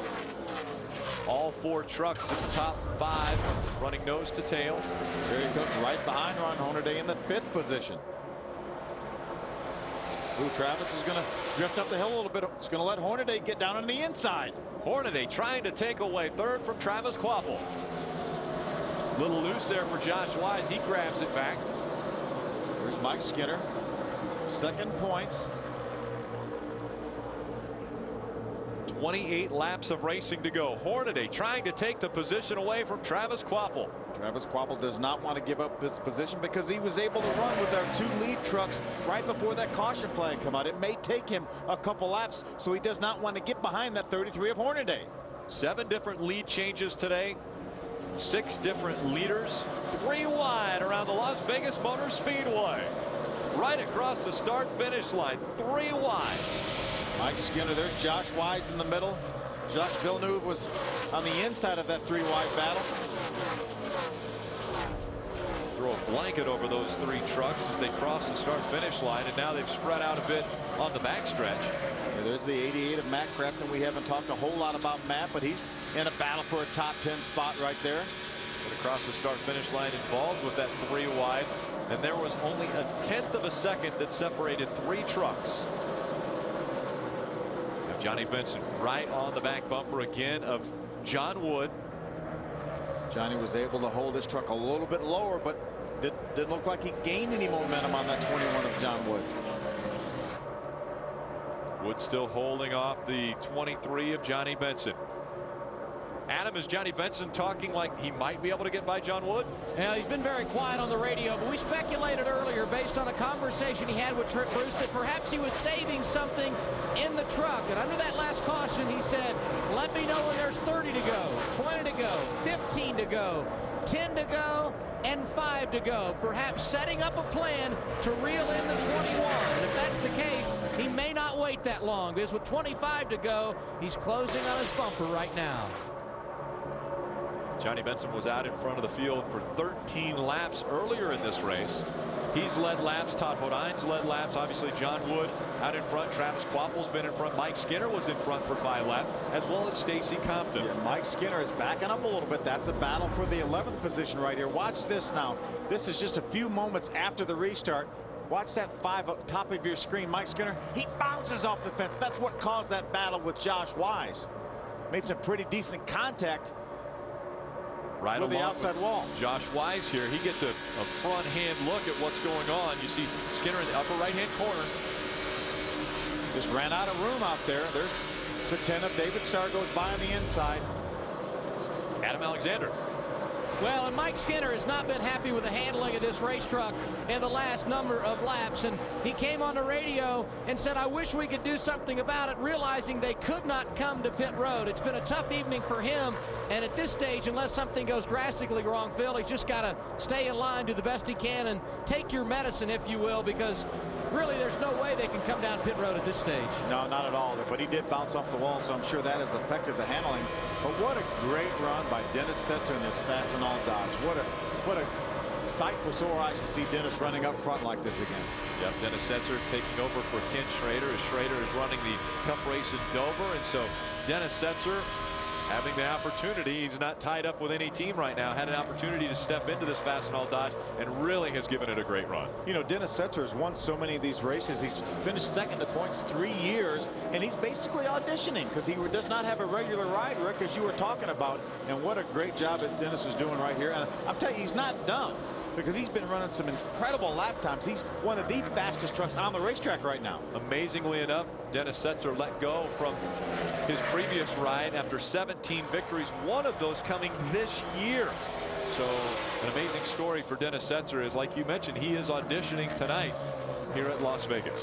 All 4 trucks in the top 5 running nose to tail. Jerry Cook right behind Ron Hornaday in the 5th position. Ooh, Travis is going to drift up the hill a little bit. It's going to let Hornaday get down on the inside. Hornaday trying to take away 3rd from Travis Kvapil. Little loose there for Josh Wise. He grabs it back. Here's Mike Skinner. 2nd points. 28 laps of racing to go. Hornaday trying to take the position away from Travis Kvapil. Travis Kvapil does not want to give up his position because he was able to run with our 2 lead trucks right before that caution flag come out. It may take him a couple laps, so he does not want to get behind that 33 of Hornaday. 7 different lead changes today. 6 different leaders. 3 wide around the Las Vegas Motor Speedway. Right across the start-finish line. 3 wide. Mike Skinner, there's Josh Wise in the middle. Jacques Villeneuve was on the inside of that 3 wide battle. Throw a blanket over those 3 trucks as they cross the start-finish line, and now they've spread out a bit on the backstretch. Yeah, there's the 88 of Matt Crafton. We haven't talked a whole lot about Matt, but he's in a battle for a top 10 spot right there. But across the start-finish line involved with that 3 wide, and there was only a 1/10 of a second that separated 3 trucks. Johnny Benson right on the back bumper again of John Wood. Johnny was able to hold his truck a little bit lower, but didn't look like he gained any momentum on that 21 of John Wood. Wood still holding off the 23 of Johnny Benson. Adam, is Johnny Benson talking like he might be able to get by John Wood? Yeah, he's been very quiet on the radio, but we speculated earlier based on a conversation he had with Trick Bruce that perhaps he was saving something in the truck. And under that last caution, he said, let me know when there's 30 to go, 20 to go, 15 to go, 10 to go, and 5 to go. Perhaps setting up a plan to reel in the 21. And if that's the case, he may not wait that long, because with 25 to go, he's closing on his bumper right now. Johnny Benson was out in front of the field for 13 laps earlier in this race. He's led laps. Todd Bodine's led laps. Obviously, John Wood out in front. Travis Kvapil's been in front. Mike Skinner was in front for 5 laps, as well as Stacy Compton. Yeah, Mike Skinner is backing up a little bit. That's a battle for the 11th position right here. Watch this now. This is just a few moments after the restart. Watch that 5 up top of your screen. Mike Skinner, he bounces off the fence. That's what caused that battle with Josh Wise. Made some pretty decent contact. Right with the outside wall. Josh Wise here. He gets a front hand look at what's going on. You see Skinner in the upper right hand corner. Just ran out of room out there. There's the 10 of David Starr goes by on the inside. Adam Alexander. Well, and Mike Skinner has not been happy with the handling of this race truck in the last number of laps. And he came on the radio and said, I wish we could do something about it, realizing they could not come to pit road. It's been a tough evening for him. And at this stage, unless something goes drastically wrong, Phil, he's just got to stay in line, do the best he can, and take your medicine, if you will, because really there's no way they can come down pit road at this stage. No, not at all. But he did bounce off the wall, so I'm sure that has affected the handling. But what a great run by Dennis Setzer in this Fastenal Dodge. What a sight for sore eyes to see Dennis running up front like this again. Yep, Dennis Setzer taking over for Ken Schrader as Schrader is running the Cup race in Dover. And so Dennis Setzer having the opportunity. He's not tied up with any team right now. Had an opportunity to step into this Fastenal Dodge and really has given it a great run. You know, Dennis Setzer has won so many of these races. He's finished second at points 3 years, and he's basically auditioning because he does not have a regular ride, Rick, as you were talking about. And what a great job that Dennis is doing right here. And I'm telling you, he's not done, because he's been running some incredible lap times. He's one of the fastest trucks on the racetrack right now. Amazingly enough, Dennis Setzer let go from his previous ride after 17 victories, one of those coming this year. So an amazing story for Dennis Setzer is, like you mentioned, he is auditioning tonight here at Las Vegas.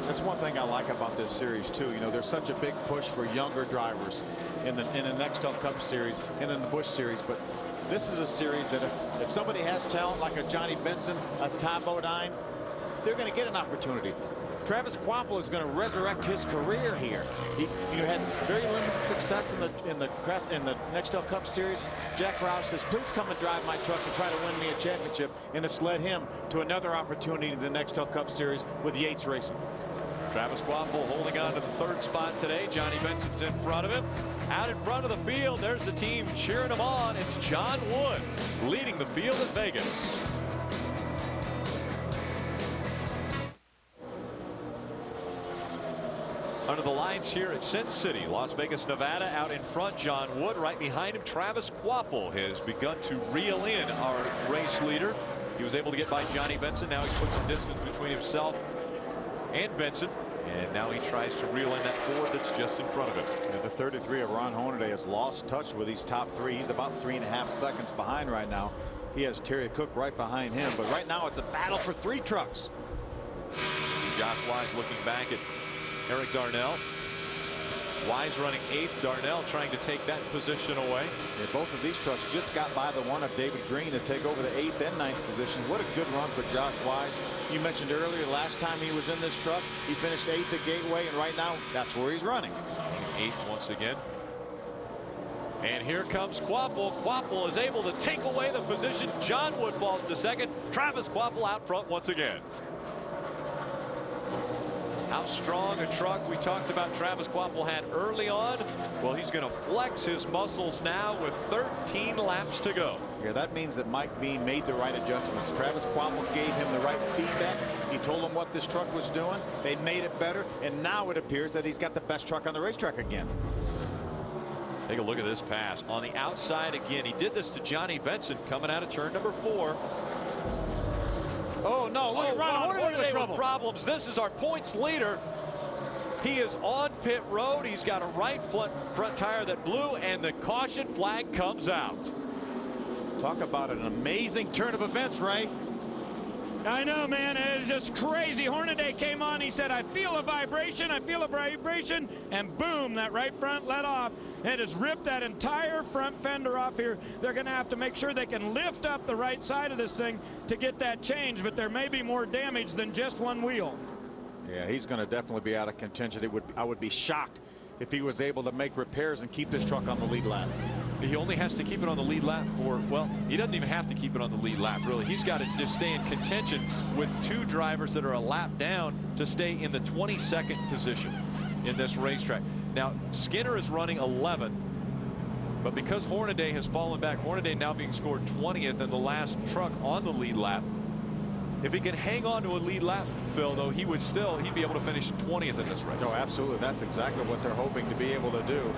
That's one thing I like about this series too. You know, there's such a big push for younger drivers in the Nextel Cup series and in the Busch series, but this is a series that if somebody has talent like a Johnny Benson, a Tom Bodine, they're going to get an opportunity. Travis Kvapil is going to resurrect his career here. He had very limited success in the Nextel Cup series. Jack Roush says, please come and drive my truck and try to win me a championship, and it's led him to another opportunity in the Nextel Cup series with Yates Racing. Travis Kvapil holding on to the third spot today. Johnny Benson's in front of him. Out in front of the field, there's the team cheering him on. It's John Wood leading the field at Vegas. Under the lights here at Sin City, Las Vegas, Nevada. Out in front, John Wood. Right behind him, Travis Kvapil has begun to reel in our race leader. He was able to get by Johnny Benson. Now he's put some distance between himself and Benson. And now he tries to reel in that Ford that's just in front of him. Yeah, the 33 of Ron Hornaday has lost touch with these top three. He's about 3.5 seconds behind right now. He has Terry Cook right behind him. But right now it's a battle for 3 trucks. Josh Wise looking back at Eric Darnell. Wise running 8th. Darnell trying to take that position away. Yeah, both of these trucks just got by the one of David Green to take over the 8th and 9th position. What a good run for Josh Wise. You mentioned earlier, last time he was in this truck, he finished 8th at Gateway, and right now that's where he's running. 8th once again. And here comes Kvapil. Kvapil is able to take away the position. John Wood falls to second. Travis Kvapil out front once again. How strong a truck we talked about Travis Kvapil had early on. Well, he's going to flex his muscles now with 13 laps to go. Yeah, that means that Mike Bean made the right adjustments. Travis Kvapil gave him the right feedback. He told him what this truck was doing. They made it better, and now it appears that he's got the best truck on the racetrack again. Take a look at this pass on the outside again. He did this to Johnny Benson coming out of turn number 4. Oh no, look at Ron Hornaday with problems. This is our points leader. He is on pit road. He's got a right front tire that blew, and the caution flag comes out. Talk about an amazing turn of events, Ray. I know, man. It's just crazy. Hornaday came on. He said, I feel a vibration. I feel a vibration. And boom, that right front let off. It has ripped that entire front fender off here. They're going to have to make sure they can lift up the right side of this thing to get that change, but there may be more damage than just one wheel. Yeah, he's going to definitely be out of contention. I would be shocked if he was able to make repairs and keep this truck on the lead lap. He only has to keep it on the lead lap for, well, he doesn't even have to keep it on the lead lap, really. He's got to just stay in contention with 2 drivers that are a lap down to stay in the 22nd position in this racetrack. Now, Skinner is running 11, but because Hornaday has fallen back, Hornaday now being scored 20th in the last truck on the lead lap. If he can hang on to a lead lap, Phil, though, he'd be able to finish 20th in this race. No, absolutely. That's exactly what they're hoping to be able to do.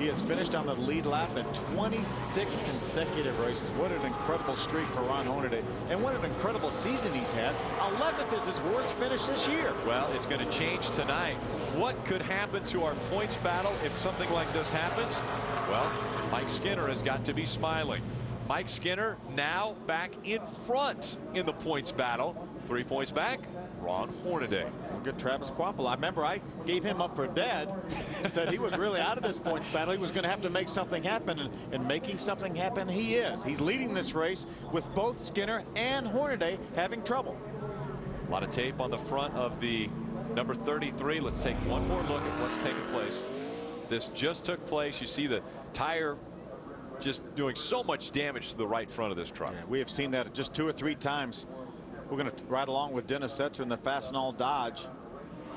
He has finished on the lead lap in 26 consecutive races. What an incredible streak for Ron Hornaday. And what an incredible season he's had. 11th is his worst finish this year. Well, it's going to change tonight. What could happen to our points battle if something like this happens? Well, Mike Skinner has got to be smiling. Mike Skinner now back in front in the points battle. 3 points back, Ron Hornaday. Good Travis Kvapil. I remember I gave him up for dead. Said he was really out of this points battle. He was going to have to make something happen, and making something happen he is. He's leading this race with both Skinner and Hornaday having trouble. A lot of tape on the front of the number 33. Let's take one more look at what's taking place. This just took place. You see the tire just doing so much damage to the right front of this truck. Yeah, we have seen that just 2 or 3 times. We're going to ride along with Dennis Setzer in the Fastenal Dodge.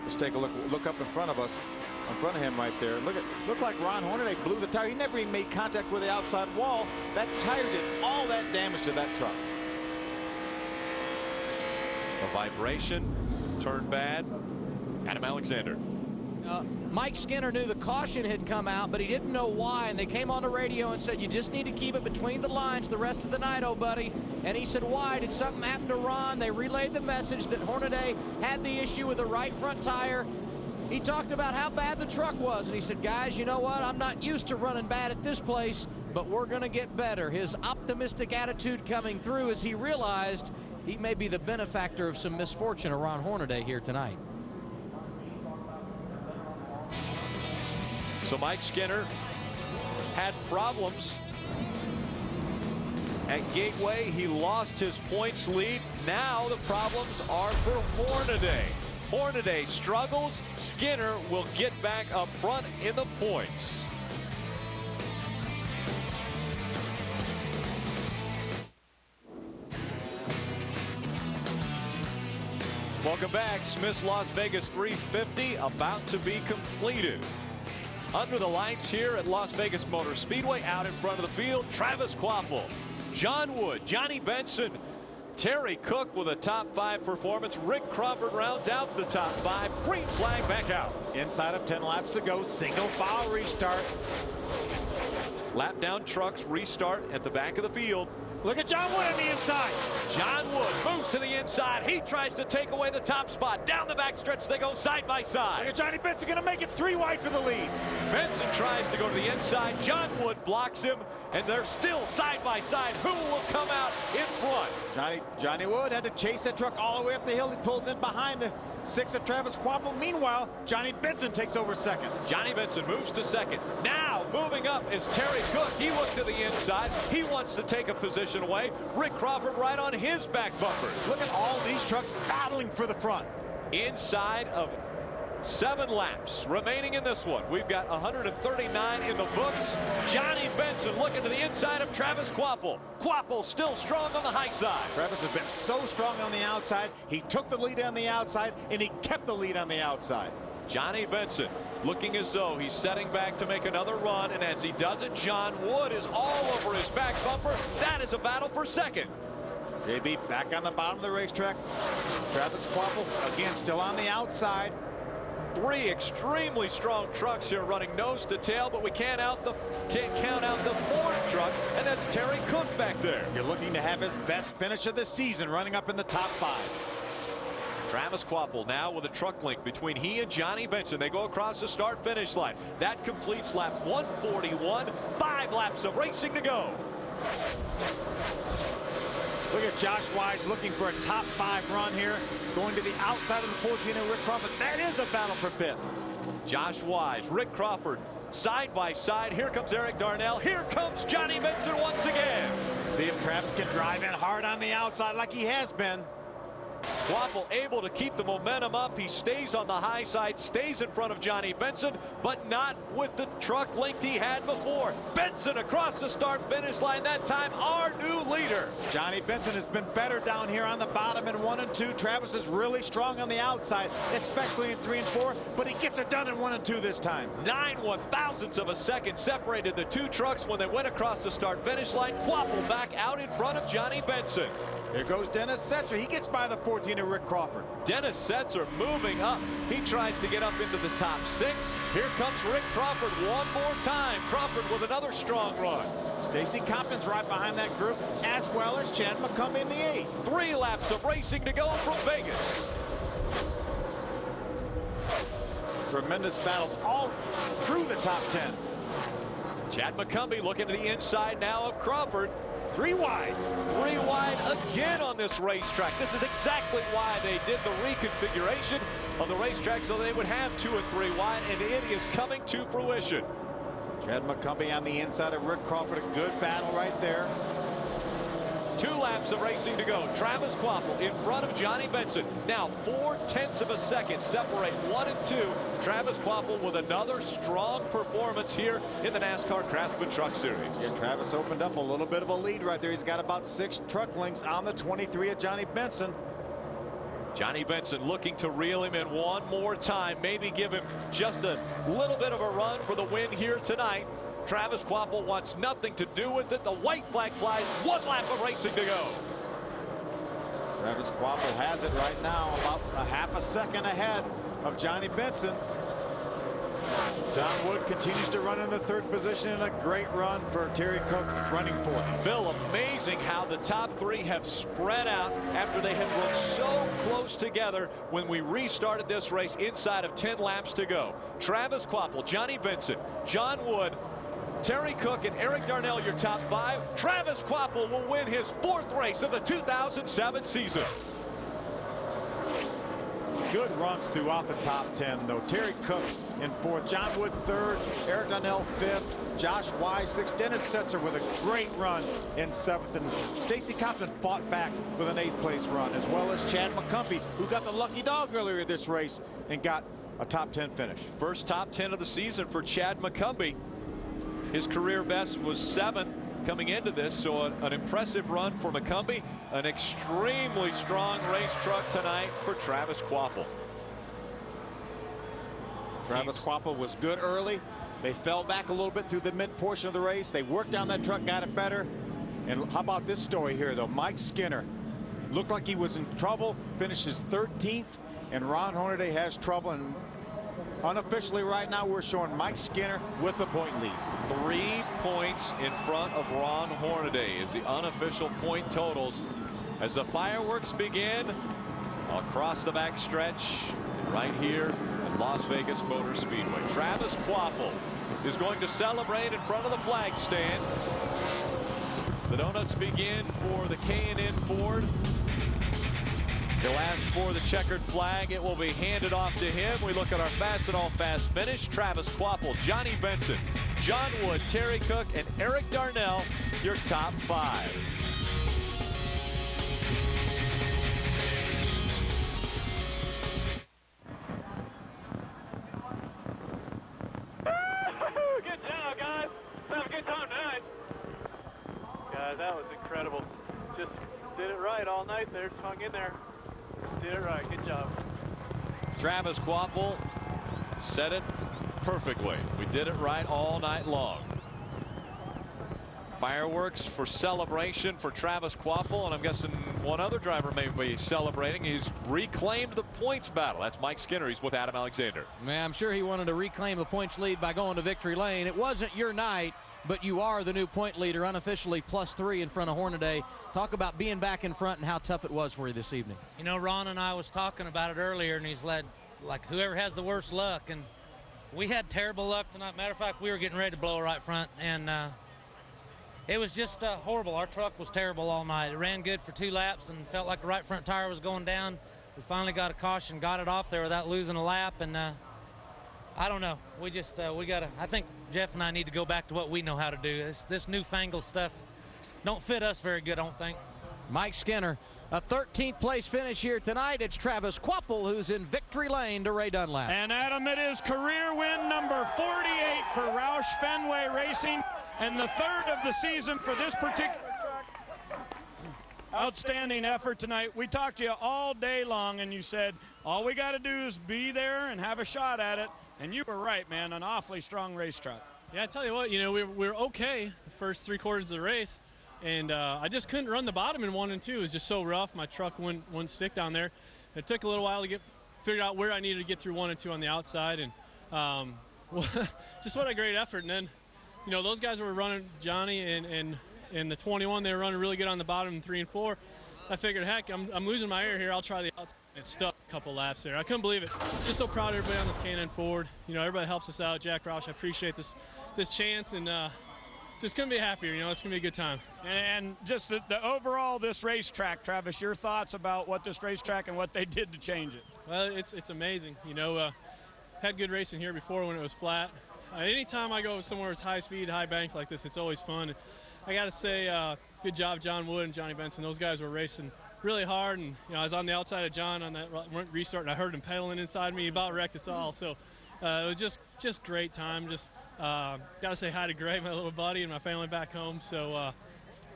Let's take a look up in front of us. In front of him right there. Look like Ron Hornaday blew the tire. He never even made contact with the outside wall. That tire did all that damage to that truck. A vibration turned bad. Adam Alexander. Mike Skinner knew the caution had come out, but he didn't know why, and they came on the radio and said, you just need to keep it between the lines the rest of the night, oh buddy. And he said, why? Did something happen to Ron? They relayed the message that Hornaday had the issue with the right front tire. He talked about how bad the truck was, and he said, guys, you know what? I'm not used to running bad at this place, but we're going to get better. His optimistic attitude coming through as he realized he may be the benefactor of some misfortune of Ron Hornaday here tonight. So Mike Skinner had problems at Gateway. He lost his points lead. Now the problems are for Hornaday. Hornaday struggles. Skinner will get back up front in the points. Welcome back. Smith's Las Vegas 350 about to be completed. Under the lights here at Las Vegas Motor Speedway, out in front of the field, Travis Kvapil, John Wood, Johnny Benson, Terry Cook with a top 5 performance. Rick Crawford rounds out the top 5. Green flag back out. Inside of 10 laps to go. Single file restart. Lap down trucks restart at the back of the field. Look at John Wood on the inside. John Wood moves to the inside. He tries to take away the top spot. Down the backstretch they go side by side. Look at Johnny Benson going to make it 3 wide for the lead. Benson tries to go to the inside. John Wood blocks him, and they're still side by side. Who will come out in front? Johnny Wood had to chase that truck all the way up the hill. He pulls in behind the 6 of Travis Kvapil. Meanwhile, Johnny Benson takes over second. Johnny Benson moves to second. Now moving up is Terry Cook. He looks to the inside. He wants to take a position away. Rick Crawford right on his back bumper. Look at all these trucks battling for the front. Inside of 7 laps remaining in this one. We've got 139 in the books. Johnny Benson looking to the inside of Travis Kvapil. Kvapil still strong on the high side. Travis has been so strong on the outside. He took the lead on the outside, and he kept the lead on the outside. Johnny Benson looking as though he's setting back to make another run, and as he does it, John Wood is all over his back bumper. That is a battle for second. JB back on the bottom of the racetrack. Travis Kvapil again still on the outside. 3 extremely strong trucks here running nose to tail, but we can't count out the 4th truck, and that's Terry Cook back there. You're looking to have his best finish of the season, running up in the top 5. Travis Kvapil now with a truck link between he and Johnny Benson. They go across the start-finish line. That completes lap 141. 5 laps of racing to go. Look at Josh Wise looking for a top 5 run here, going to the outside of the 14 of Rick Crawford. That is a battle for 5th. Josh Wise, Rick Crawford, side by side. Here comes Eric Darnell. Here comes Johnny Benson once again. See if Travis can drive in hard on the outside like he has been. Kvapil able to keep the momentum up. He stays on the high side, stays in front of Johnny Benson, but not with the truck length he had before. Benson across the start-finish line, that time our new leader. Johnny Benson has been better down here on the bottom in 1 and 2. Travis is really strong on the outside, especially in 3 and 4, but he gets it done in 1 and 2 this time. 9 1/1000ths of a second separated the 2 trucks when they went across the start-finish line. Kvapil back out in front of Johnny Benson. Here goes Dennis Setzer. He gets by the 14 of Rick Crawford. Dennis Setzer moving up. He tries to get up into the top 6. Here comes Rick Crawford one more time. Crawford with another strong run. Stacy Compton's right behind that group, as well as Chad McCumbee in the 8th. 3 laps of racing to go from Vegas. Tremendous battles all through the top 10. Chad McCumbee looking to the inside now of Crawford. 3 wide. 3 wide again on this racetrack. This is exactly why they did the reconfiguration of the racetrack, so they would have 2 and 3 wide, and it is coming to fruition. Chad McCumbee on the inside of Rick Crawford. A good battle right there. 2 laps of racing to go. Travis Kvapil in front of Johnny Benson. Now 0.4 of a second separate 1 and 2. Travis Kvapil with another strong performance here in the NASCAR Craftsman Truck Series. Yeah, Travis opened up a little bit of a lead right there. He's got about 6 truck lengths on the 23 of Johnny Benson. Johnny Benson looking to reel him in one more time, maybe give him just a little bit of a run for the win here tonight. Travis Kvapil wants nothing to do with it. The white flag flies. 1 lap of racing to go. Travis Kvapil has it right now, about a half a second ahead of Johnny Benson. John Wood continues to run in the 3rd position, and a great run for Terry Cook running 4th. Phil, amazing how the top 3 have spread out after they had run so close together when we restarted this race inside of 10 laps to go. Travis Kvapil, Johnny Benson, John Wood, Terry Cook, and Eric Darnell, your top 5. Travis Kvapil will win his 4th race of the 2007 season. Good runs throughout the top 10, though. Terry Cook in 4th, John Wood 3rd, Eric Darnell 5th, Josh Wise 6th, Dennis Setzer with a great run in 7th, and Stacy Compton fought back with an 8th place run, as well as Chad McCumbee, who got the lucky dog earlier this race and got a top 10 finish. First top 10 of the season for Chad McCumbee. His career best was 7th coming into this, so an impressive run for McCumbee. An extremely strong race truck tonight for Travis Kvapil. Travis Kvapil was good early. They fell back a little bit through the mid portion of the race. They worked on that truck, got it better. And how about this story here, though? Mike Skinner looked like he was in trouble, finishes 13th, and Ron Hornaday has trouble. And unofficially right now, we're showing Mike Skinner with the point lead. 3 points in front of Ron Hornaday is the unofficial point totals as the fireworks begin across the back stretch right here at Las Vegas Motor Speedway. Travis Kvapil is going to celebrate in front of the flag stand. The donuts begin for the K&N Ford. He'll ask for the checkered flag. It will be handed off to him. We look at our Fastenal fast finish. Travis Kvapil, Johnny Benson, John Wood, Terry Cook, and Eric Darnell, your top 5. Good job, guys. Have a good time tonight. Guys, that was incredible. Just did it right all night there. Just hung in there. Did it right. Good job. Travis Kvapil said it perfectly. We did it right all night long. Fireworks for celebration for Travis Kvapil, and I'm guessing one other driver may be celebrating. He's reclaimed the points battle. That's Mike Skinner. He's with Adam Alexander. Man, I'm sure he wanted to reclaim the points lead by going to victory lane. It wasn't your night, but you are the new point leader, unofficially +3 in front of Hornaday. Talk about being back in front and how tough it was for you this evening. You know, Ron and I was talking about it earlier, and he's led like whoever has the worst luck, and we had terrible luck tonight. Matter of fact, we were getting ready to blow right front, and it was just horrible. Our truck was terrible all night. It ran good for 2 laps and felt like the right front tire was going down. We finally got a caution, got it off there without losing a lap, and I don't know. We just, I think Jeff and I need to go back to what we know how to do. This newfangled stuff don't fit us very good, I don't think. Mike Skinner, a 13th place finish here tonight. It's Travis Kvapil who's in victory lane to Ray Dunlap. And Adam, it is career win number 48 for Roush Fenway Racing, and the 3rd of the season for this particular truck. Outstanding effort tonight. We talked to you all day long, and you said all we got to do is be there and have a shot at it. And you were right, man. An awfully strong race truck. Yeah, I tell you what, you know, we were okay the first 3/4 of the race, and I just couldn't run the bottom in 1 and 2. It was just so rough. My truck wouldn't stick down there. It took a little while to figure out where I needed to get through 1 and 2 on the outside, and just what a great effort. And then, you know, those guys were running, Johnny and the 21, they were running really good on the bottom in 3 and 4. I figured, heck, I'm losing my air here. I'll try the outside. It stuck a couple laps there. I couldn't believe it. Just so proud of everybody on this K&N Ford. You know, everybody helps us out. Jack Roush, I appreciate this chance, and just couldn't be happier. You know, it's going to be a good time. And just the overall, this racetrack, Travis, your thoughts about what this racetrack and what they did to change it? Well, it's amazing. You know, had good racing here before when it was flat. Anytime I go somewhere it's high speed, high bank like this, it's always fun. I got to say, good job, John Wood and Johnny Benson. Those guys were racing really hard, and I was on the outside of John on that restart, and I heard him pedaling inside me. He about wrecked us all. So it was just great time. Just got to say hi to Greg, my little buddy, and my family back home. So we're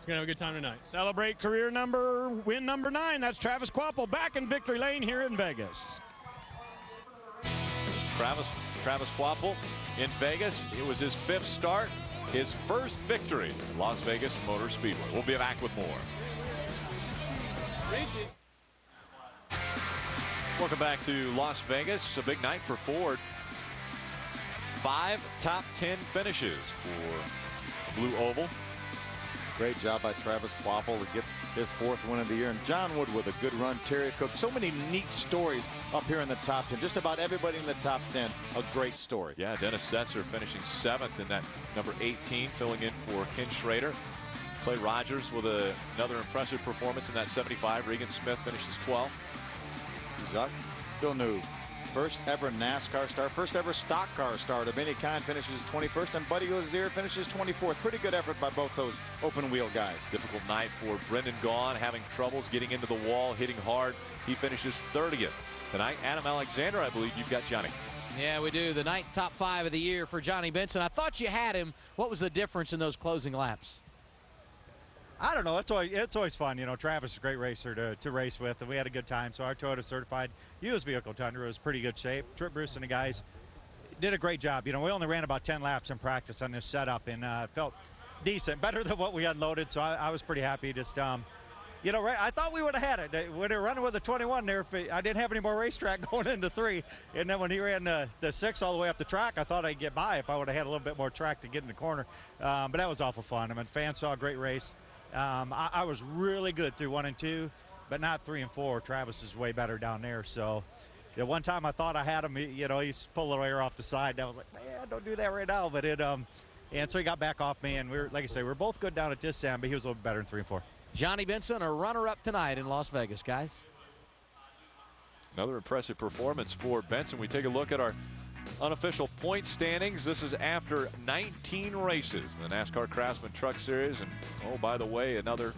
gonna have a good time tonight. Celebrate win number 9. That's Travis Quapple back in victory lane here in Vegas. Travis Quapple in Vegas. It was his 5th start, his first victory at Las Vegas Motor Speedway. We'll be back with more. Welcome back to Las Vegas. A big night for Ford. 5 top 10 finishes for Blue Oval. Great job by Travis Quapple to get his 4th win of the year. And John Wood with a good run. Terry Cook. So many neat stories up here in the top 10. Just about everybody in the top 10. A great story. Yeah, Dennis Setzer finishing 7th in that number 18, filling in for Ken Schrader. Clay Rogers with another impressive performance in that 75. Regan Smith finishes 12th. Jacques Villeneuve, first ever NASCAR start, first ever stock car start of any kind, finishes 21st, and Buddy Ozier finishes 24th. Pretty good effort by both those open wheel guys. Difficult night for Brendan Gaughan, having troubles getting into the wall, hitting hard. He finishes 30th. Tonight, Adam Alexander, I believe you've got Johnny. Yeah, we do. The night top 5 of the year for Johnny Benson. I thought you had him. What was the difference in those closing laps? I don't know. It's always fun. Travis is a great racer to race with, and we had a good time. So our Toyota certified used vehicle Tundra was pretty good shape. Trip Bruce and the guys did a great job. We only ran about 10 laps in practice on this setup, and felt decent, better than what we unloaded. So I was pretty happy. Just I thought we would have had it. When they were running with the 21 there, I didn't have any more racetrack going into 3. And then when he ran the 6 all the way up the track, I thought I'd get by if I would have had a little bit more track to get in the corner. But that was awful fun. Fans saw a great race. I was really good through 1 and 2, but not 3 and 4. Travis is way better down there. So, one time I thought I had him. He's pulled a little air off the side. And I was like, man, don't do that right now. But and so he got back off me, and like I say, we're both good down at this end, but he was a little better in 3 and 4. Johnny Benson, a runner-up tonight in Las Vegas, guys. Another impressive performance for Benson. We take a look at our unofficial point standings. This is after 19 races in the NASCAR Craftsman Truck Series. And, oh, by the way, another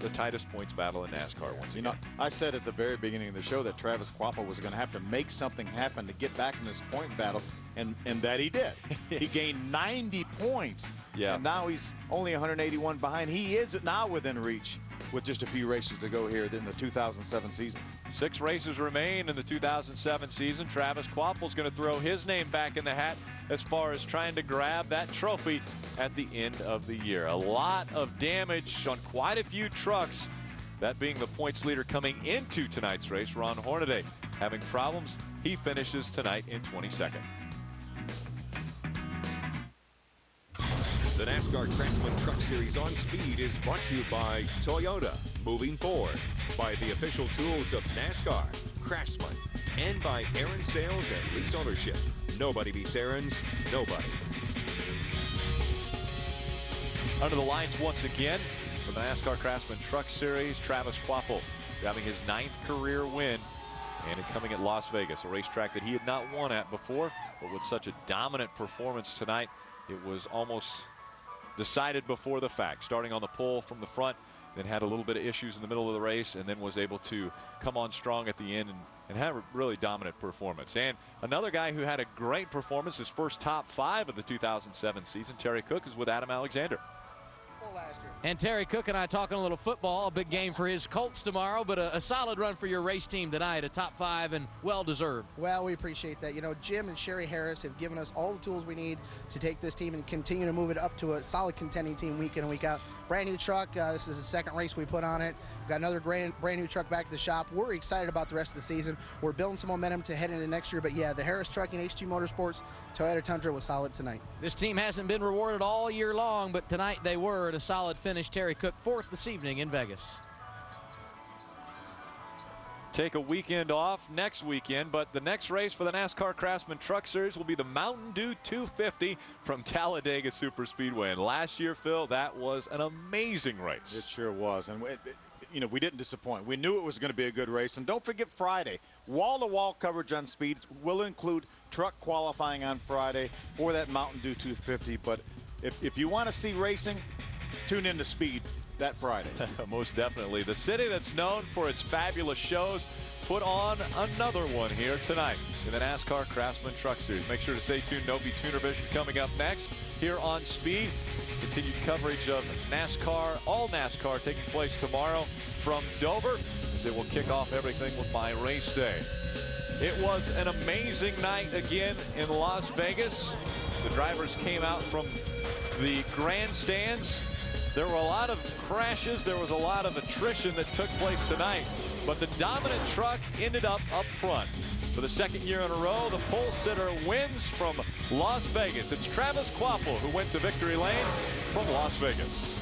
the tightest points battle in NASCAR once again. I said at the very beginning of the show that Travis Quapple was going to have to make something happen to get back in this point battle, and that he did. He gained 90 points, and now he's only 181 behind. He is now within reach with just a few races to go here in the 2007 season. 6 races remain in the 2007 season. Travis Quapple's going to throw his name back in the hat as far as trying to grab that trophy at the end of the year. A lot of damage on quite a few trucks. That being the points leader coming into tonight's race, Ron Hornaday. Having problems, he finishes tonight in 22nd. The NASCAR Craftsman Truck Series on Speed is brought to you by Toyota, moving forward, by the official tools of NASCAR, Craftsman, and by Aaron Sales and Lease Ownership. Nobody beats Aaron's, nobody. Under the lines once again for the NASCAR Craftsman Truck Series, Travis Quapple grabbing his 9th career win, and it coming at Las Vegas, a racetrack that he had not won at before, but with such a dominant performance tonight, it was almost decided before the fact. Starting on the pole from the front, then had a little bit of issues in the middle of the race, and then was able to come on strong at the end and have a really dominant performance. And another guy who had a great performance, his first top 5 of the 2007 season, Terry Cook, is with Adam Alexander. And Terry Cook and I talking a little football. A big game for his Colts tomorrow, but a solid run for your race team tonight, a top 5 and well-deserved. Well, we appreciate that. Jim and Sherry Harris have given us all the tools we need to take this team and continue to move it up to a solid contending team week in and week out. Brand new truck. This is the 2nd race we put on it. We've got another brand new truck back to the shop. We're excited about the rest of the season. We're building some momentum to head into next year. But yeah, the Harris Trucking HT Motorsports Toyota Tundra was solid tonight. This team hasn't been rewarded all year long, but tonight they were at a solid finish. Terry Cook 4th this evening in Vegas. Take a weekend off next weekend, but the next race for the NASCAR Craftsman Truck Series will be the Mountain Dew 250 from Talladega Superspeedway. And last year, Phil, that was an amazing race. It sure was. And we didn't disappoint. We knew it was going to be a good race. And don't forget Friday, wall-to-wall coverage on Speed will include truck qualifying on Friday for that Mountain Dew 250. But if you want to see racing, tune in to Speed that Friday. Most definitely. The city that's known for its fabulous shows put on another one here tonight in the NASCAR Craftsman Truck Series. Make sure to stay tuned. Novi Tuner Vision coming up next here on Speed. Continued coverage of NASCAR, all NASCAR taking place tomorrow from Dover, as it will kick off everything with my race day. It was an amazing night again in Las Vegas. The drivers came out from the grandstands. There were a lot of crashes. There was a lot of attrition that took place tonight. But the dominant truck ended up front. For the second year in a row, the pole sitter wins from Las Vegas. It's Travis Kvapil who went to victory lane from Las Vegas.